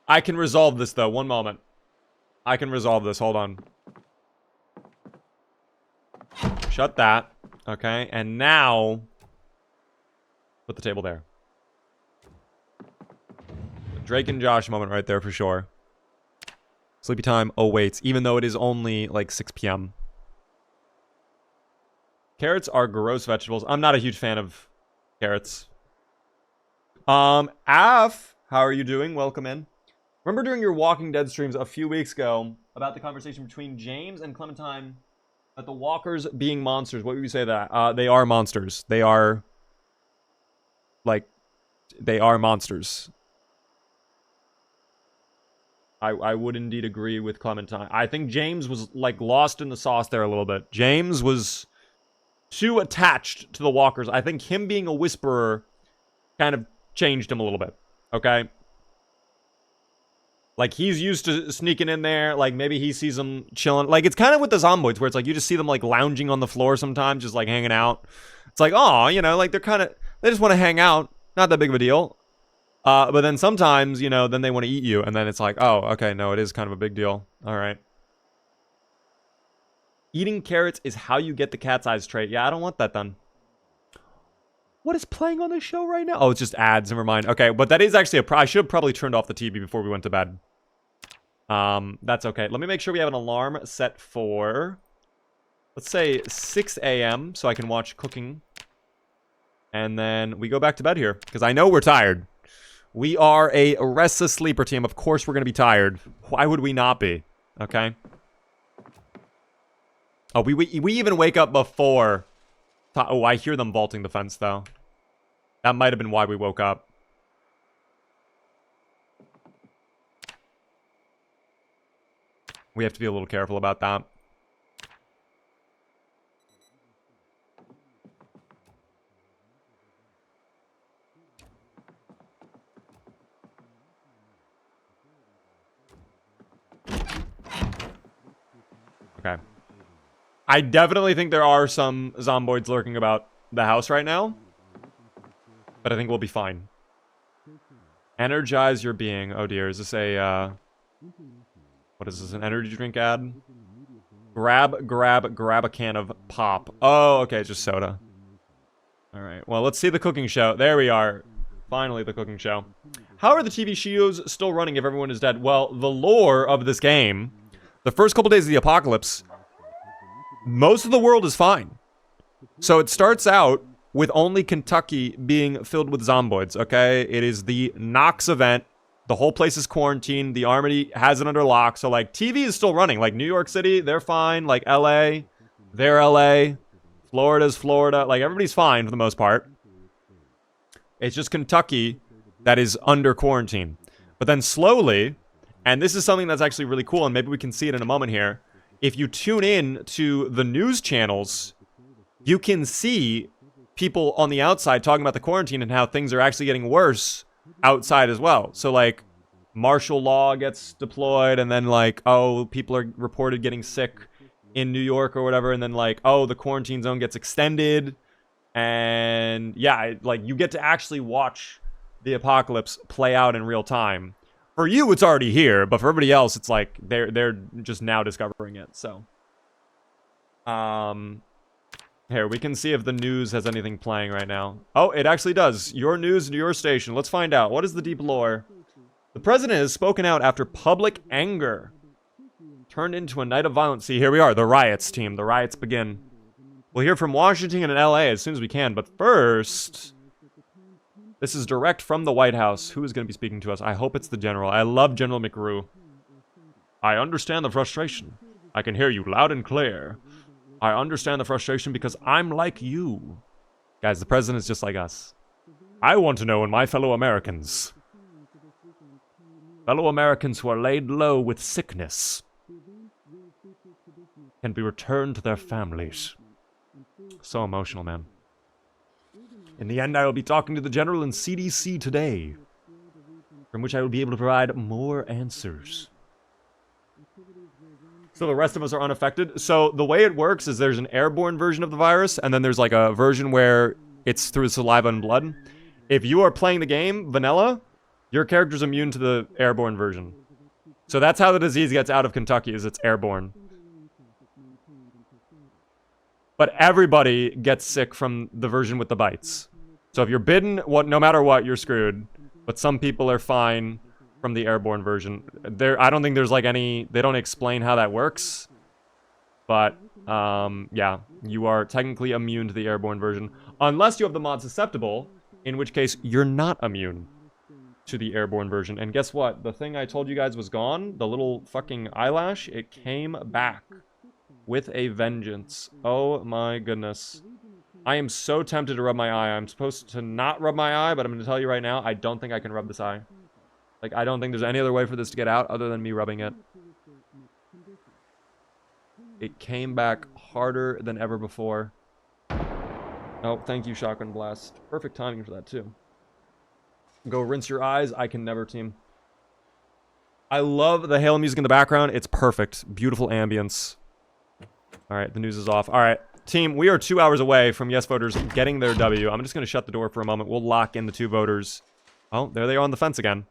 I can resolve this, though. One moment. I can resolve this. Hold on. Shut that. Okay, and now... put the table there. Drake and Josh moment right there for sure. Sleepy time awaits, even though it is only like 6 p.m. Carrots are gross vegetables. I'm not a huge fan of carrots. Af, how are you doing? Welcome in. Remember during your Walking Dead streams a few weeks ago about the conversation between James and Clementine about the walkers being monsters? What would you say that? They are monsters. They are, like, they are monsters. I would indeed agree with Clementine. I think James was, like, lost in the sauce there a little bit. James was too attached to the walkers. I think him being a whisperer kind of changed him a little bit. Okay? Like, he's used to sneaking in there. Like, maybe he sees them chilling. Like, it's kind of with the zomboids, where it's like, you just see them, like, lounging on the floor sometimes, just, like, hanging out. It's like, oh, you know, like, they're kind of, they just want to hang out. Not that big of a deal. But then sometimes, you know, then they want to eat you. And then it's like, oh, okay, no, it is kind of a big deal. All right. Eating carrots is how you get the cat's eyes trait. Yeah, I don't want that done. What is playing on this show right now? Oh, it's just ads. Never mind. Okay, but that is actually I should have probably turned off the TV before we went to bed. That's okay. Let me make sure we have an alarm set for, let's say, 6 a.m. so I can watch cooking. And then we go back to bed here, because I know we're tired. We are a restless sleeper team. Of course we're going to be tired. Why would we not be? Okay. Oh, we even wake up before. Oh, I hear them vaulting the fence, though. That might have been why we woke up. We have to be a little careful about that. Okay. I definitely think there are some zomboids lurking about the house right now. But I think we'll be fine. Energize your being. Oh dear, is this a, what is this, an energy drink ad? Grab a can of pop. Oh, okay, it's just soda. Alright, well, let's see the cooking show. There we are. Finally, the cooking show. How are the TV shows still running if everyone is dead? Well, the lore of this game, the first couple days of the apocalypse, most of the world is fine. So it starts out with only Kentucky being filled with zomboids, okay? It is the Knox event. The whole place is quarantined. The army has it under lock. So, like, TV is still running. Like, New York City, they're fine. Like, LA, they're LA. Florida's Florida. Like, everybody's fine for the most part. It's just Kentucky that is under quarantine. But then slowly, and this is something that's actually really cool, and maybe we can see it in a moment here. If you tune in to the news channels, you can see people on the outside talking about the quarantine and how things are actually getting worse outside as well. So, like, martial law gets deployed, and then, like, oh, people are reported getting sick in New York or whatever, and then, like, oh, the quarantine zone gets extended. And, yeah, like, you get to actually watch the apocalypse play out in real time. For you, it's already here, but for everybody else, it's like they're just now discovering it. So, here we can see if the news has anything playing right now. Oh, it actually does. Your news and your station. Let's find out. What is the deep lore? The president has spoken out after public anger turned into a night of violence. See, here we are. The riots, team. The riots begin. We'll hear from Washington and LA as soon as we can, but first, this is direct from the White House. Who is going to be speaking to us? I hope it's the general. I love General McGrew. I understand the frustration. I can hear you loud and clear. I understand the frustration because I'm like you. Guys, the president is just like us. I want to know when my fellow Americans who are laid low with sickness can be returned to their families. So emotional, man. In the end, I will be talking to the general and CDC today, from which I will be able to provide more answers. So the rest of us are unaffected. So the way it works is there's an airborne version of the virus, and then there's like a version where it's through saliva and blood. If you are playing the game, vanilla, your character's immune to the airborne version. So that's how the disease gets out of Kentucky, is it's airborne. But everybody gets sick from the version with the bites. So if you're bitten, no matter what, you're screwed. But some people are fine from the airborne version. I don't think there's like any, they don't explain how that works. But, yeah, you are technically immune to the airborne version. Unless you have the mod susceptible, in which case you're not immune. to the airborne version. And guess what? The thing I told you guys was gone, the little fucking eyelash, it came back with a vengeance. Oh my goodness. I am so tempted to rub my eye. I'm supposed to not rub my eye, but I'm going to tell you right now, I don't think I can rub this eye. Like, I don't think there's any other way for this to get out other than me rubbing it. It came back harder than ever before. Oh, thank you, Shotgun Blast. Perfect timing for that, too. Go rinse your eyes. I can never, team. I love the Halo music in the background. It's perfect. Beautiful ambience. All right, the news is off. All right, team, we are 2 hours away from yes voters getting their W. I'm just going to shut the door for a moment. We'll lock in the 2 voters. Oh, there they are on the fence again.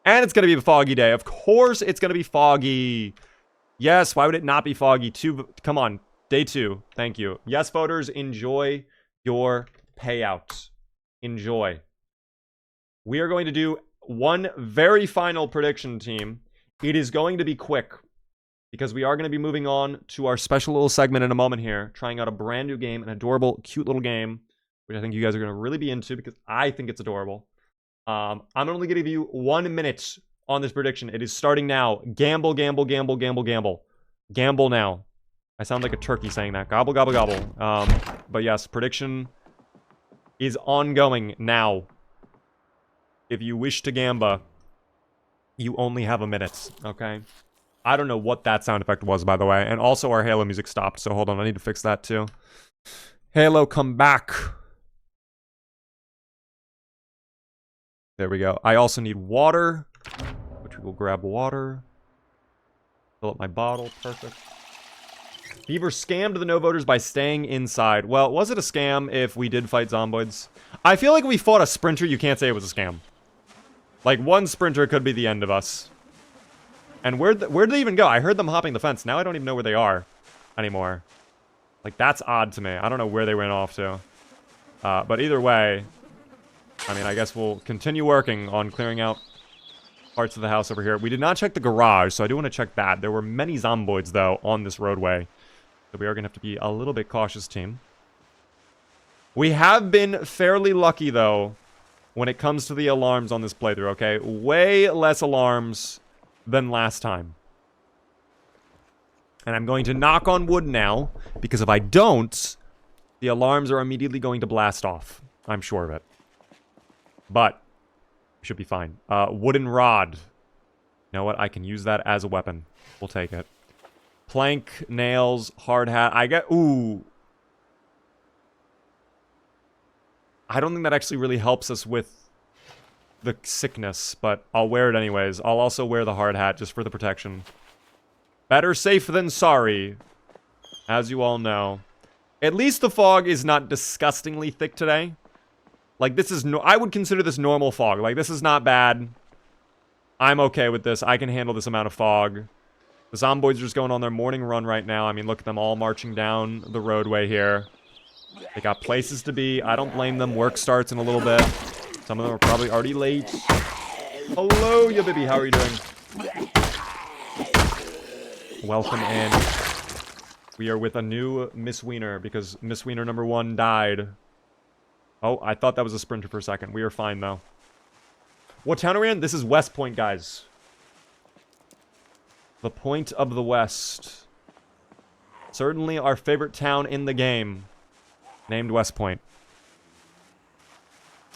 And it's going to be a foggy day. Of course it's going to be foggy. Yes, why would it not be foggy? Come on, day 2. Thank you. Yes voters, enjoy your payout. Enjoy. We are going to do one very final prediction, team. It is going to be quick, because we are going to be moving on to our special little segment in a moment here, trying out a brand new game, an adorable, cute little game, which I think you guys are going to really be into, because I think it's adorable. I'm only going to give you 1 minute on this prediction. It is starting now. Gamble, gamble, gamble, gamble, gamble. Gamble now. I sound like a turkey saying that. Gobble, gobble, gobble. But yes, prediction is ongoing now. If you wish to gamba, you only have a minute, okay? I don't know what that sound effect was, by the way. And also our Halo music stopped, so hold on. I need to fix that, too. Halo, come back. There we go. I also need water, which we will grab water. Fill up my bottle. Perfect. Beaver scammed the no voters by staying inside. Well, was it a scam if we did fight zomboids? I feel like if we fought a sprinter, you can't say it was a scam. Like, one sprinter could be the end of us. And where'd they even go? I heard them hopping the fence. Now I don't even know where they are anymore. Like, that's odd to me. I don't know where they went off to. But either way, I mean, I guess we'll continue working on clearing out parts of the house over here. We did not check the garage, so I do want to check that. There were many zomboids, though, on this roadway. So we are going to have to be a little bit cautious, team. We have been fairly lucky, though, when it comes to the alarms on this playthrough, okay? Way less alarms than last time. And I'm going to knock on wood now, because if I don't, the alarms are immediately going to blast off. I'm sure of it. But, should be fine. Wooden rod. You know what? I can use that as a weapon. We'll take it. Plank, nails, hard hat. I get... Ooh. I don't think that actually really helps us with the sickness, but I'll wear it anyways. I'll also wear the hard hat just for the protection. Better safe than sorry, as you all know. At least the fog is not disgustingly thick today. Like, this is I would consider this normal fog. Like, this is not bad. I'm okay with this. I can handle this amount of fog. The zomboids are just going on their morning run right now. I mean, look at them all marching down the roadway here. They got places to be. I don't blame them. Work starts in a little bit. Some of them are probably already late. Hello, ya baby. How are you doing? Welcome in. We are with a new Miss Wiener because Miss Wiener number 1 died. Oh, I thought that was a sprinter for a second. We are fine, though. What town are we in? This is West Point, guys. The Point of the West. Certainly our favorite town in the game. Named West Point.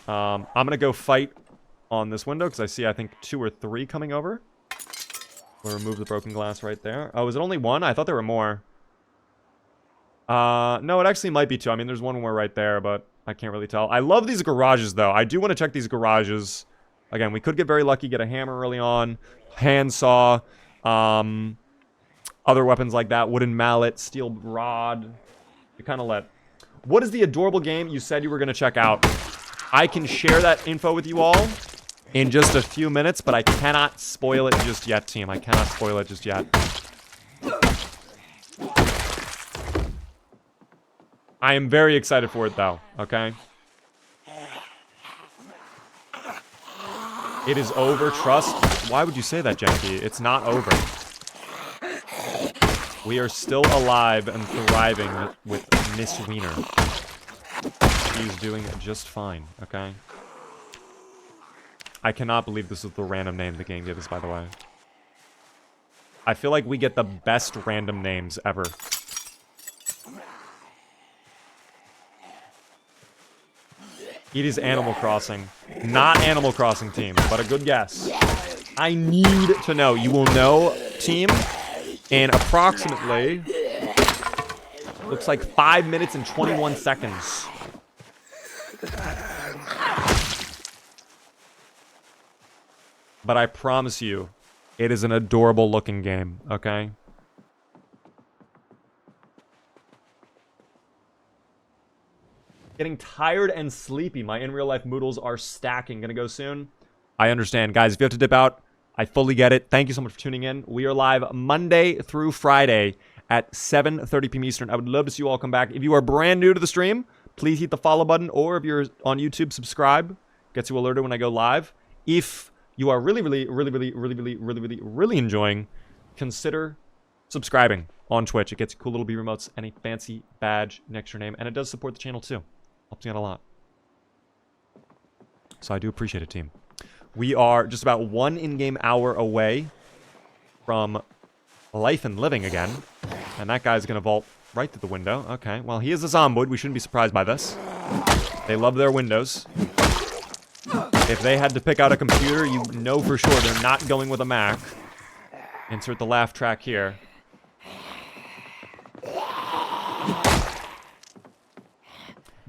I'm gonna go fight on this window, because I see, I think, 2 or 3 coming over. We'll remove the broken glass right there. Oh, is it only 1? I thought there were more. No, it actually might be 2. I mean, there's one more right there, but I can't really tell. I love these garages, though. I do want to check these garages. Again, we could get very lucky, get a hammer early on, handsaw, other weapons like that, wooden mallet, steel rod. You kind of let... What is the adorable game you said you were going to check out? I can share that info with you all in just a few minutes, but I cannot spoil it just yet, team. I cannot spoil it just yet. I am very excited for it, though, okay? It is over, trust. Why would you say that, Janky? It's not over. We are still alive and thriving with Miss Wiener. She's doing just fine, okay? I cannot believe this is the random name the game gave us, by the way. I feel like we get the best random names ever. It is Animal Crossing. Not Animal Crossing, team, but a good guess. I need to know. You will know, team, in approximately... looks like 5 minutes and 21 seconds. But I promise you, it is an adorable looking game, okay? Getting tired and sleepy. My in real life moodles are stacking. Gonna go soon. I understand. Guys, if you have to dip out, I fully get it. Thank you so much for tuning in. We are live Monday through Friday at 7:30 p.m. Eastern. I would love to see you all come back. If you are brand new to the stream, please hit the follow button. Or if you're on YouTube, subscribe. Gets you alerted when I go live. If you are really enjoying, consider subscribing on Twitch. It gets you cool little B remotes and a fancy badge next to your name. And it does support the channel too. Helps me out a lot. So I do appreciate it, team. We are just about 1 in-game hour away from life and living again. And that guy's going to vault right through the window. Okay, well, he is a Zomboid. We shouldn't be surprised by this. They love their windows. If they had to pick out a computer, you know for sure they're not going with a Mac. Insert the laugh track here.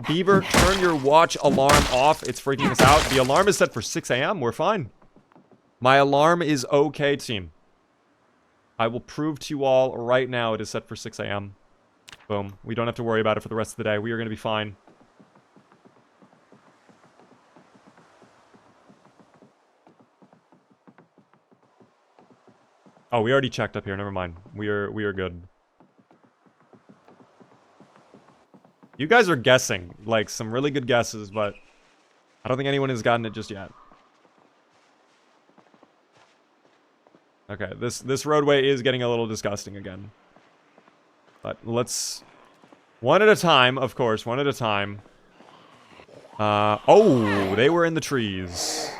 Beaver, turn your watch alarm off. It's freaking us out. The alarm is set for 6 a.m. We're fine. My alarm is okay, team. I will prove to you all right now it is set for 6 a.m. Boom. We don't have to worry about it for the rest of the day. We are going to be fine. Oh, we already checked up here. Never mind. We are good. You guys are guessing, like, some really good guesses, but I don't think anyone has gotten it just yet. Okay, this roadway is getting a little disgusting again. But let's... one at a time, of course, one at a time. Oh, they were in the trees.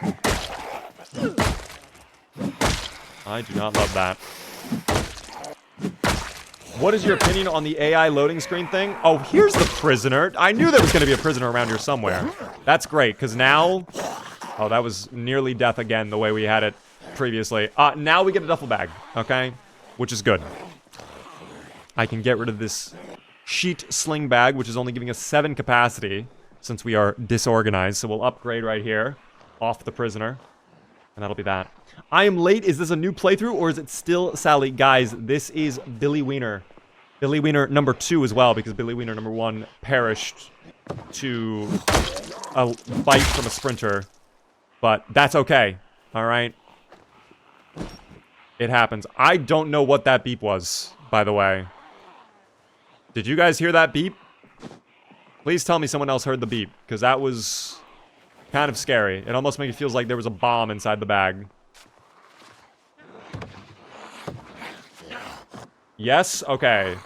I do not love that. What is your opinion on the AI loading screen thing? Oh, here's the prisoner. I knew there was going to be a prisoner around here somewhere. That's great, because now... oh, that was nearly death again, the way we had it previously. Now we get a duffel bag, okay? Which is good. I can get rid of this sheet sling bag, which is only giving us 7 capacity, since we are disorganized. So we'll upgrade right here, off the prisoner. And that'll be that. I am late. Is this a new playthrough, or is it still Sally? Guys, this is Billy Wiener. Billy Wiener number 2 as well, because Billy Wiener number 1 perished to a bite from a sprinter. But that's okay. Alright? It happens. I don't know what that beep was, by the way. Did you guys hear that beep? Please tell me someone else heard the beep, because that was kind of scary. It almost makes it feel like there was a bomb inside the bag. Yes? Okay.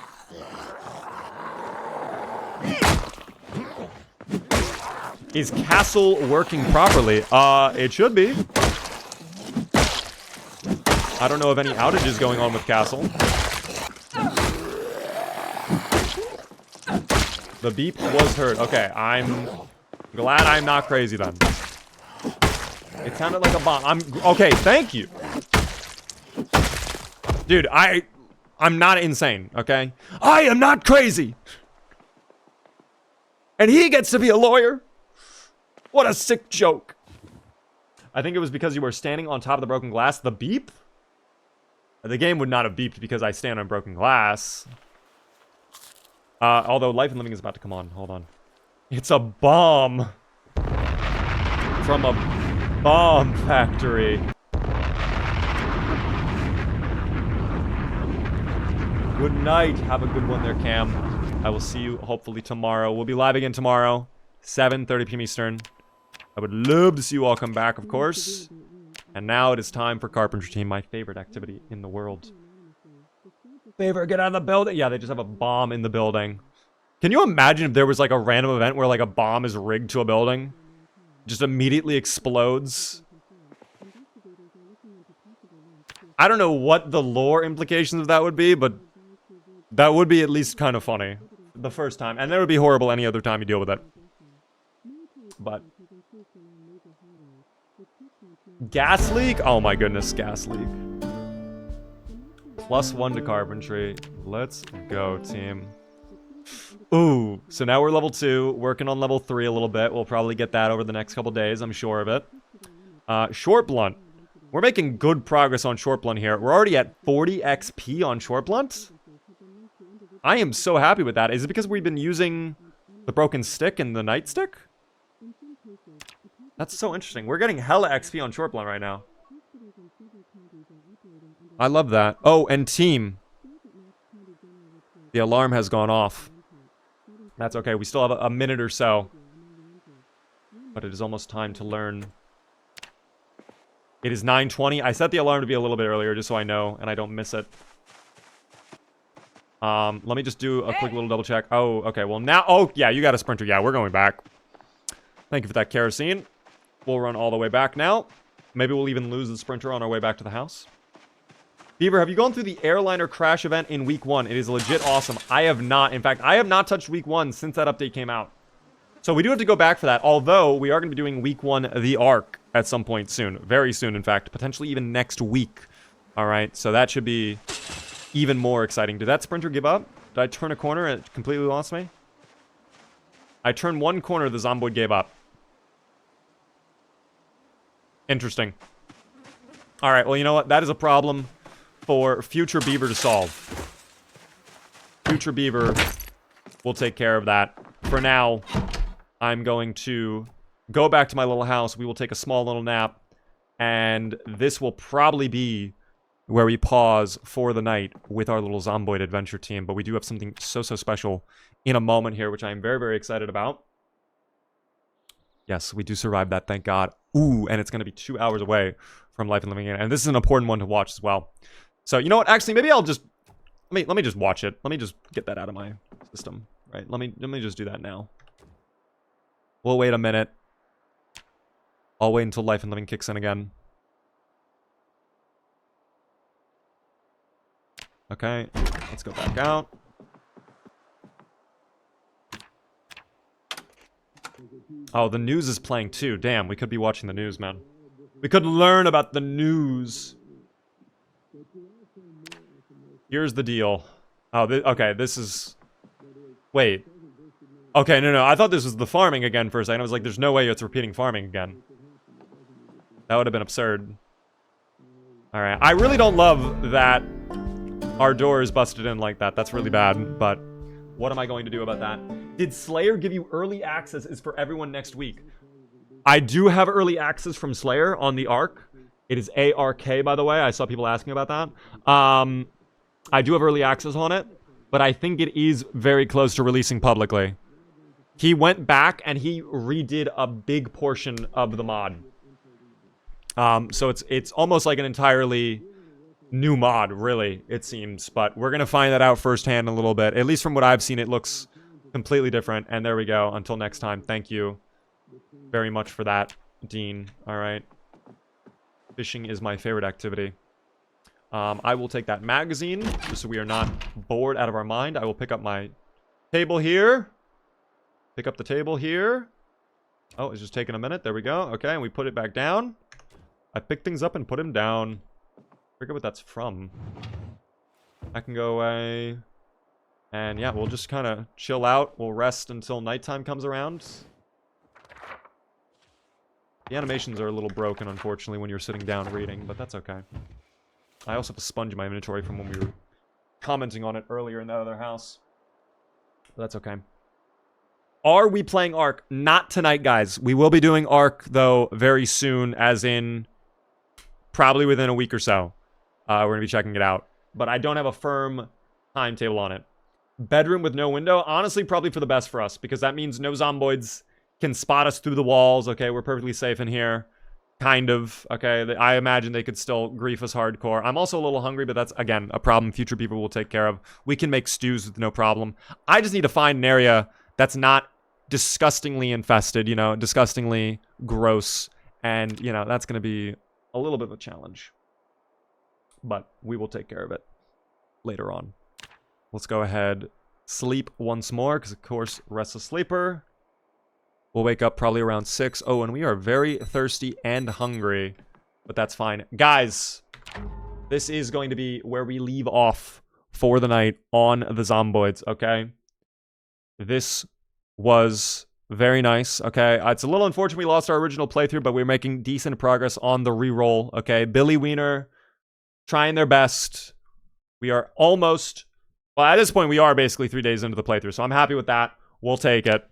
Is Castle working properly? It should be. I don't know of any outages going on with Castle. The beep was heard. Okay, I'm glad I'm not crazy then. It sounded like a bomb. Okay, thank you. Dude, I'm not insane, okay? I am not crazy! And he gets to be a lawyer? What a sick joke. I think it was because you were standing on top of the broken glass. The beep? The game would not have beeped because I stand on broken glass. Although Life and Living is about to come on. Hold on. It's a bomb. From a bomb factory. Good night. Have a good one there, Cam. I will see you hopefully tomorrow. We'll be live again tomorrow, 7:30 p.m. Eastern. I would love to see you all come back, of course. And now it is time for Carpentry Team, my favorite activity in the world. Favorite, get out of the building. Yeah, they just have a bomb in the building. Can you imagine if there was like a random event where like a bomb is rigged to a building? Just immediately explodes I don't know what the lore implications of that would be, but that would be at least kind of funny the first time. And that would be horrible any other time you deal with it. But gas leak? Oh my goodness, gas leak. +1 to carpentry. Let's go, team. Ooh, so now we're level 2, working on level 3 a little bit. We'll probably get that over the next couple days, I'm sure of it. Short blunt. We're making good progress on short blunt here. We're already at 40 XP on short blunt. I am so happy with that. Is it because we've been using the broken stick and the nightstick? That's so interesting. We're getting hella XP on short blunt right now. I love that. Oh, and team. The alarm has gone off. That's okay. We still have a minute or so. But it is almost time to learn. It is 9:20. I set the alarm to be a little bit earlier just so I know and I don't miss it. Let me just do a quick little double check. Oh, okay. Well, now... Oh, yeah, you got a sprinter. Yeah, we're going back. Thank you for that kerosene. We'll run all the way back now. Maybe we'll even lose the sprinter on our way back to the house. Beaver, have you gone through the airliner crash event in week 1? It is legit awesome. I have not. In fact, I have not touched week 1 since that update came out. So we do have to go back for that. Although, we are going to be doing week 1, the Ark, at some point soon. Very soon, in fact. Potentially even next week. Alright, so that should be even more exciting. Did that sprinter give up? Did I turn a corner and it completely lost me? I turned one corner, the Zomboid gave up. Interesting. Alright, well, you know what? That is a problem for future Beaver to solve. Future Beaver will take care of that. For now, I'm going to go back to my little house. We will take a small little nap. And this will probably be where we pause for the night with our little Zomboid adventure team. But we do have something so special in a moment here, which I am very, very excited about. Yes, we do survive that, thank God. Ooh, and it's going to be 2 hours away from Life and Living In. And this is an important one to watch as well. So, you know what? Actually, maybe I'll just... Let me just watch it. Let me just get that out of my system. Right? Let me just do that now. We'll wait a minute. I'll wait until Life and Living kicks in again. Okay, let's go back out. Oh, the news is playing too. Damn, we could be watching the news, man. We could learn about the news. Here's the deal. Oh, okay, this is... Wait. Okay, no. I thought this was the farming again for a second. I was like, there's no way it's repeating farming again. That would have been absurd. Alright, I really don't love that our door is busted in like that. That's really bad, but what am I going to do about that? Did Slayer give you early access? Is for everyone next week. I do have early access from Slayer on the Ark. It is ARK, by the way. I saw people asking about that. I do have early access on it, but I think it is very close to releasing publicly. He went back and he redid a big portion of the mod. So it's almost like an entirely new mod, really, it seems. But we're going to find that out firsthand a little bit. At least from what I've seen, it looks completely different. And there we go. Until next time, thank you very much for that, Dean. All right. Fishing is my favorite activity. I will take that magazine, just so we are not bored out of our mind. I will pick up my table here. Pick up the table here. Oh, it's just taking a minute. There we go. Okay, and we put it back down. I pick things up and put them down. I forget what that's from. I can go away. And yeah, we'll just kind of chill out. We'll rest until nighttime comes around. The animations are a little broken, unfortunately, when you're sitting down reading, but that's okay. I also have a sponge in my inventory from when we were commenting on it earlier in that other house. But that's okay. Are we playing Ark? Not tonight, guys. We will be doing Ark, though, very soon, as in probably within a week or so. We're going to be checking it out. But I don't have a firm timetable on it. Bedroom with no window? Honestly, probably for the best for us, because that means no zomboids can spot us through the walls. Okay, we're perfectly safe in here. Kind of. Okay, I imagine they could still grief us hardcore. I'm also a little hungry, but that's, again, a problem future people will take care of. We can make stews with no problem. I just need to find an area that's not disgustingly infested, you know, disgustingly gross. And, you know, that's going to be a little bit of a challenge. but we will take care of it later on. Let's go ahead, sleep once more, because of course, restless sleeper. We'll wake up probably around 6. Oh, and we are very thirsty and hungry, but that's fine. Guys, this is going to be where we leave off for the night on the Zomboids, okay? This was very nice, okay? It's a little unfortunate we lost our original playthrough, but we're making decent progress on the reroll, okay? Billy Wiener trying their best. We are almost... Well, at this point, we are basically 3 days into the playthrough, so I'm happy with that. We'll take it.